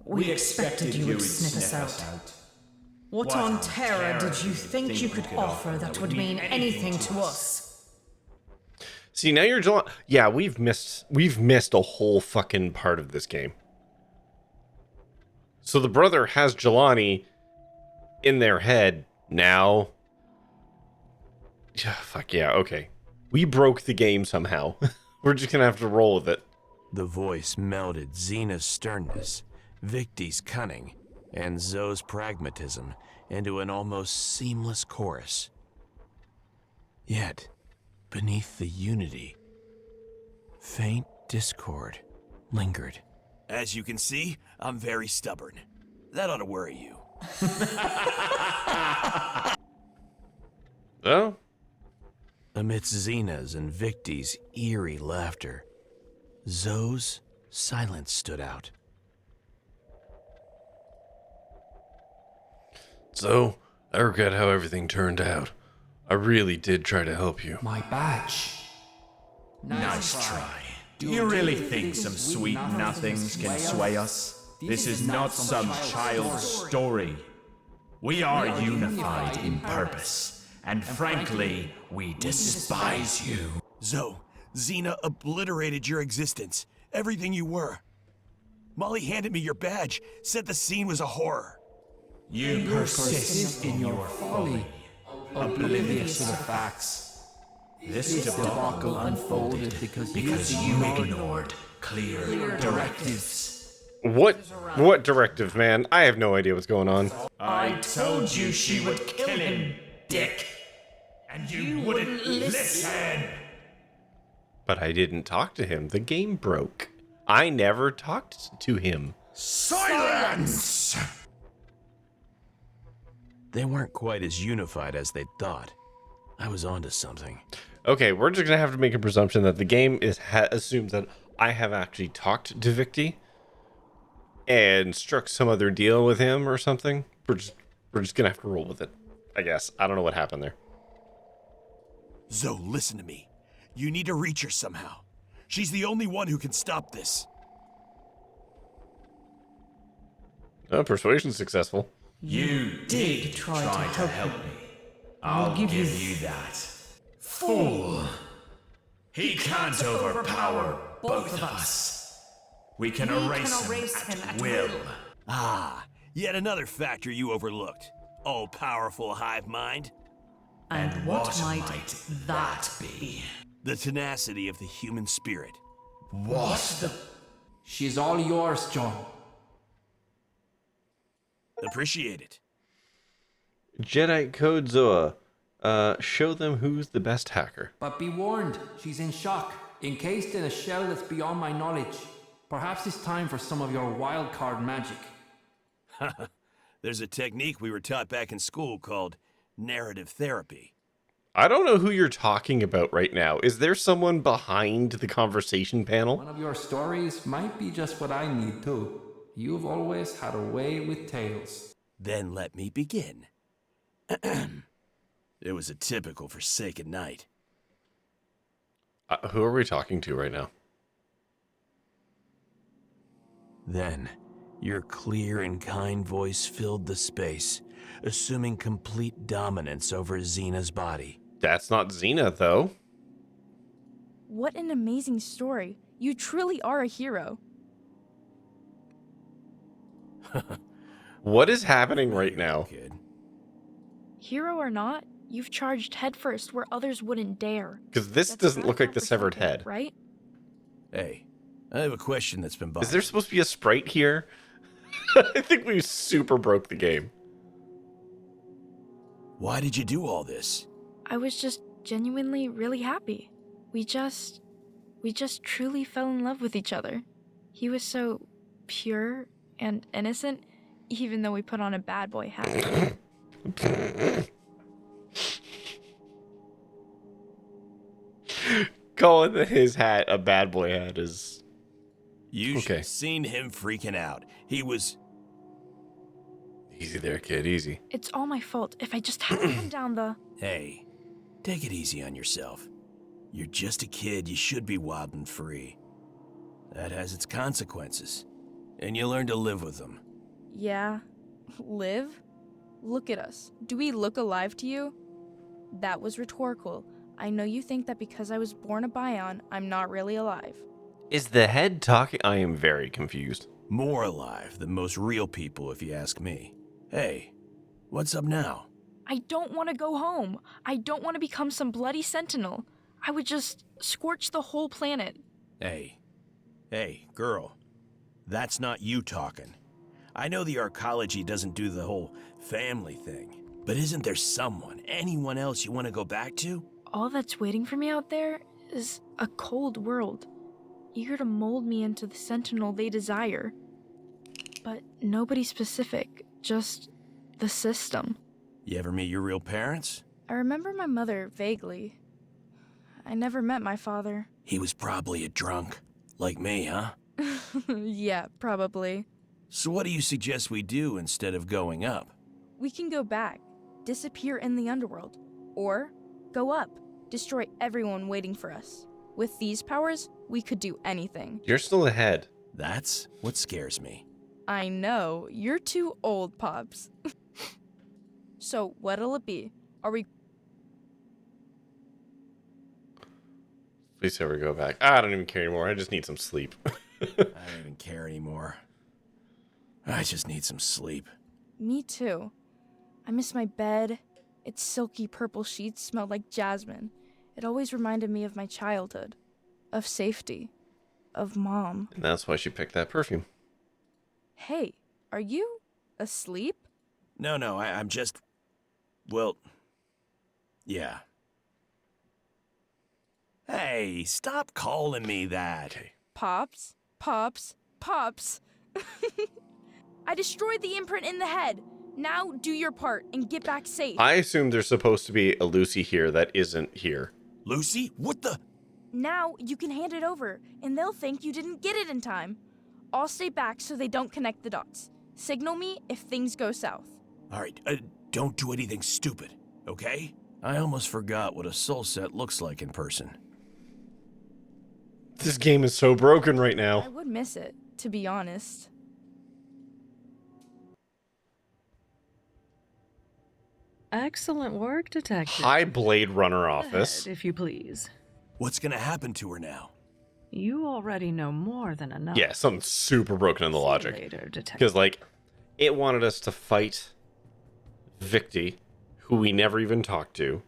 We expected you would sniff us out. What on terror did you think you could offer that would mean anything to us? See, now you're Jelani. Yeah, we've missed a whole fucking part of this game. So the brother has Jelani in their head now. Fuck yeah, okay. We broke the game somehow. We're just gonna have to roll with it. The voice melded Xena's sternness, Victi's cunning, and Zoe's pragmatism into an almost seamless chorus. Yet, beneath the unity, faint discord lingered. As you can see, I'm very stubborn. That ought to worry you. Oh? Amidst Xena's and Victi's eerie laughter, Zoe's silence stood out. So, I regret how everything turned out. I really did try to help you. My badge. Nice try. Do you really think some sweet nothings can sway us? This is not some child's story. We are unified in purpose, and frankly, we despise you. Zoe, Xena obliterated your existence, everything you were. Molly handed me your badge, said the scene was a horror. You persist in your folly, oblivious to the facts. This debacle unfolded because you ignored clear directives. What directive, man? I have no idea what's going on. I told you she would kill him, dick. And you wouldn't listen. But I didn't talk to him. The game broke. I never talked to him. Silence! They weren't quite as unified as they'd thought. I was onto something. Okay, we're just gonna have to make a presumption that the game assumes that I have actually talked to Victi and struck some other deal with him or something. We're just gonna have to roll with it, I guess. I don't know what happened there. Zoe, listen to me. You need to reach her somehow. She's the only one who can stop this. Oh, persuasion successful. You did try to help me. I'll give you that. Fool! He can't overpower both of us. We can erase him at will. Ah, yet another factor you overlooked. All-powerful hive mind. And what might that be? The tenacity of the human spirit. What the... She's all yours, John. Appreciate it. Jedi Code Zoa. Show them who's the best hacker. But be warned, she's in shock, encased in a shell that's beyond my knowledge. Perhaps it's time for some of your wild card magic. There's a technique we were taught back in school called narrative therapy. I don't know who you're talking about right now. Is there someone behind the conversation panel? One of your stories might be just what I need too. You've always had a way with tales. Then let me begin. It was a typical forsaken night. Who are we talking to right now? Then, your clear and kind voice filled the space, assuming complete dominance over Xena's body. That's not Xena, though. What an amazing story. You truly are a hero. What is happening right now? Hero or not, you've charged headfirst where others wouldn't dare. Because this doesn't look like the severed head. Right? Hey, I have a question that's been bothering me. Is there supposed to be a sprite here? I think we super broke the game. Why did you do all this? I was just genuinely really happy. We just truly fell in love with each other. He was so pure and innocent, even though we put on a bad boy hat. Calling his hat a bad boy hat is... You should have seen him freaking out. He was... Easy there, kid, easy. It's all my fault. If I just hadn't come down the... Hey, take it easy on yourself. You're just a kid. You should be wild and free. That has its consequences, and you learn to live with them. Yeah. Live? Look at us. Do we look alive to you? That was rhetorical. I know you think that because I was born a Bion, I'm not really alive. Is the head talking? I am very confused. More alive than most real people, if you ask me. Hey, what's up now? I don't want to go home. I don't want to become some bloody sentinel. I would just scorch the whole planet. Hey, girl. That's not you talking. I know the arcology doesn't do the whole family thing, but isn't there someone, anyone else you want to go back to? All that's waiting for me out there is a cold world, eager to mold me into the sentinel they desire. But nobody specific, just the system. You ever meet your real parents? I remember my mother vaguely. I never met my father. He was probably a drunk. Like me, huh? Yeah, probably. So what do you suggest we do instead of going up? We can go back, disappear in the underworld, or go up, destroy everyone waiting for us. With these powers, we could do anything. You're still ahead. That's what scares me. I know, you're too old, Pops. So, what'll it be? Are we... Please say we go back. I don't even care anymore. I just need some sleep. I don't even care anymore. I just need some sleep. Me too. I miss my bed. Its silky purple sheets smelled like jasmine. It always reminded me of my childhood. Of safety. Of Mom. And that's why she picked that perfume. Hey, are you asleep? No, I'm just... Well... Yeah. Hey, stop calling me that. Pops. I destroyed the imprint in the head. Now do your part and get back safe. I assume there's supposed to be a Lucy here that isn't here. Lucy? What the? Now you can hand it over, and they'll think you didn't get it in time. I'll stay back so they don't connect the dots. Signal me if things go south. All right, don't do anything stupid, okay? I almost forgot what a soul set looks like in person. This game is so broken right now. I would miss it, to be honest. Excellent work, Detective. Hi, Blade Runner office. If you please. What's gonna happen to her now? You already know more than enough. Yeah, something super broken in the logic. Later, Detective. Because, like, it wanted us to fight Victi, who we never even talked to.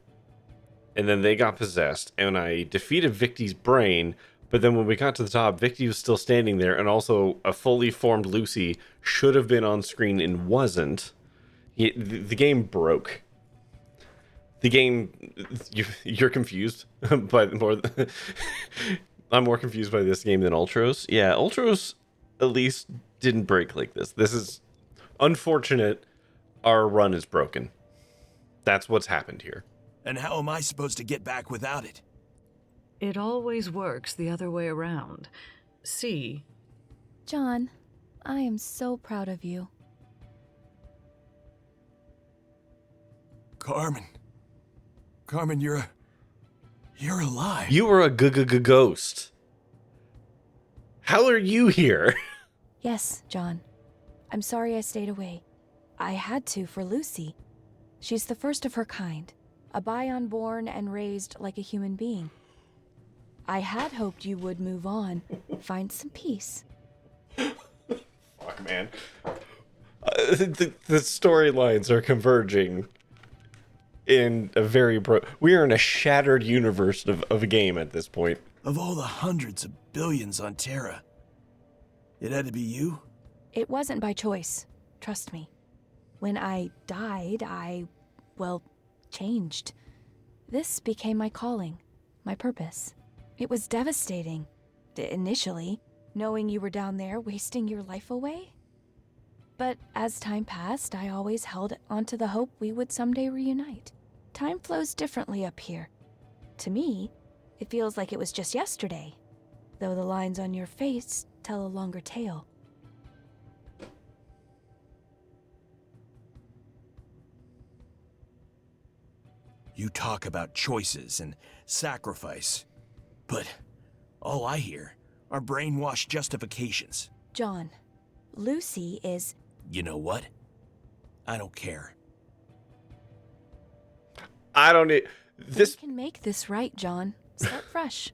And then they got possessed, and I defeated Victi's brain. But then when we got to the top, Victi was still standing there, and also a fully formed Lucy should have been on screen and wasn't. The game broke. The game, you're confused, but I'm more confused by this game than Ultros. Yeah, Ultros at least didn't break like this. This is unfortunate. Our run is broken. That's what's happened here. And how am I supposed to get back without it? It always works the other way around. See? John, I am so proud of you. Carmen, you're alive. You were a ghost. How are you here? Yes, John. I'm sorry I stayed away. I had to for Lucy. She's the first of her kind, a Bion born and raised like a human being. I had hoped you would move on, find some peace. Fuck, man. The storylines are converging in a very we are in a shattered universe of a game at this point. Of all the hundreds of billions on Terra, it had to be you? It wasn't by choice, trust me. When I died, I changed. This became my calling, my purpose. It was devastating, initially, knowing you were down there wasting your life away. But as time passed, I always held onto the hope we would someday reunite. Time flows differently up here. To me, it feels like it was just yesterday, though the lines on your face tell a longer tale. You talk about choices and sacrifice, but all I hear Our brainwashed justifications. John, Lucy is... You know what? I don't care. I don't need... This... We can make this right, John. Start fresh.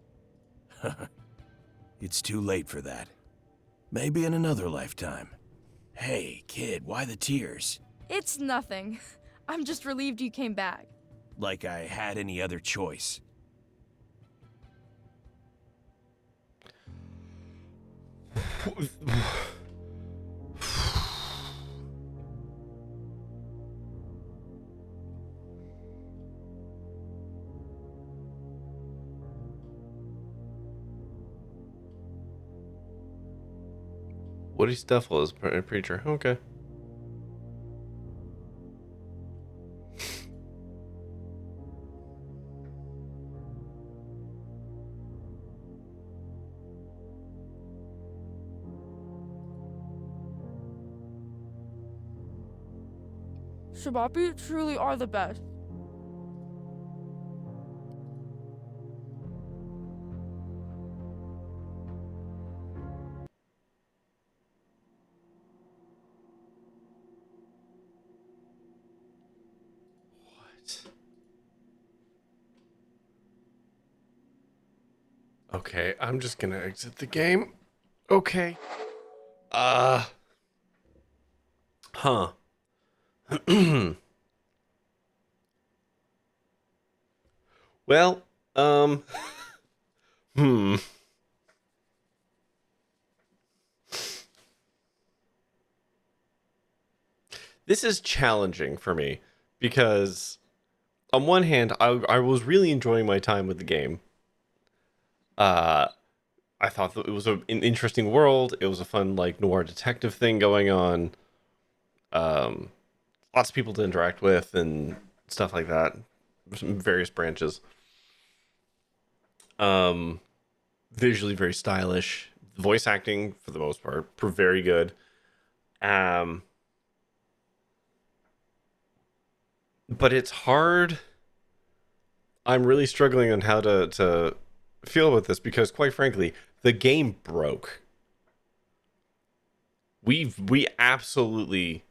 It's too late for that. Maybe in another lifetime. Hey, kid, why the tears? It's nothing. I'm just relieved you came back. Like I had any other choice. Woody Steffel is a preacher. Okay. Shabapi truly are the best. Okay, I'm just gonna exit the game. Okay. Huh. Well, This is challenging for me because on one hand, I was really enjoying my time with the game. I thought that it was an interesting world. It was a fun, like, noir detective thing going on. Lots of people to interact with and stuff like that. Various branches. Visually very stylish. Voice acting, for the most part, very good. But it's hard. I'm really struggling on how to feel about this because, quite frankly, the game broke. We absolutely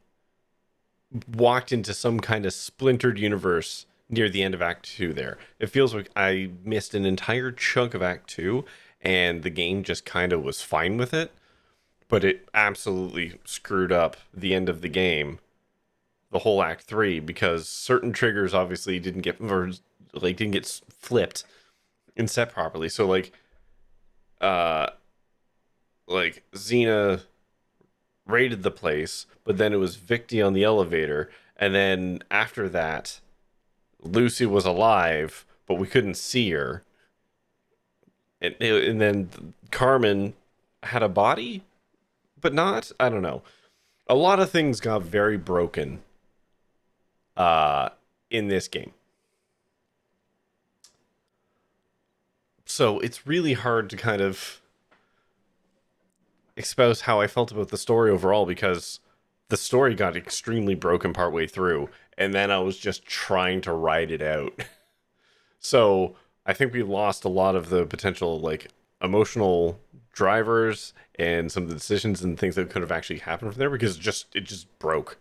walked into some kind of splintered universe near the end of Act 2 there. It feels like I missed an entire chunk of Act 2, and the game just kind of was fine with it, but it absolutely screwed up the end of the game, the whole Act 3, because certain triggers obviously didn't get flipped and set properly. So like Xena raided the place, but then it was Victi on the elevator, and then after that Lucy was alive, but we couldn't see her, and then Carmen had a body but not, I don't know, a lot of things got very broken in this game. So it's really hard to kind of expose how I felt about the story overall, because the story got extremely broken partway through, and then I was just trying to ride it out. So I think we lost a lot of the potential, like, emotional drivers and some of the decisions and things that could have actually happened from there, because it just broke.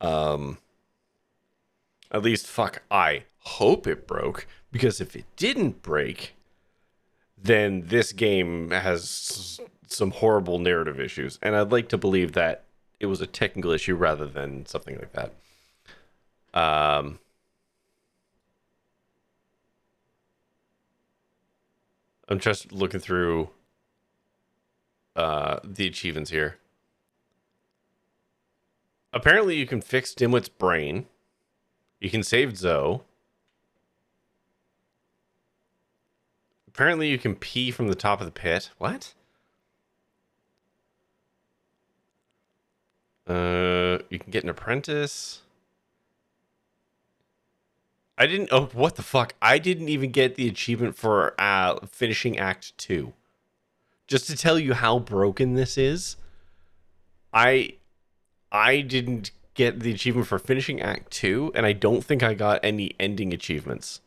At least, I hope it broke, because if it didn't break, then this game has some horrible narrative issues, and I'd like to believe that it was a technical issue rather than something like that. I'm just looking through the achievements here. Apparently you can fix Dimwit's brain. You can save Zoe. Apparently you can pee from the top of the pit. What? You can get an apprentice. Oh, what the fuck? I didn't even get the achievement for finishing Act 2. Just to tell you how broken this is, I didn't get the achievement for finishing Act 2, and I don't think I got any ending achievements.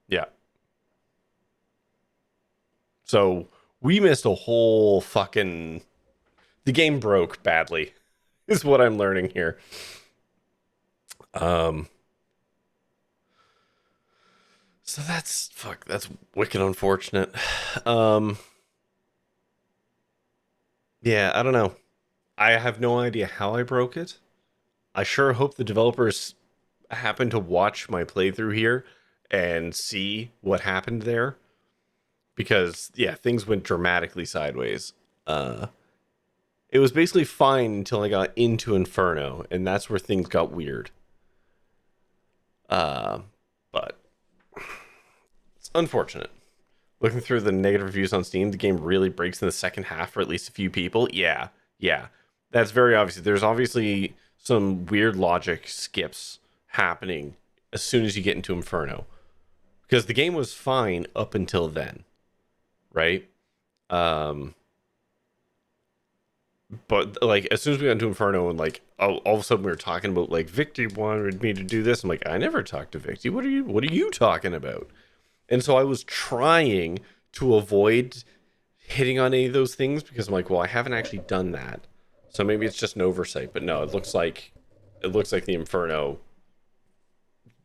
Yeah, So we missed a whole fucking... The game broke badly, is what I'm learning here. So that's wicked unfortunate. Yeah, I don't know. I have no idea how I broke it. I sure hope the developers happen to watch my playthrough here and see what happened there. Because, yeah, things went dramatically sideways. It was basically fine until I got into Inferno, and that's where things got weird. But it's unfortunate. Looking through the negative reviews on Steam, the game really breaks in the second half for at least a few people. Yeah. That's very obvious. There's obviously some weird logic skips happening as soon as you get into Inferno. Because the game was fine up until then. Right? But like as soon as we got into Inferno and like all of a sudden we were talking about like Victor wanted me to do this. I'm like, I never talked to Victor. What are you talking about? And so I was trying to avoid hitting on any of those things because I'm like, well, I haven't actually done that. So maybe it's just an oversight. But no, it looks like the Inferno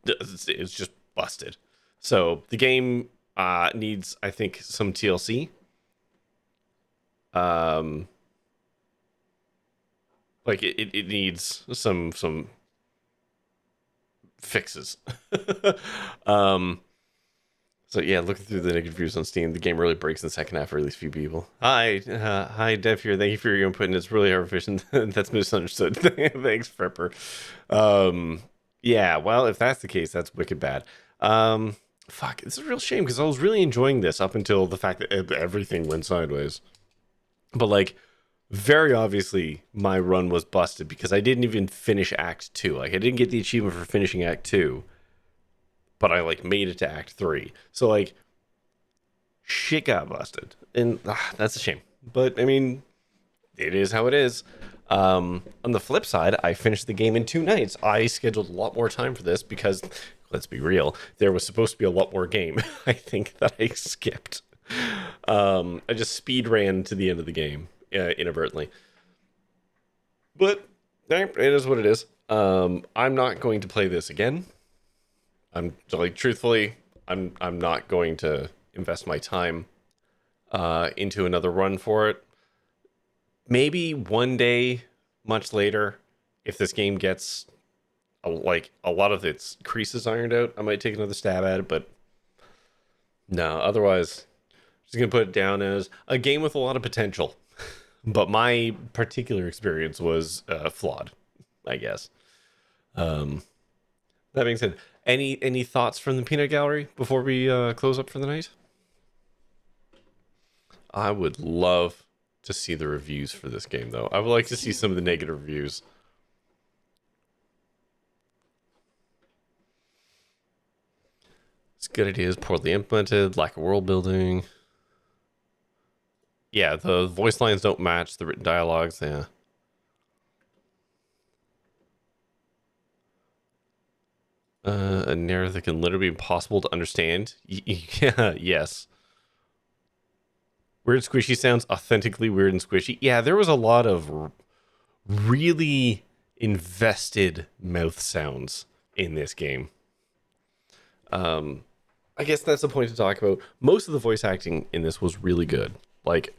is just busted. So the game needs, I think, some TLC. Like it needs some fixes. So yeah, looking through the negative reviews on Steam, the game really breaks in the second half for at least a few people. Hi, Dev here. Thank you for your input, and it's really efficient. That's misunderstood. Thanks, Fripper. Yeah, well, if that's the case, that's wicked bad. Fuck, it's a real shame because I was really enjoying this up until the fact that everything went sideways. But like, very obviously, my run was busted because I didn't even finish Act 2. Like, I didn't get the achievement for finishing Act 2. But I like made it to Act 3. So like shit got busted. And that's a shame. But I mean, it is how it is. On the flip side, I finished the game in 2 nights. I scheduled a lot more time for this because, let's be real, there was supposed to be a lot more game. I think that I skipped. I just speed ran to the end of the game inadvertently. But it is what it is. I'm not going to play this again. I'm like, truthfully, I'm not going to invest my time into another run for it. Maybe one day, much later, if this game gets a lot of its creases ironed out, I might take another stab at it. But no, otherwise, just gonna put it down as a game with a lot of potential. But my particular experience was flawed, I guess. That being said, any thoughts from the peanut gallery before we close up for the night? I would love to see the reviews for this game, though. I would like to see some of the negative reviews. It's good ideas, poorly implemented, lack of world building. Yeah, the voice lines don't match the written dialogues. Yeah. A narrative that can literally be impossible to understand. Yeah, yes. Weird squishy sounds authentically weird and squishy. Yeah, there was a lot of really invested mouth sounds in this game. I guess that's the point to talk about. Most of the voice acting in this was really good. Like,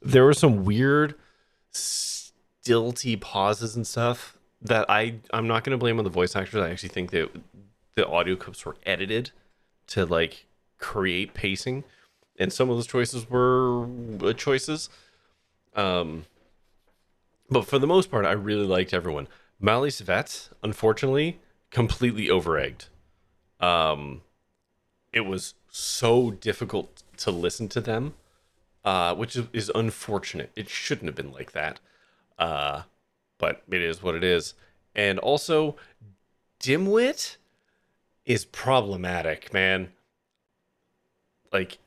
there were some weird stilty pauses and stuff that I'm not going to blame on the voice actors. I actually think that the audio clips were edited to like create pacing, and some of those choices were choices. But for the most part, I really liked everyone. Mali Svet, unfortunately, completely overegged. It was so difficult to listen to them, which is unfortunate. It shouldn't have been like that. But it is what it is. And also, Dimwit is problematic, man. Like,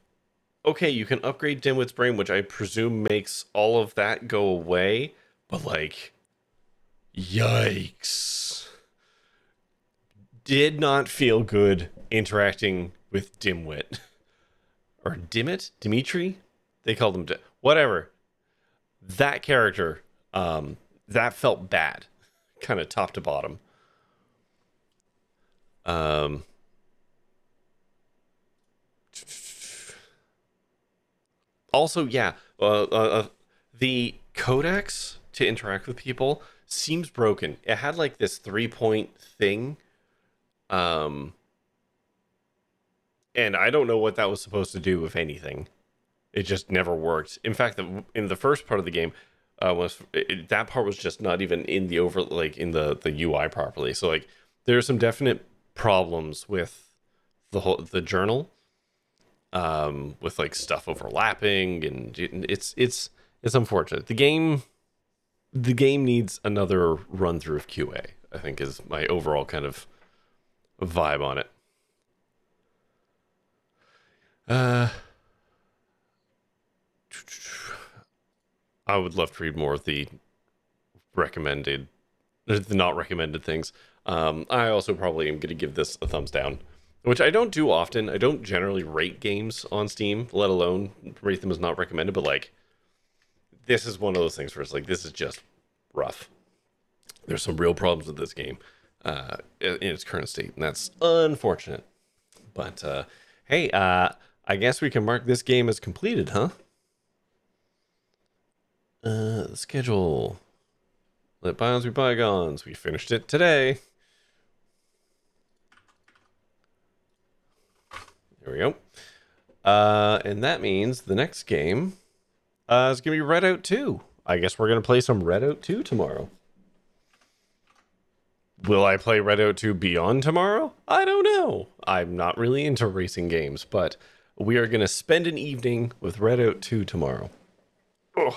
okay, you can upgrade Dimwit's brain, which I presume makes all of that go away. But, like, yikes. Did not feel good interacting with Dimwit. or Dimitri, they called him whatever. That character, that felt bad, kind of top to bottom. Also, yeah, the codex to interact with people seems broken. It had like this 3-point thing, and I don't know what that was supposed to do, if anything. It just never worked. In fact, in the first part of the game, that part was just not even in the in the UI properly. So like, there's some definite problems with the journal, with like stuff overlapping, and it's unfortunate. The game needs another run through of QA, I think, is my overall kind of vibe on it. I would love to read more of the not recommended things. I also probably am going to give this a thumbs down, which I don't do often. I don't generally rate games on Steam, let alone rate them as not recommended, but like, this is one of those things where it's like, this is just rough. There's some real problems with this game in its current state, and that's unfortunate. But hey, I guess we can mark this game as completed, huh? The schedule. Let Bions be Bygones. We finished it today. There we go. And that means the next game is going to be Redout 2. I guess we're going to play some Redout 2 tomorrow. Will I play Redout 2 Beyond tomorrow? I don't know. I'm not really into racing games, but we are going to spend an evening with Redout 2 tomorrow. Ugh.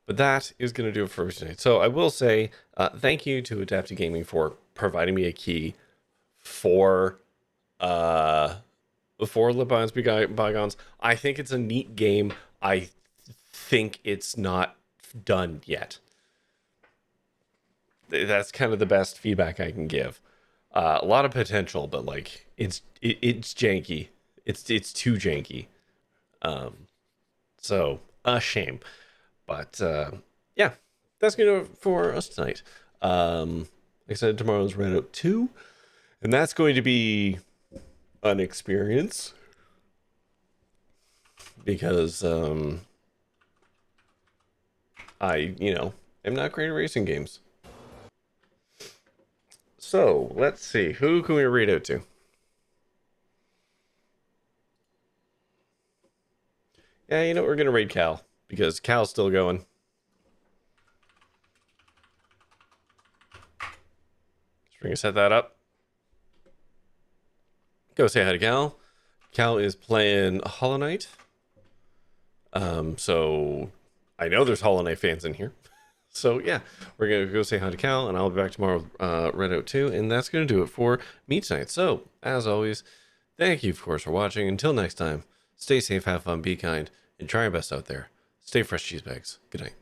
But that is going to do it for tonight. So I will say thank you to Adaptive Gaming for providing me a key for Let Bions be Bygones. I think it's a neat game. I think it's not done yet. That's kind of the best feedback I can give. A lot of potential, but like it's janky. It's too janky. So a shame. But yeah, that's gonna do it for us tonight. Like I said, tomorrow's Redout 2, and that's going to be an experience because I am not great at racing games. So let's see, who can we read out to? Yeah, we're gonna raid Cal because Cal's still going. We're gonna set that up. Go say hi to Cal. Cal is playing Hollow Knight. So I know there's Hollow Knight fans in here. So yeah, we're gonna go say hi to Cal, and I'll be back tomorrow with Redout 2, and that's gonna do it for me tonight. So as always, thank you of course for watching. Until next time, stay safe, have fun, be kind, and try your best out there. Stay fresh, cheese bags. Good night.